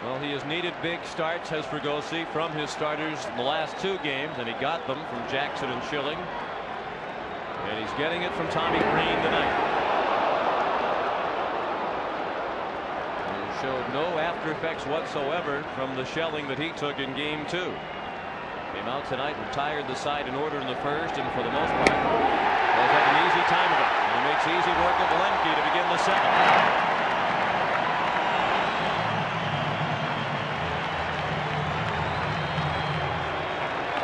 Well, he has needed big starts, has Fregosi, from his starters in the last 2 games, and he got them from Jackson and Schilling. And he's getting it from Tommy Green tonight. He showed no after effects whatsoever from the shelling that he took in Game 2. Came out tonight, retired the side in order in the first, and for the most part, has had an easy time of it. And he makes easy work of Lemke to begin the seventh.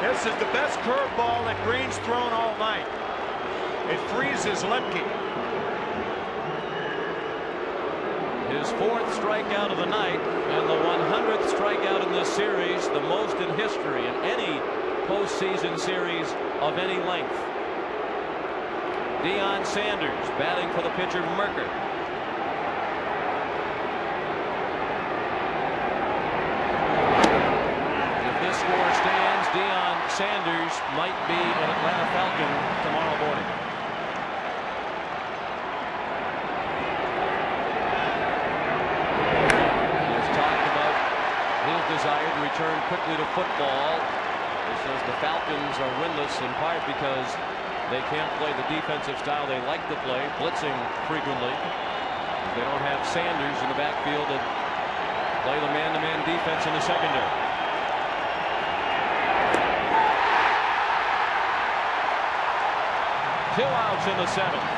This is the best curveball that Green's thrown all night. It freezes Lemke. His fourth strikeout of the night and the 100th strikeout in this series, the most in history in any postseason series of any length. Deion Sanders batting for the pitcher Merker. If this score stands, Deion Sanders might be an Atlanta Falcon tomorrow morning. Desire to return quickly to football. He says the Falcons are winless in part because they can't play the defensive style they like to play, blitzing frequently. They don't have Sanders in the backfield to play the man-to-man defense in the secondary. Two outs in the seventh.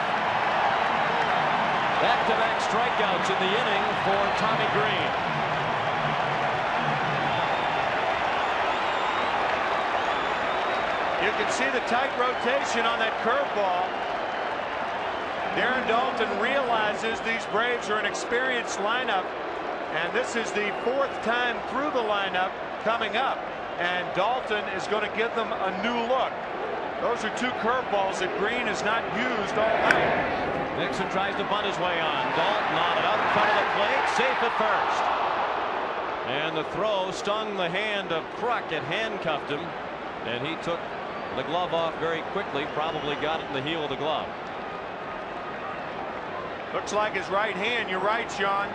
Back-to-back strikeouts in the inning for Tommy Green. You can see the tight rotation on that curveball. Darren Daulton realizes these Braves are an experienced lineup, and this is the fourth time through the lineup coming up, and Daulton is going to give them a new look. Those are two curveballs that Green has not used all night. Nixon tries to bunt his way on. Daulton on it out in front of the plate, safe at first. And the throw stung the hand of Kruk. It handcuffed him, and he took the glove off very quickly, probably got it in the heel of the glove. Looks like his right hand. You're right, Sean.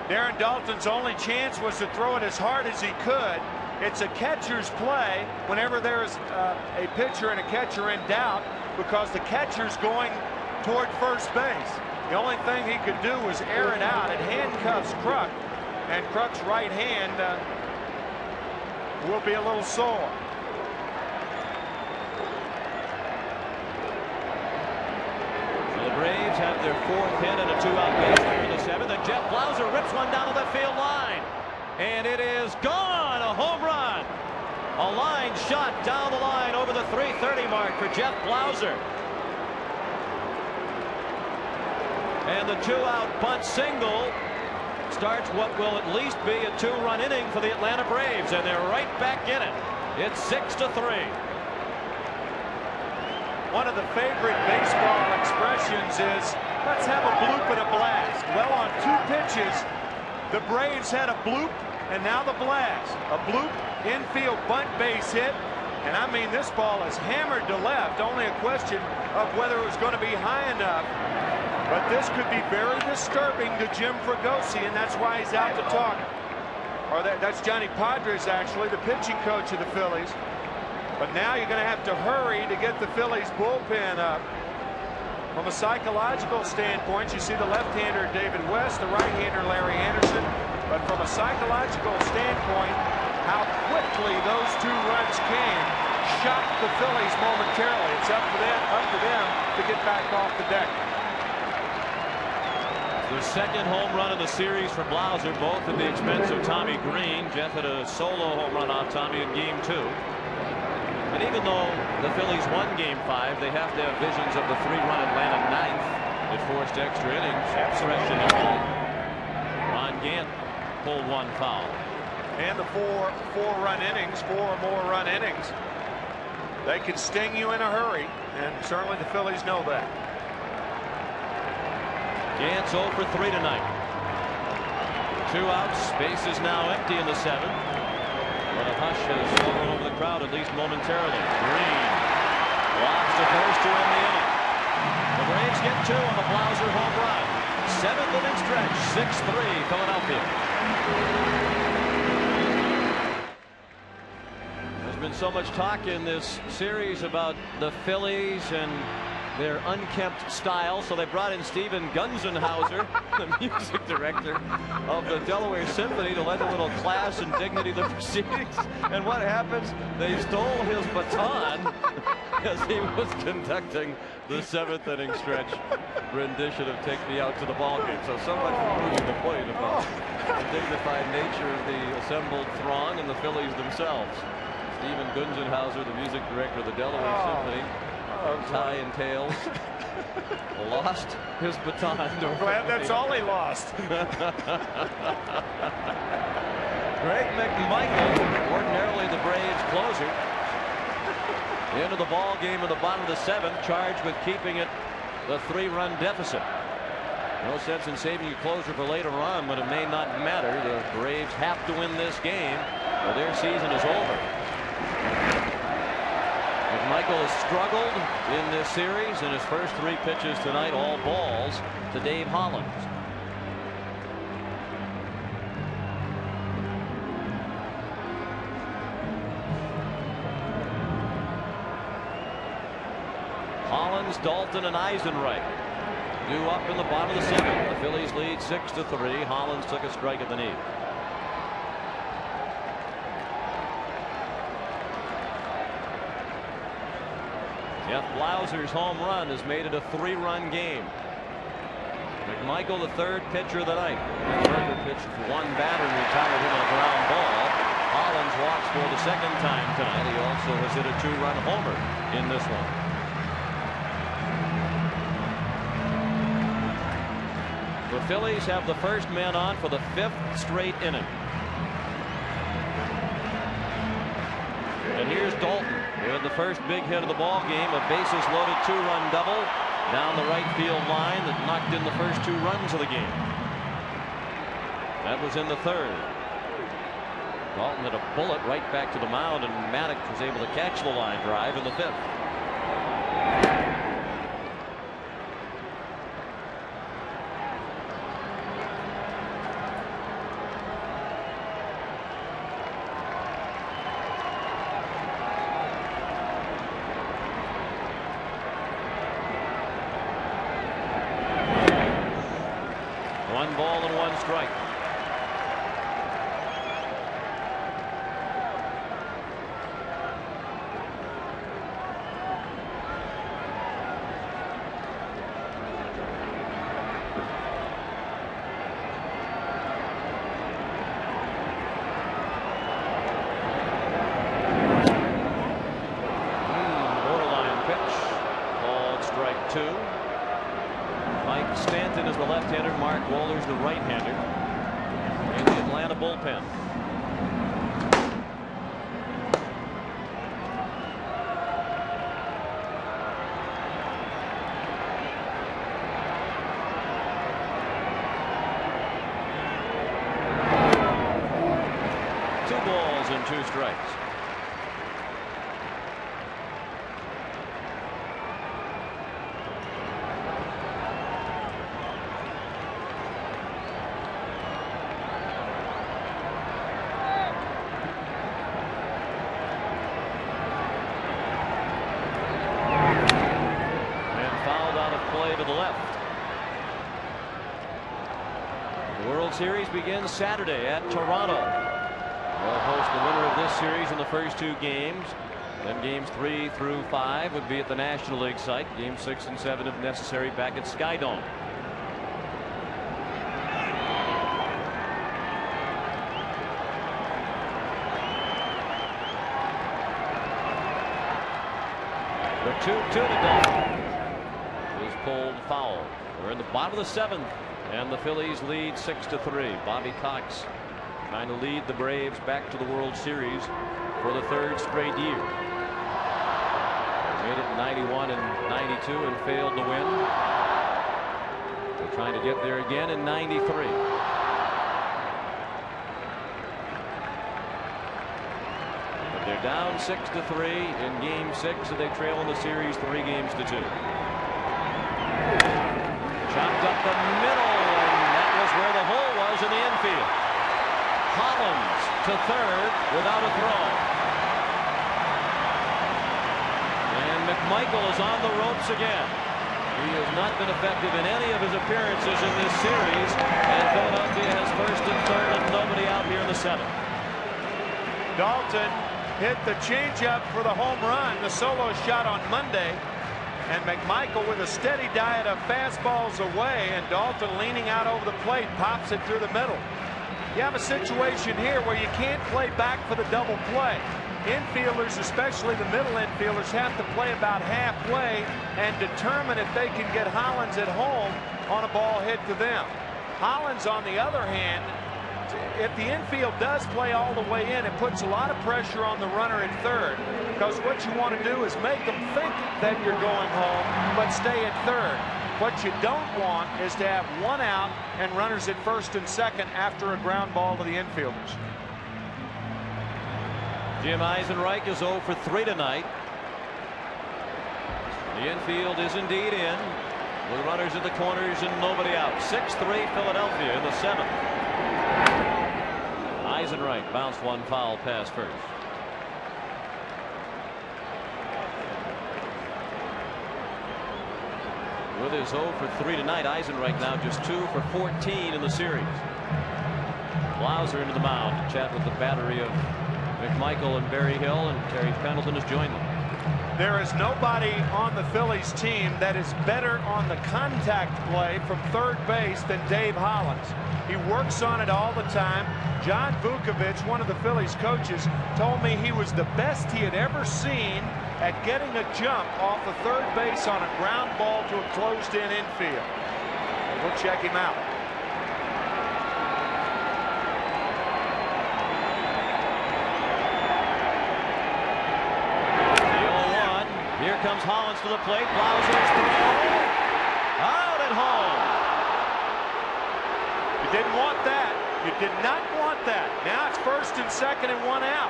Darren Daulton's only chance was to throw it as hard as he could. It's a catcher's play whenever there's a pitcher and a catcher in doubt, because the catcher's going toward first base. The only thing he could do was air it out. It handcuffs Kruk, and Kruk's right hand will be a little sore. Braves have their fourth hit and a two-out base here in the seventh, and Jeff Blauser rips one down the left field line, and it is gone. A home run, a line shot down the line over the 330 mark for Jeff Blauser, and the two-out bunt single starts what will at least be a two-run inning for the Atlanta Braves, and they're right back in it. It's 6-3. One of the favorite baseball expressions is, let's have a bloop and a blast. Well, on two pitches, the Braves had a bloop and now the blast. A bloop, infield bunt base hit, and I mean, this ball is hammered to left. Only a question of whether it was going to be high enough. But this could be very disturbing to Jim Fregosi, and that's why he's out to talk. Or that's Johnny Padres, actually, the pitching coach of the Phillies. But now you're going to have to hurry to get the Phillies bullpen up. From a psychological standpoint, you see the left-hander David West, the right-hander Larry Anderson. But from a psychological standpoint, how quickly those two runs came shocked the Phillies momentarily. It's up to them to get back off the deck. The second home run of the series for Blauser, both at the expense of Tommy Green. Jeff had a solo home run off Tommy in Game 2. And even though the Phillies won Game 5, they have to have visions of the three-run Atlanta ninth that forced extra innings. Fresh in the home. Ron Gant pulled one foul. And the four-run innings, four or more run innings, they can sting you in a hurry, and certainly the Phillies know that. Gant's 0 for 3 tonight. Two outs. Base is now empty in the seventh. But a hush has fallen over the crowd, at least momentarily. Green walks to first to end the inning. The Braves get two on the Blauser home run. Seventh inning stretch, 6-3 Philadelphia. There's been so much talk in this series about the Phillies and their unkempt style, so they brought in Steven Gunzenhauser, the music director of the Delaware Symphony, to lend a little class and dignity to the proceedings. And what happens? They stole his baton as he was conducting the 7th inning stretch rendition of "Take Me Out to the Ball Game." So much for proving the point about the dignified nature of the assembled throng and the Phillies themselves. Steven Gunzenhauser, the music director of the Delaware Symphony, tie and tails, lost his baton. Glad that's all he lost. Greg McMichael, ordinarily the Braves closer, into the ball game in the bottom of the 7th, charged with keeping it the 3-run deficit. No sense in saving your closer for later on, but it may not matter. The Braves have to win this game or their season is over. McMichael has struggled in this series. In his first 3 pitches tonight, all balls to Dave Hollins. Hollins, Dalton, and Eisenreich due up in the bottom of the 7th. The Phillies lead 6-3. Hollins took a strike at the knee. Jeff Blauser's home run has made it a 3-run game. McMichael, the 3rd pitcher of the night. Berger pitched 1 batter and retired him on a ground ball. Hollins walks for the 2nd time tonight. He also has hit a 2-run homer in this one. The Phillies have the first man on for the 5th straight inning. And here's Dalton with the first big hit of the ball game, a bases loaded 2-run double down the right field line that knocked in the first 2 runs of the game. That was in the 3rd. Dalton hit a bullet right back to the mound, and Maddox was able to catch the line drive in the 5th. Mike Stanton is the left-hander. Mark Wohler's the right-hander in the Atlanta bullpen. Two balls and 2 strikes. Series begins Saturday at Toronto. They'll host the winner of this series in the first 2 games. Then games 3 through 5 would be at the National League site. Games 6 and 7, if necessary, back at Skydome. The 2-2 to Dalton is pulled foul. We're in the bottom of the 7th. And the Phillies lead 6-3. Bobby Cox trying to lead the Braves back to the World Series for the 3rd straight year. They made it in 91 and 92 and failed to win. They're trying to get there again in 93. But they're down 6-3 in Game 6, and they trail in the series 3 games to 2. Chopped up the middle, and that was where the hole was in the infield. Hollins to 3rd without a throw. And McMichael is on the ropes again. He has not been effective in any of his appearances in this series, and Philadelphia has first and third and nobody out here in the seventh. Dalton hit the changeup for the home run, the solo shot on Monday, and McMichael with a steady diet of fastballs away, and Dalton leaning out over the plate pops it through the middle. You have a situation here where you can't play back for the double play. Infielders, especially the middle infielders, have to play about halfway and determine if they can get Hollins at home on a ball hit to them. Hollins, on the other hand, if the infield does play all the way in, it puts a lot of pressure on the runner at third, because what you want to do is make them think that you're going home but stay at third. What you don't want is to have one out and runners at first and second after a ground ball to the infielders. Jim Eisenreich is 0 for 3 tonight. The infield is indeed in, with runners at the corners and nobody out. 6-3 Philadelphia in the seventh. Eisenreich bounced one foul pass first. With his 0 for 3 tonight, Eisenreich now just 2 for 14 in the series. Blauser into the mound to chat with the battery of McMichael and Barry Hill, and Terry Pendleton has joined them. There is nobody on the Phillies team that is better on the contact play from third base than Dave Hollins. He works on it all the time. John Vukovich, one of the Phillies coaches, told me he was the best he had ever seen at getting a jump off of third base on a ground ball to a closed-in infield. We'll check him out. Here comes Hollins to the plate. Blauser's throw. Out at home. You didn't want that. You did not want that. Now it's first and second and one out.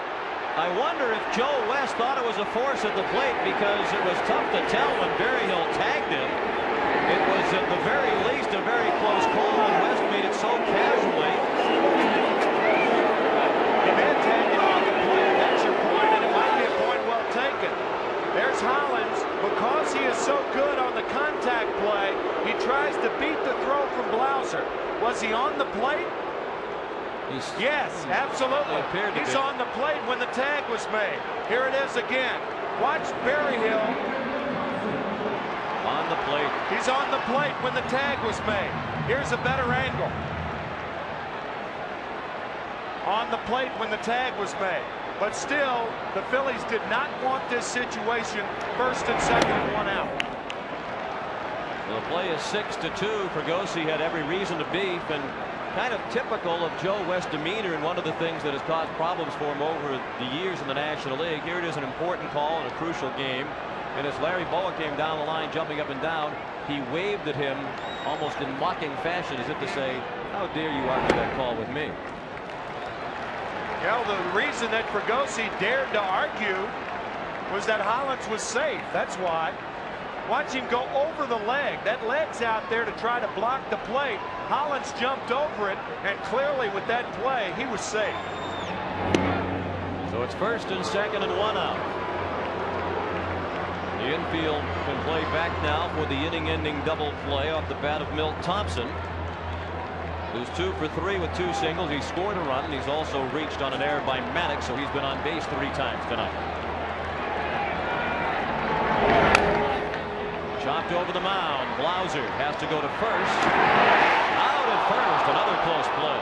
I wonder if Joe West thought it was a force at the plate, because it was tough to tell when Barry Hill tagged him. It was at the very least a very close call, and West made it so casually. He may have tagged him on the plate. That's your point, and it might be a point well taken. There's Hollins. Because he is so good on the contact play, he tries to beat the throw from Blauser. Was he on the plate? Yes, absolutely. He's on the plate when the tag was made. Here it is again. Watch Barry Hill. On the plate. He's on the plate when the tag was made. Here's a better angle. On the plate when the tag was made. But still, the Phillies did not want this situation. First and second and one out. Well, the play is 6-2. Fregosi had every reason to beef, and kind of typical of Joe West's demeanor, and one of the things that has caused problems for him over the years in the National League. Here it is, an important call in a crucial game, and as Larry Bowa came down the line jumping up and down, he waved at him almost in mocking fashion, as if to say, how dare you argue that call with me. Well, the reason that Fregosi dared to argue was that Hollins was safe. That's why. Watch him go over the leg. That leg's out there to try to block the plate. Hollins jumped over it, and clearly with that play, he was safe. So it's first and second and one out. The infield can play back now for the inning-ending double play off the bat of Milt Thompson, who's 2 for 3 with 2 singles. He scored a run, and he's also reached on an error by Maddox, so he's been on base 3 times tonight. Chopped over the mound. Blauser has to go to first. Out at first. Another close play.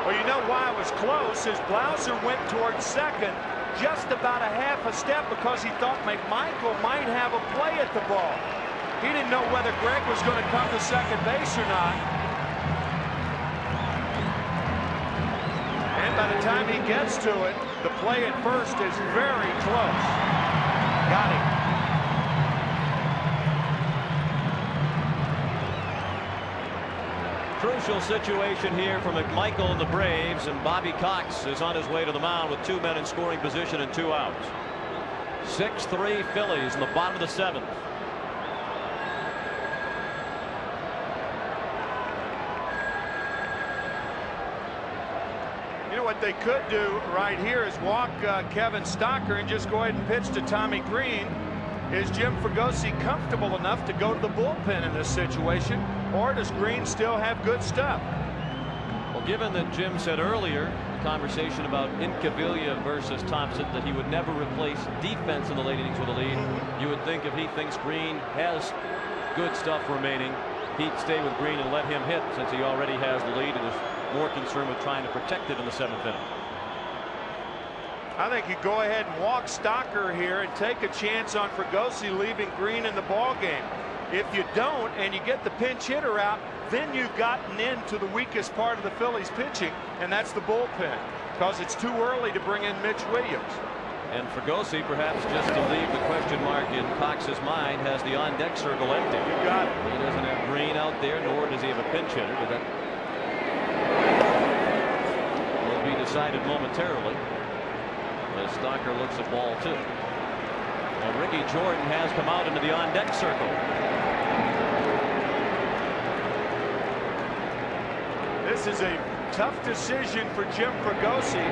Well, you know why it was close is Blauser went towards second just about a half a step because he thought McMichael might have a play at the ball. He didn't know whether Greg was going to come to second base or not. And by the time he gets to it, the play at first is very close. Got him. Crucial situation here for McMichael and the Braves, and Bobby Cox is on his way to the mound with 2 men in scoring position and 2 outs. 6-3 Phillies in the bottom of the 7th. You know what they could do right here is walk Kevin Stocker and just go ahead and pitch to Tommy Green Is Jim Fregosi comfortable enough to go to the bullpen in this situation, or does Green still have good stuff? Well, given that Jim said earlier, the conversation about Incaviglia versus Thompson, that he would never replace defense in the late innings with a lead, you would think if he thinks Green has good stuff remaining, he'd stay with Green and let him hit, since he already has the lead and is more concerned with trying to protect it in the 7th inning. I think you go ahead and walk Stocker here and take a chance on Fregosi leaving Green in the ball game. If you don't and you get the pinch hitter out, then you've gotten into the weakest part of the Phillies pitching, and that's the bullpen, because it's too early to bring in Mitch Williams. And Fregosi, perhaps just to leave the question mark in Cox's mind, has the on-deck circle empty. You got it. He doesn't have Green out there, nor does he have a pinch hitter, but that will be decided momentarily as Stocker looks at ball 2. And Ricky Jordan has come out into the on-deck circle. This is a tough decision for Jim Fregosi,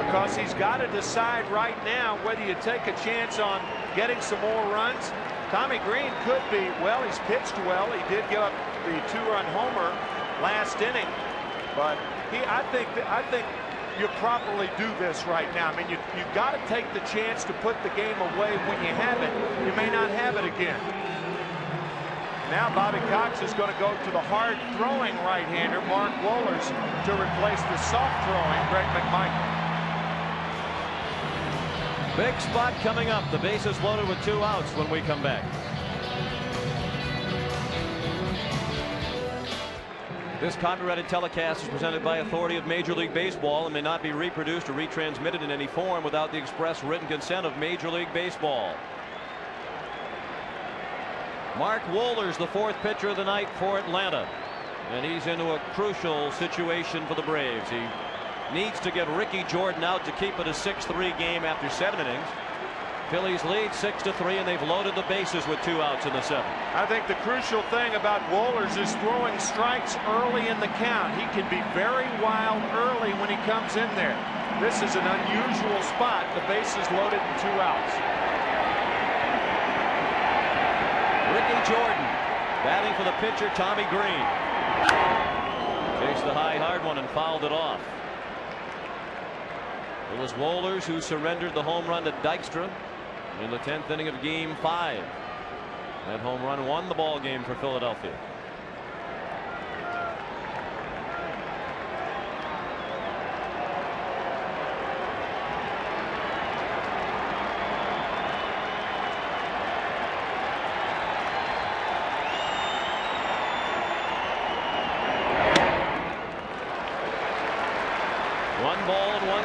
because he's got to decide right now whether you take a chance on getting some more runs. Tommy Green could be, well, he's pitched well. He did give up the 2-run homer last inning, but I think you properly do this right now. I mean, you've got to take the chance to put the game away when you have it. You may not have it again. Now Bobby Cox is going to go to the hard throwing right-hander Mark Wohlers to replace the soft throwing Greg McMichael. Big spot coming up. The bases loaded with 2 outs when we come back. This copyrighted telecast is presented by authority of Major League Baseball and may not be reproduced or retransmitted in any form without the express written consent of Major League Baseball. Mark Wohlers, the 4th pitcher of the night for Atlanta, and he's into a crucial situation for the Braves. He needs to get Ricky Jordan out to keep it a 6-3 game after 7 innings. Phillies lead 6-3, and they've loaded the bases with 2 outs in the 7th. I think the crucial thing about Wohlers is throwing strikes early in the count. He can be very wild early when he comes in there. This is an unusual spot. The bases loaded and 2 outs. Ricky Jordan batting for the pitcher Tommy Green. Chased the high hard one and fouled it off. It was Wohlers who surrendered the home run to Dykstra in the 10th inning of Game 5. That home run won the ball game for Philadelphia.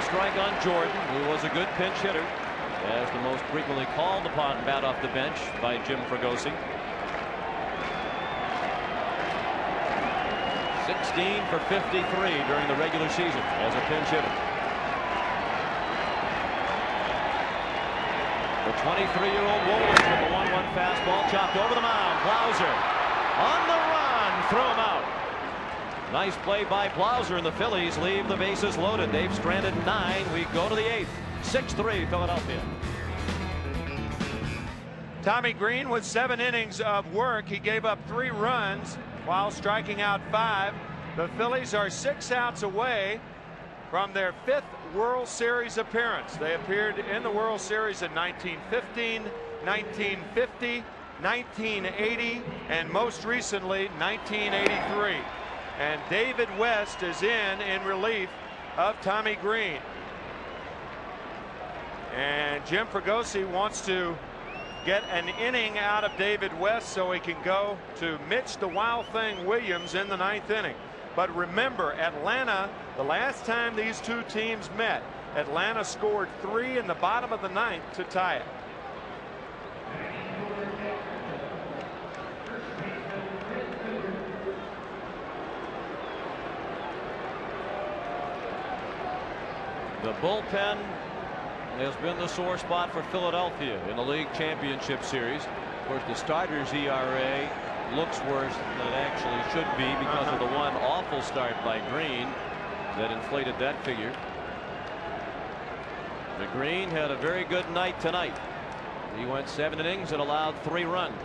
Strike on Jordan, who was a good pinch hitter, as the most frequently called upon bat off the bench by Jim Fregosi. 16 for 53 during the regular season as a pinch hitter. The 23-year-old Wohlers with the 1-1 fastball chopped over the mound. Blauser on the run, throw him out. Nice play by Blauser, and the Phillies leave the bases loaded. They've stranded 9. We go to the 8th. 6-3 Philadelphia. Tommy Green with 7 innings of work. He gave up 3 runs while striking out 5. The Phillies are 6 outs away from their 5th World Series appearance. They appeared in the World Series in 1915, 1950, 1980, and most recently 1983. And David West is in relief of Tommy Green. And Jim Fregosi wants to get an inning out of David West so he can go to Mitch the Wild Thing Williams in the 9th inning. But remember, Atlanta, the last time these 2 teams met, Atlanta scored 3 in the bottom of the 9th to tie it. The bullpen has been the sore spot for Philadelphia in the league championship series. Of course, the starters ERA looks worse than it actually should be because of the one awful start by Green that inflated that figure. The Green had a very good night tonight. He went 7 innings and allowed 3 runs.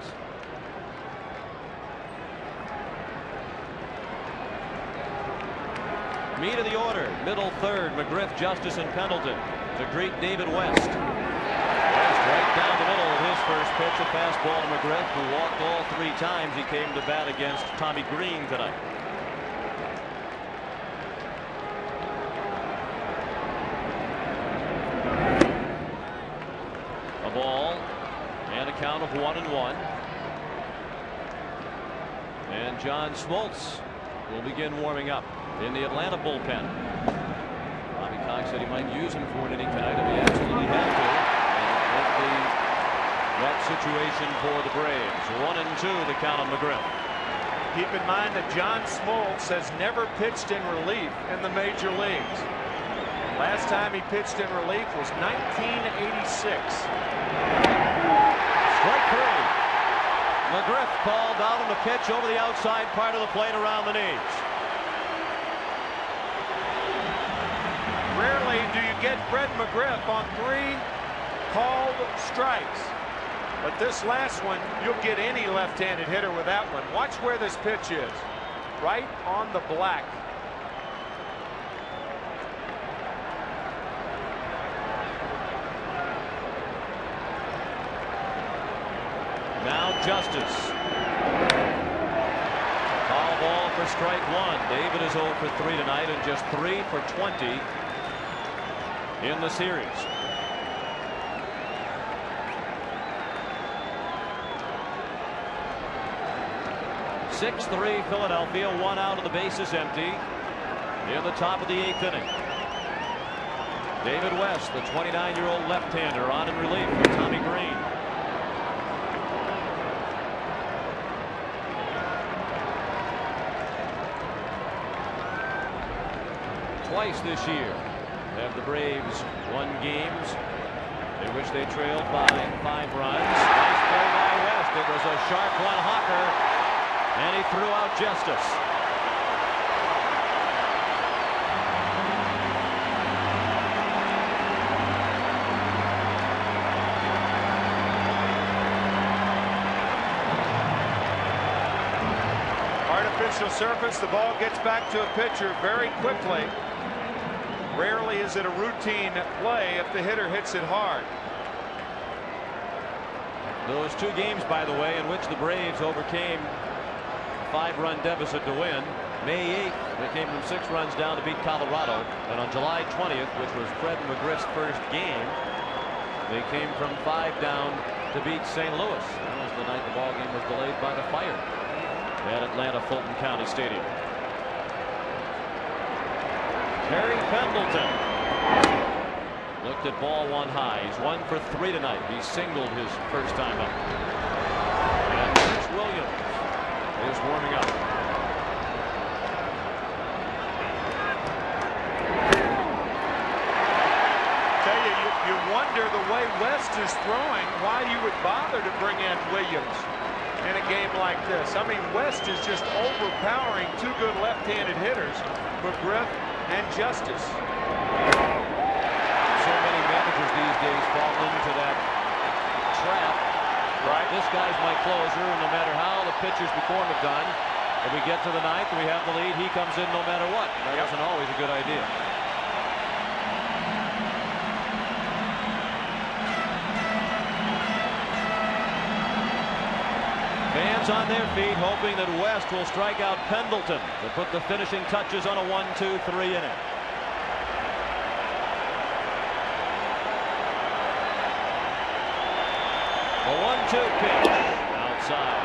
Meat of the order, middle third, McGriff, Justice, and Pendleton to greet David West. West right down the middle of his first pitch, a fastball to McGriff, who walked all 3 times he came to bat against Tommy Green tonight. A ball and a count of 1-1. And John Smoltz will begin warming up in the Atlanta bullpen. Bobby Cox said he might use him for an inning tonight if he absolutely had to. And the wet situation for the Braves. 1-2 the count on McGriff. Keep in mind that John Smoltz has never pitched in relief in the major leagues. Last time he pitched in relief was 1986. Strike 3. McGriff called out on the pitch over the outside part of the plate around the knees. Rarely do you get Fred McGriff on 3 called strikes. But this last one, you'll get any left-handed hitter with that one. Watch where this pitch is. Right on the black. Now Justice. Foul ball for strike 1. David is 0 for 3 tonight and just 3 for 20 in the series. (6-3) Philadelphia, 1 out of the bases empty in the top of the 8th inning. David West, the 29-year-old left-hander, on in relief for Tommy Green. Twice this year have the Braves won games in which they trailed by 5 runs. Nice play by West. It was a sharp one, Hawker, and he threw out Justice. Artificial surface, the ball gets back to a pitcher very quickly. Rarely is it a routine play if the hitter hits it hard. Those 2 games, by the way, in which the Braves overcame a 5-run deficit to win. May 8th, they came from 6 runs down to beat Colorado. And on July 20th, which was Fred McGriff's first game, they came from 5 down to beat St. Louis. That was the night the ball game was delayed by the fire at Atlanta Fulton County Stadium. Terry Pendleton looked at ball 1 high. He's 1 for 3 tonight. He singled his first time up. And Chris Williams is warming up. Tell you, you wonder the way West is throwing, why you would bother to bring in Williams in a game like this. I mean, West is just overpowering 2 good left-handed hitters, McGriff and Justice. So many managers these days fall into that trap. Right. This guy's my closer, and no matter how the pitchers before him have done, if we get to the 9th and we have the lead, he comes in no matter what. That isn't always a good idea. Fans on their feet hoping that West will strike out Pendleton to put the finishing touches on a 1-2-3 inning. A 1-2 pitch outside.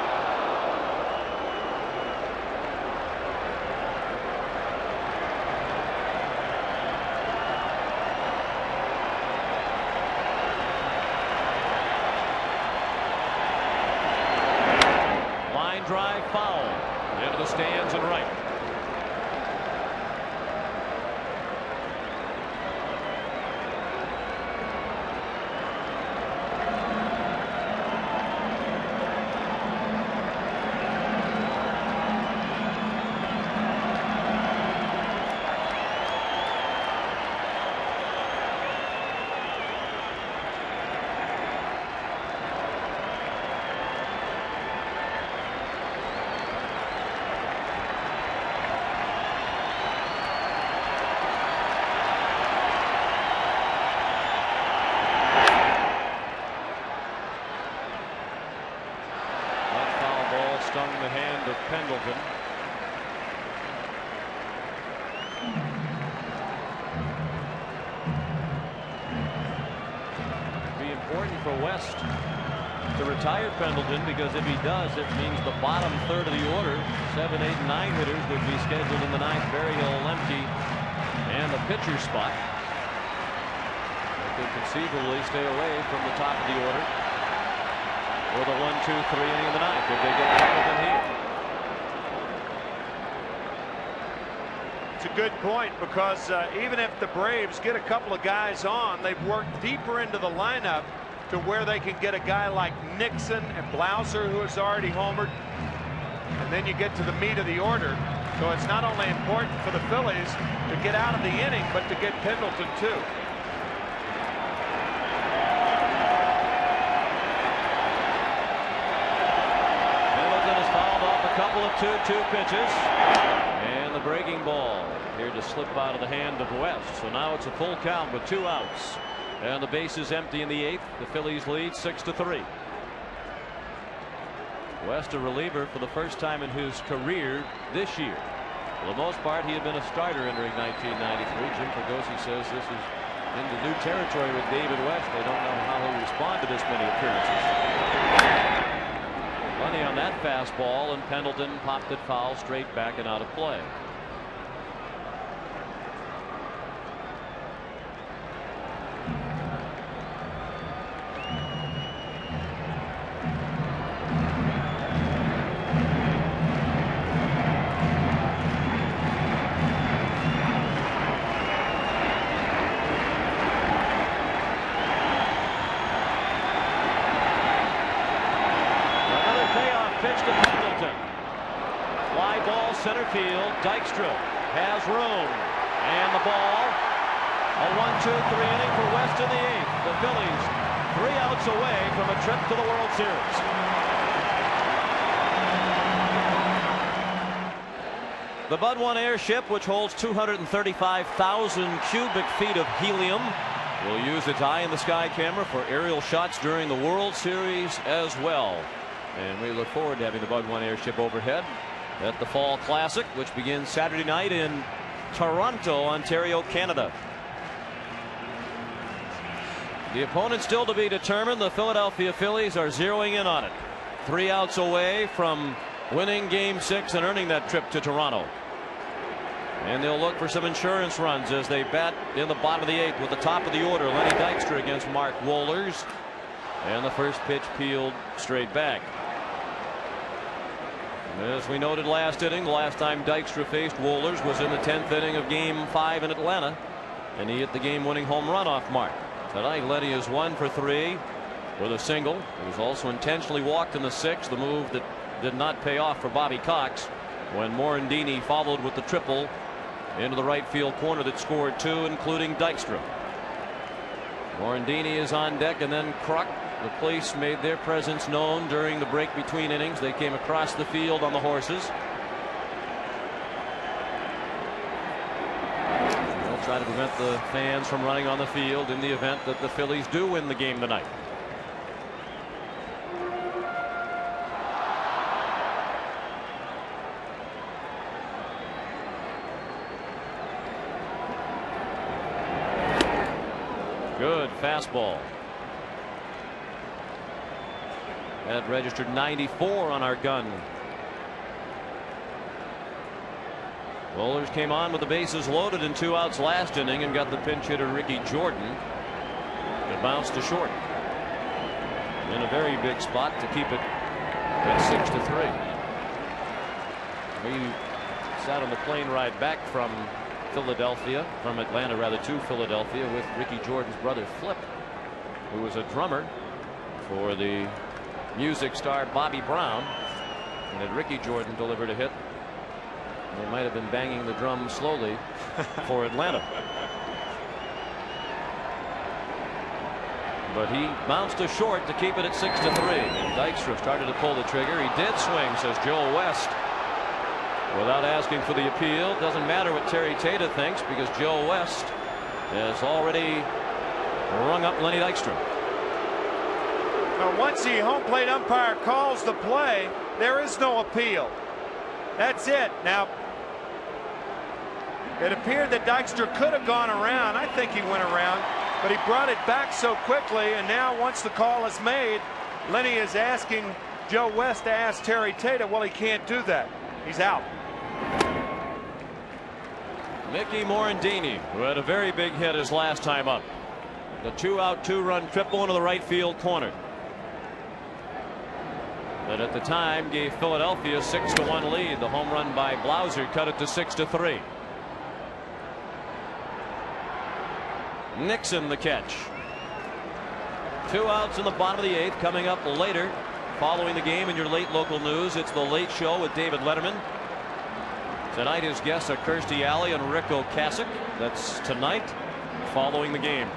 Drive foul into the stands and right. for West to retire Pendleton, because if he does, it means the bottom third of the order, 7, 8, and 9 hitters, would be scheduled in the ninth. Berryhill, Lemke, and the pitcher spot. They could conceivably stay away from the top of the order for the 1, 2, 3 inning of the ninth if they get Pendleton here. It's a good point, because even if the Braves get a couple of guys on, they've worked deeper into the lineup to where they can get a guy like Nixon and Blauser, who has already homered, and then you get to the meat of the order. So it's not only important for the Phillies to get out of the inning, but to get Pendleton too. Pendleton has fouled off a couple of 2-2 pitches, and the breaking ball here to slip out of the hand of West. So now it's a full count with 2 outs. And the base is empty in the 8th. The Phillies lead 6-3. West, a reliever for the first time in his career this year. For the most part, he had been a starter entering 1993. Jim Fregosi says this is into new territory with David West. They don't know how he'll respond to this many appearances. Money on that fastball, and Pendleton popped it foul straight back and out of play. Dykstra has room, and the ball, a 1-2-3 inning for West in the 8th. The Phillies 3 outs away from a trip to the World Series. The Bud 1 airship, which holds 235,000 cubic feet of helium, will use its eye-in-the-sky camera for aerial shots during the World Series as well. And we look forward to having the Bud 1 airship overhead at the Fall Classic, which begins Saturday night in Toronto, Ontario, Canada. The opponent still to be determined. The Philadelphia Phillies are zeroing in on it. 3 outs away from winning Game 6 and earning that trip to Toronto. And they'll look for some insurance runs as they bat in the bottom of the 8th with the top of the order. Lenny Dykstra against Mark Wohlers. And the first pitch peeled straight back. As we noted last inning, the last time Dykstra faced Wohlers was in the 10th inning of Game 5 in Atlanta, and he hit the game-winning home run off Mark. Tonight, Lenny is 1 for 3 with a single. He was also intentionally walked in the 6th, the move that did not pay off for Bobby Cox when Morandini followed with the triple into the right field corner that scored 2, including Dykstra. Morandini is on deck, and then Kruk. The police made their presence known during the break between innings. They came across the field on the horses. They'll try to prevent the fans from running on the field in the event that the Phillies do win the game tonight. Good fastball. That registered 94 on our gun. Wohlers came on with the bases loaded and 2 outs last inning and got the pinch hitter Ricky Jordan. It bounced to short in a very big spot to keep it at 6-3. We sat on the plane ride back from Atlanta rather, to Philadelphia with Ricky Jordan's brother Flip, who was a drummer for the music star Bobby Brown, and had Ricky Jordan delivered a hit, they might have been banging the drum slowly for Atlanta. But he bounced to short to keep it at 6-3, and Dykstra started to pull the trigger. He did swing, says Joe West, without asking for the appeal. Doesn't matter what Terry Tata thinks, because Joe West has already rung up Lenny Dykstra. Now, once the home plate umpire calls the play, there is no appeal. That's it. Now, it appeared that Dykstra could have gone around. I think he went around, but he brought it back so quickly, and now once the call is made, Lenny is asking Joe West to ask Terry Tate. Well, he can't do that. He's out. Mickey Morandini, who had a very big hit his last time up. The 2-out 2-run triple into the right field corner. That at the time gave Philadelphia a 6-1 lead. The home run by Blauser cut it to 6-3. Nixon the catch. 2 outs in the bottom of the 8th. Coming up later following the game in your late local news, it's the Late Show with David Letterman. Tonight his guests are Kirstie Alley and Rick Ocasek. That's tonight following the game.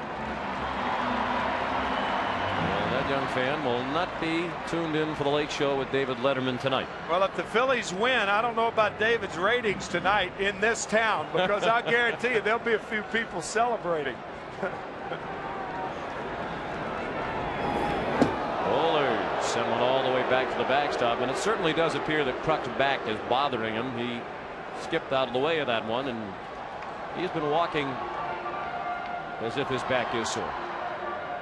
Well, that young fan will not be tuned in for the Late Show with David Letterman tonight. Well, if the Phillies win, I don't know about David's ratings tonight in this town, because I guarantee you there'll be a few people celebrating. Bowler sent one all the way back to the backstop, and it certainly does appear that Kruk's back is bothering him. He skipped out of the way of that one, and he's been walking as if his back is sore.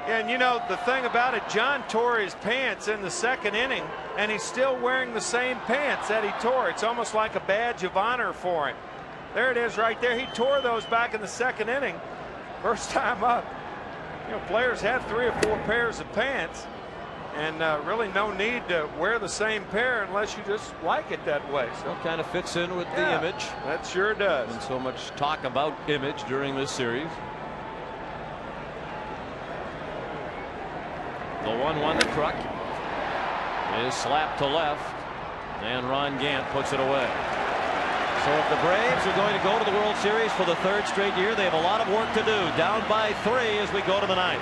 Yeah, and you know the thing about it, John tore his pants in the 2nd inning, and he's still wearing the same pants that he tore. It's almost like a badge of honor for him. There it is right there. He tore those back in the 2nd inning. First time up. You know, players have 3 or 4 pairs of pants, and really no need to wear the same pair unless you just like it that way. So it kind of fits in with the image. That sure does. And so much talk about image during this series. The 1-1 to Kruk is slapped to left, and Ron Gant puts it away. So if the Braves are going to go to the World Series for the 3rd straight year, they have a lot of work to do. Down by 3 as we go to the 9th.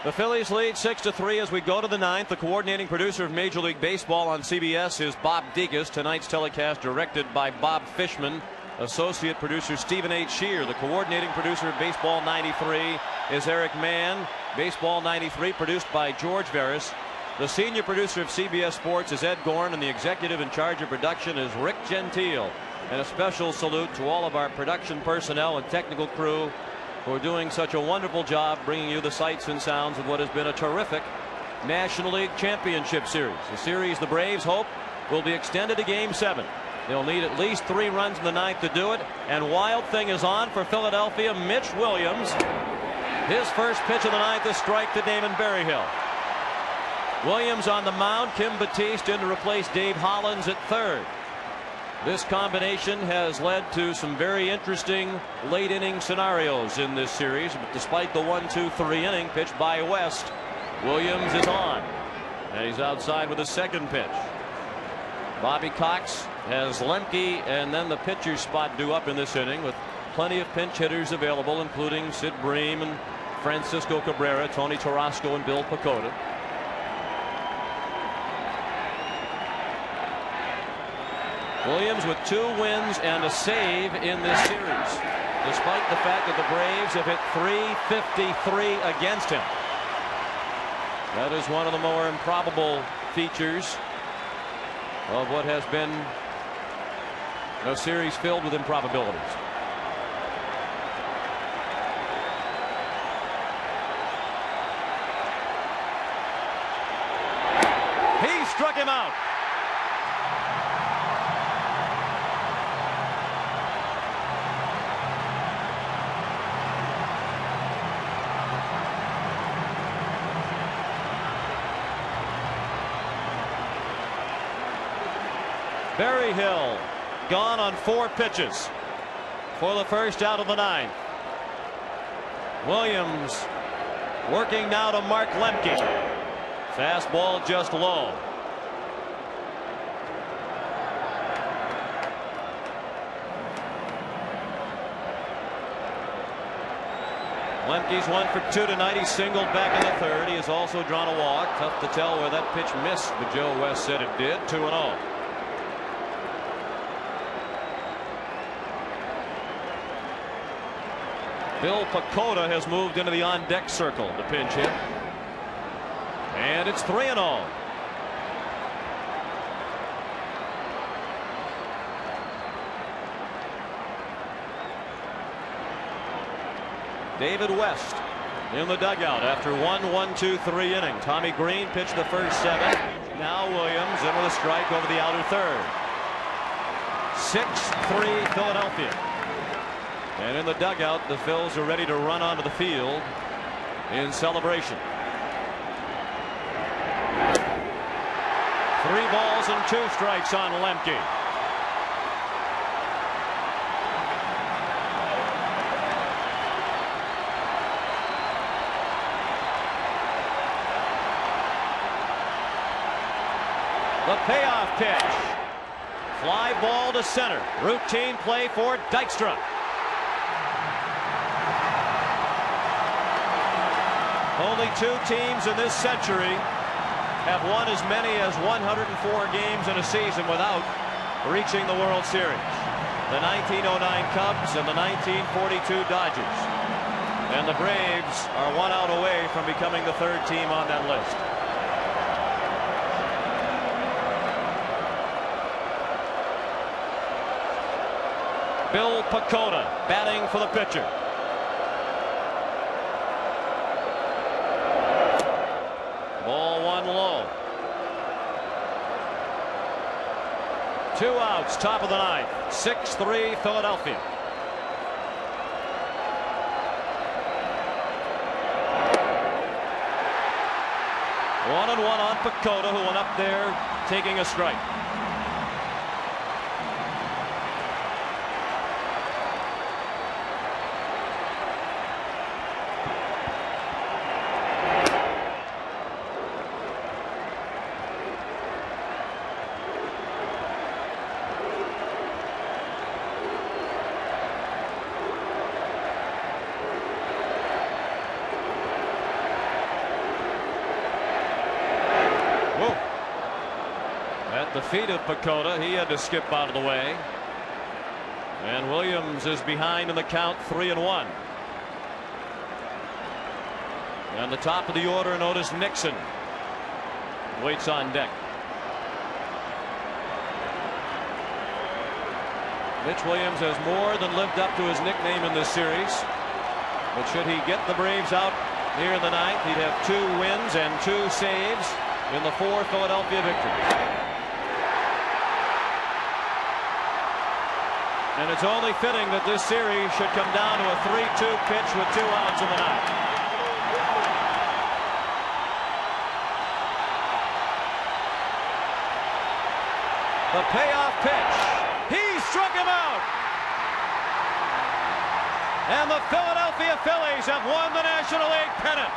The Phillies lead 6-3 as we go to the 9th. The coordinating producer of Major League Baseball on CBS is Bob Degas. Tonight's telecast directed by Bob Fishman. Associate producer Stephen H. Shear. The coordinating producer of Baseball 93 is Eric Mann. Baseball 93 produced by George Veras. The senior producer of CBS Sports is Ed Gorn, and the executive in charge of production is Rick Gentile. And a special salute to all of our production personnel and technical crew who are doing such a wonderful job bringing you the sights and sounds of what has been a terrific National League Championship Series. A series the Braves hope will be extended to Game 7. They'll need at least 3 runs in the 9th to do it. And wild thing is on for Philadelphia. Mitch Williams. His first pitch of the 9th is strike to Damon Berryhill. Williams on the mound. Kim Batiste in to replace Dave Hollins at 3rd. This combination has led to some very interesting late inning scenarios in this series. But despite the 1-2-3 inning pitched by West, Williams is on, and he's outside with a 2nd pitch. Bobby Cox has Lemke and then the pitcher's spot due up in this inning, with plenty of pinch hitters available, including Sid Bream and Francisco Cabrera, Tony Tarasco, and Bill Pecota. Williams with 2 wins and a save in this series, despite the fact that the Braves have hit .353 against him. That is one of the more improbable features of what has been a series filled with improbabilities. He struck him out. Berryhill gone on 4 pitches for the first out of the 9th. Williams working now to Mark Lemke. Fastball just low. Lemke's 1 for 2 tonight. He singled back in the 3rd. He has also drawn a walk. Tough to tell where that pitch missed, but Joe West said it did. 2-0. Bill Pecota has moved into the on-deck circle to pinch hit. And it's 3-0. David West in the dugout after 1-1-2-3 inning. Tommy Green pitched the first 7. Now Williams in with a strike over the outer third. 6-3 Philadelphia. And in the dugout, the Phils are ready to run onto the field in celebration. 3 balls and 2 strikes on Lemke. The payoff pitch. Fly ball to center. Routine play for Dykstra. Only 2 teams in this century have won as many as 104 games in a season without reaching the World Series. The 1909 Cubs and the 1942 Dodgers. And the Braves are 1 out away from becoming the 3rd team on that list. Bill Pecota batting for the pitcher. Ball 1 low. 2 outs, top of the 9th. 6-3 Philadelphia. One and one on Pecota, who went up there taking a strike. At the feet of Pecota, he had to skip out of the way. And Williams is behind in the count, 3-1. And the top of the order, Otis Nixon waits on deck. Mitch Williams has more than lived up to his nickname in this series. But should he get the Braves out here in the 9th, he'd have 2 wins and 2 saves in the 4 Philadelphia victories. And it's only fitting that this series should come down to a 3-2 pitch with 2 outs in the 9th. The payoff pitch. He struck him out. And the Philadelphia Phillies have won the National League pennant.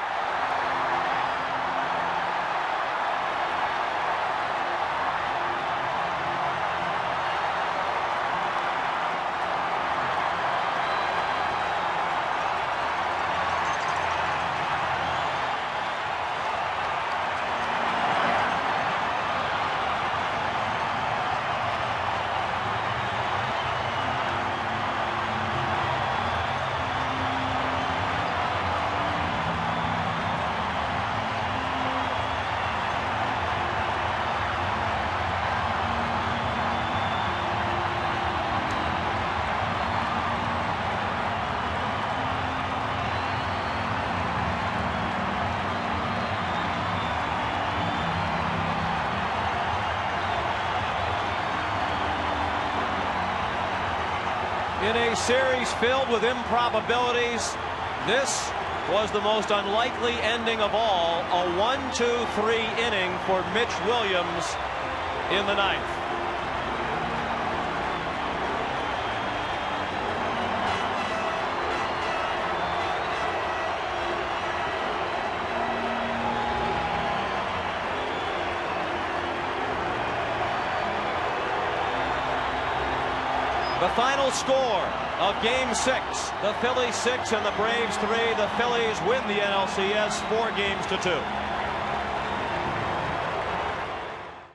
In a series filled with improbabilities, this was the most unlikely ending of all, a 1-2-3 inning for Mitch Williams in the 9th. The final score of Game 6, the Phillies 6 and the Braves 3. The Phillies win the NLCS 4-2.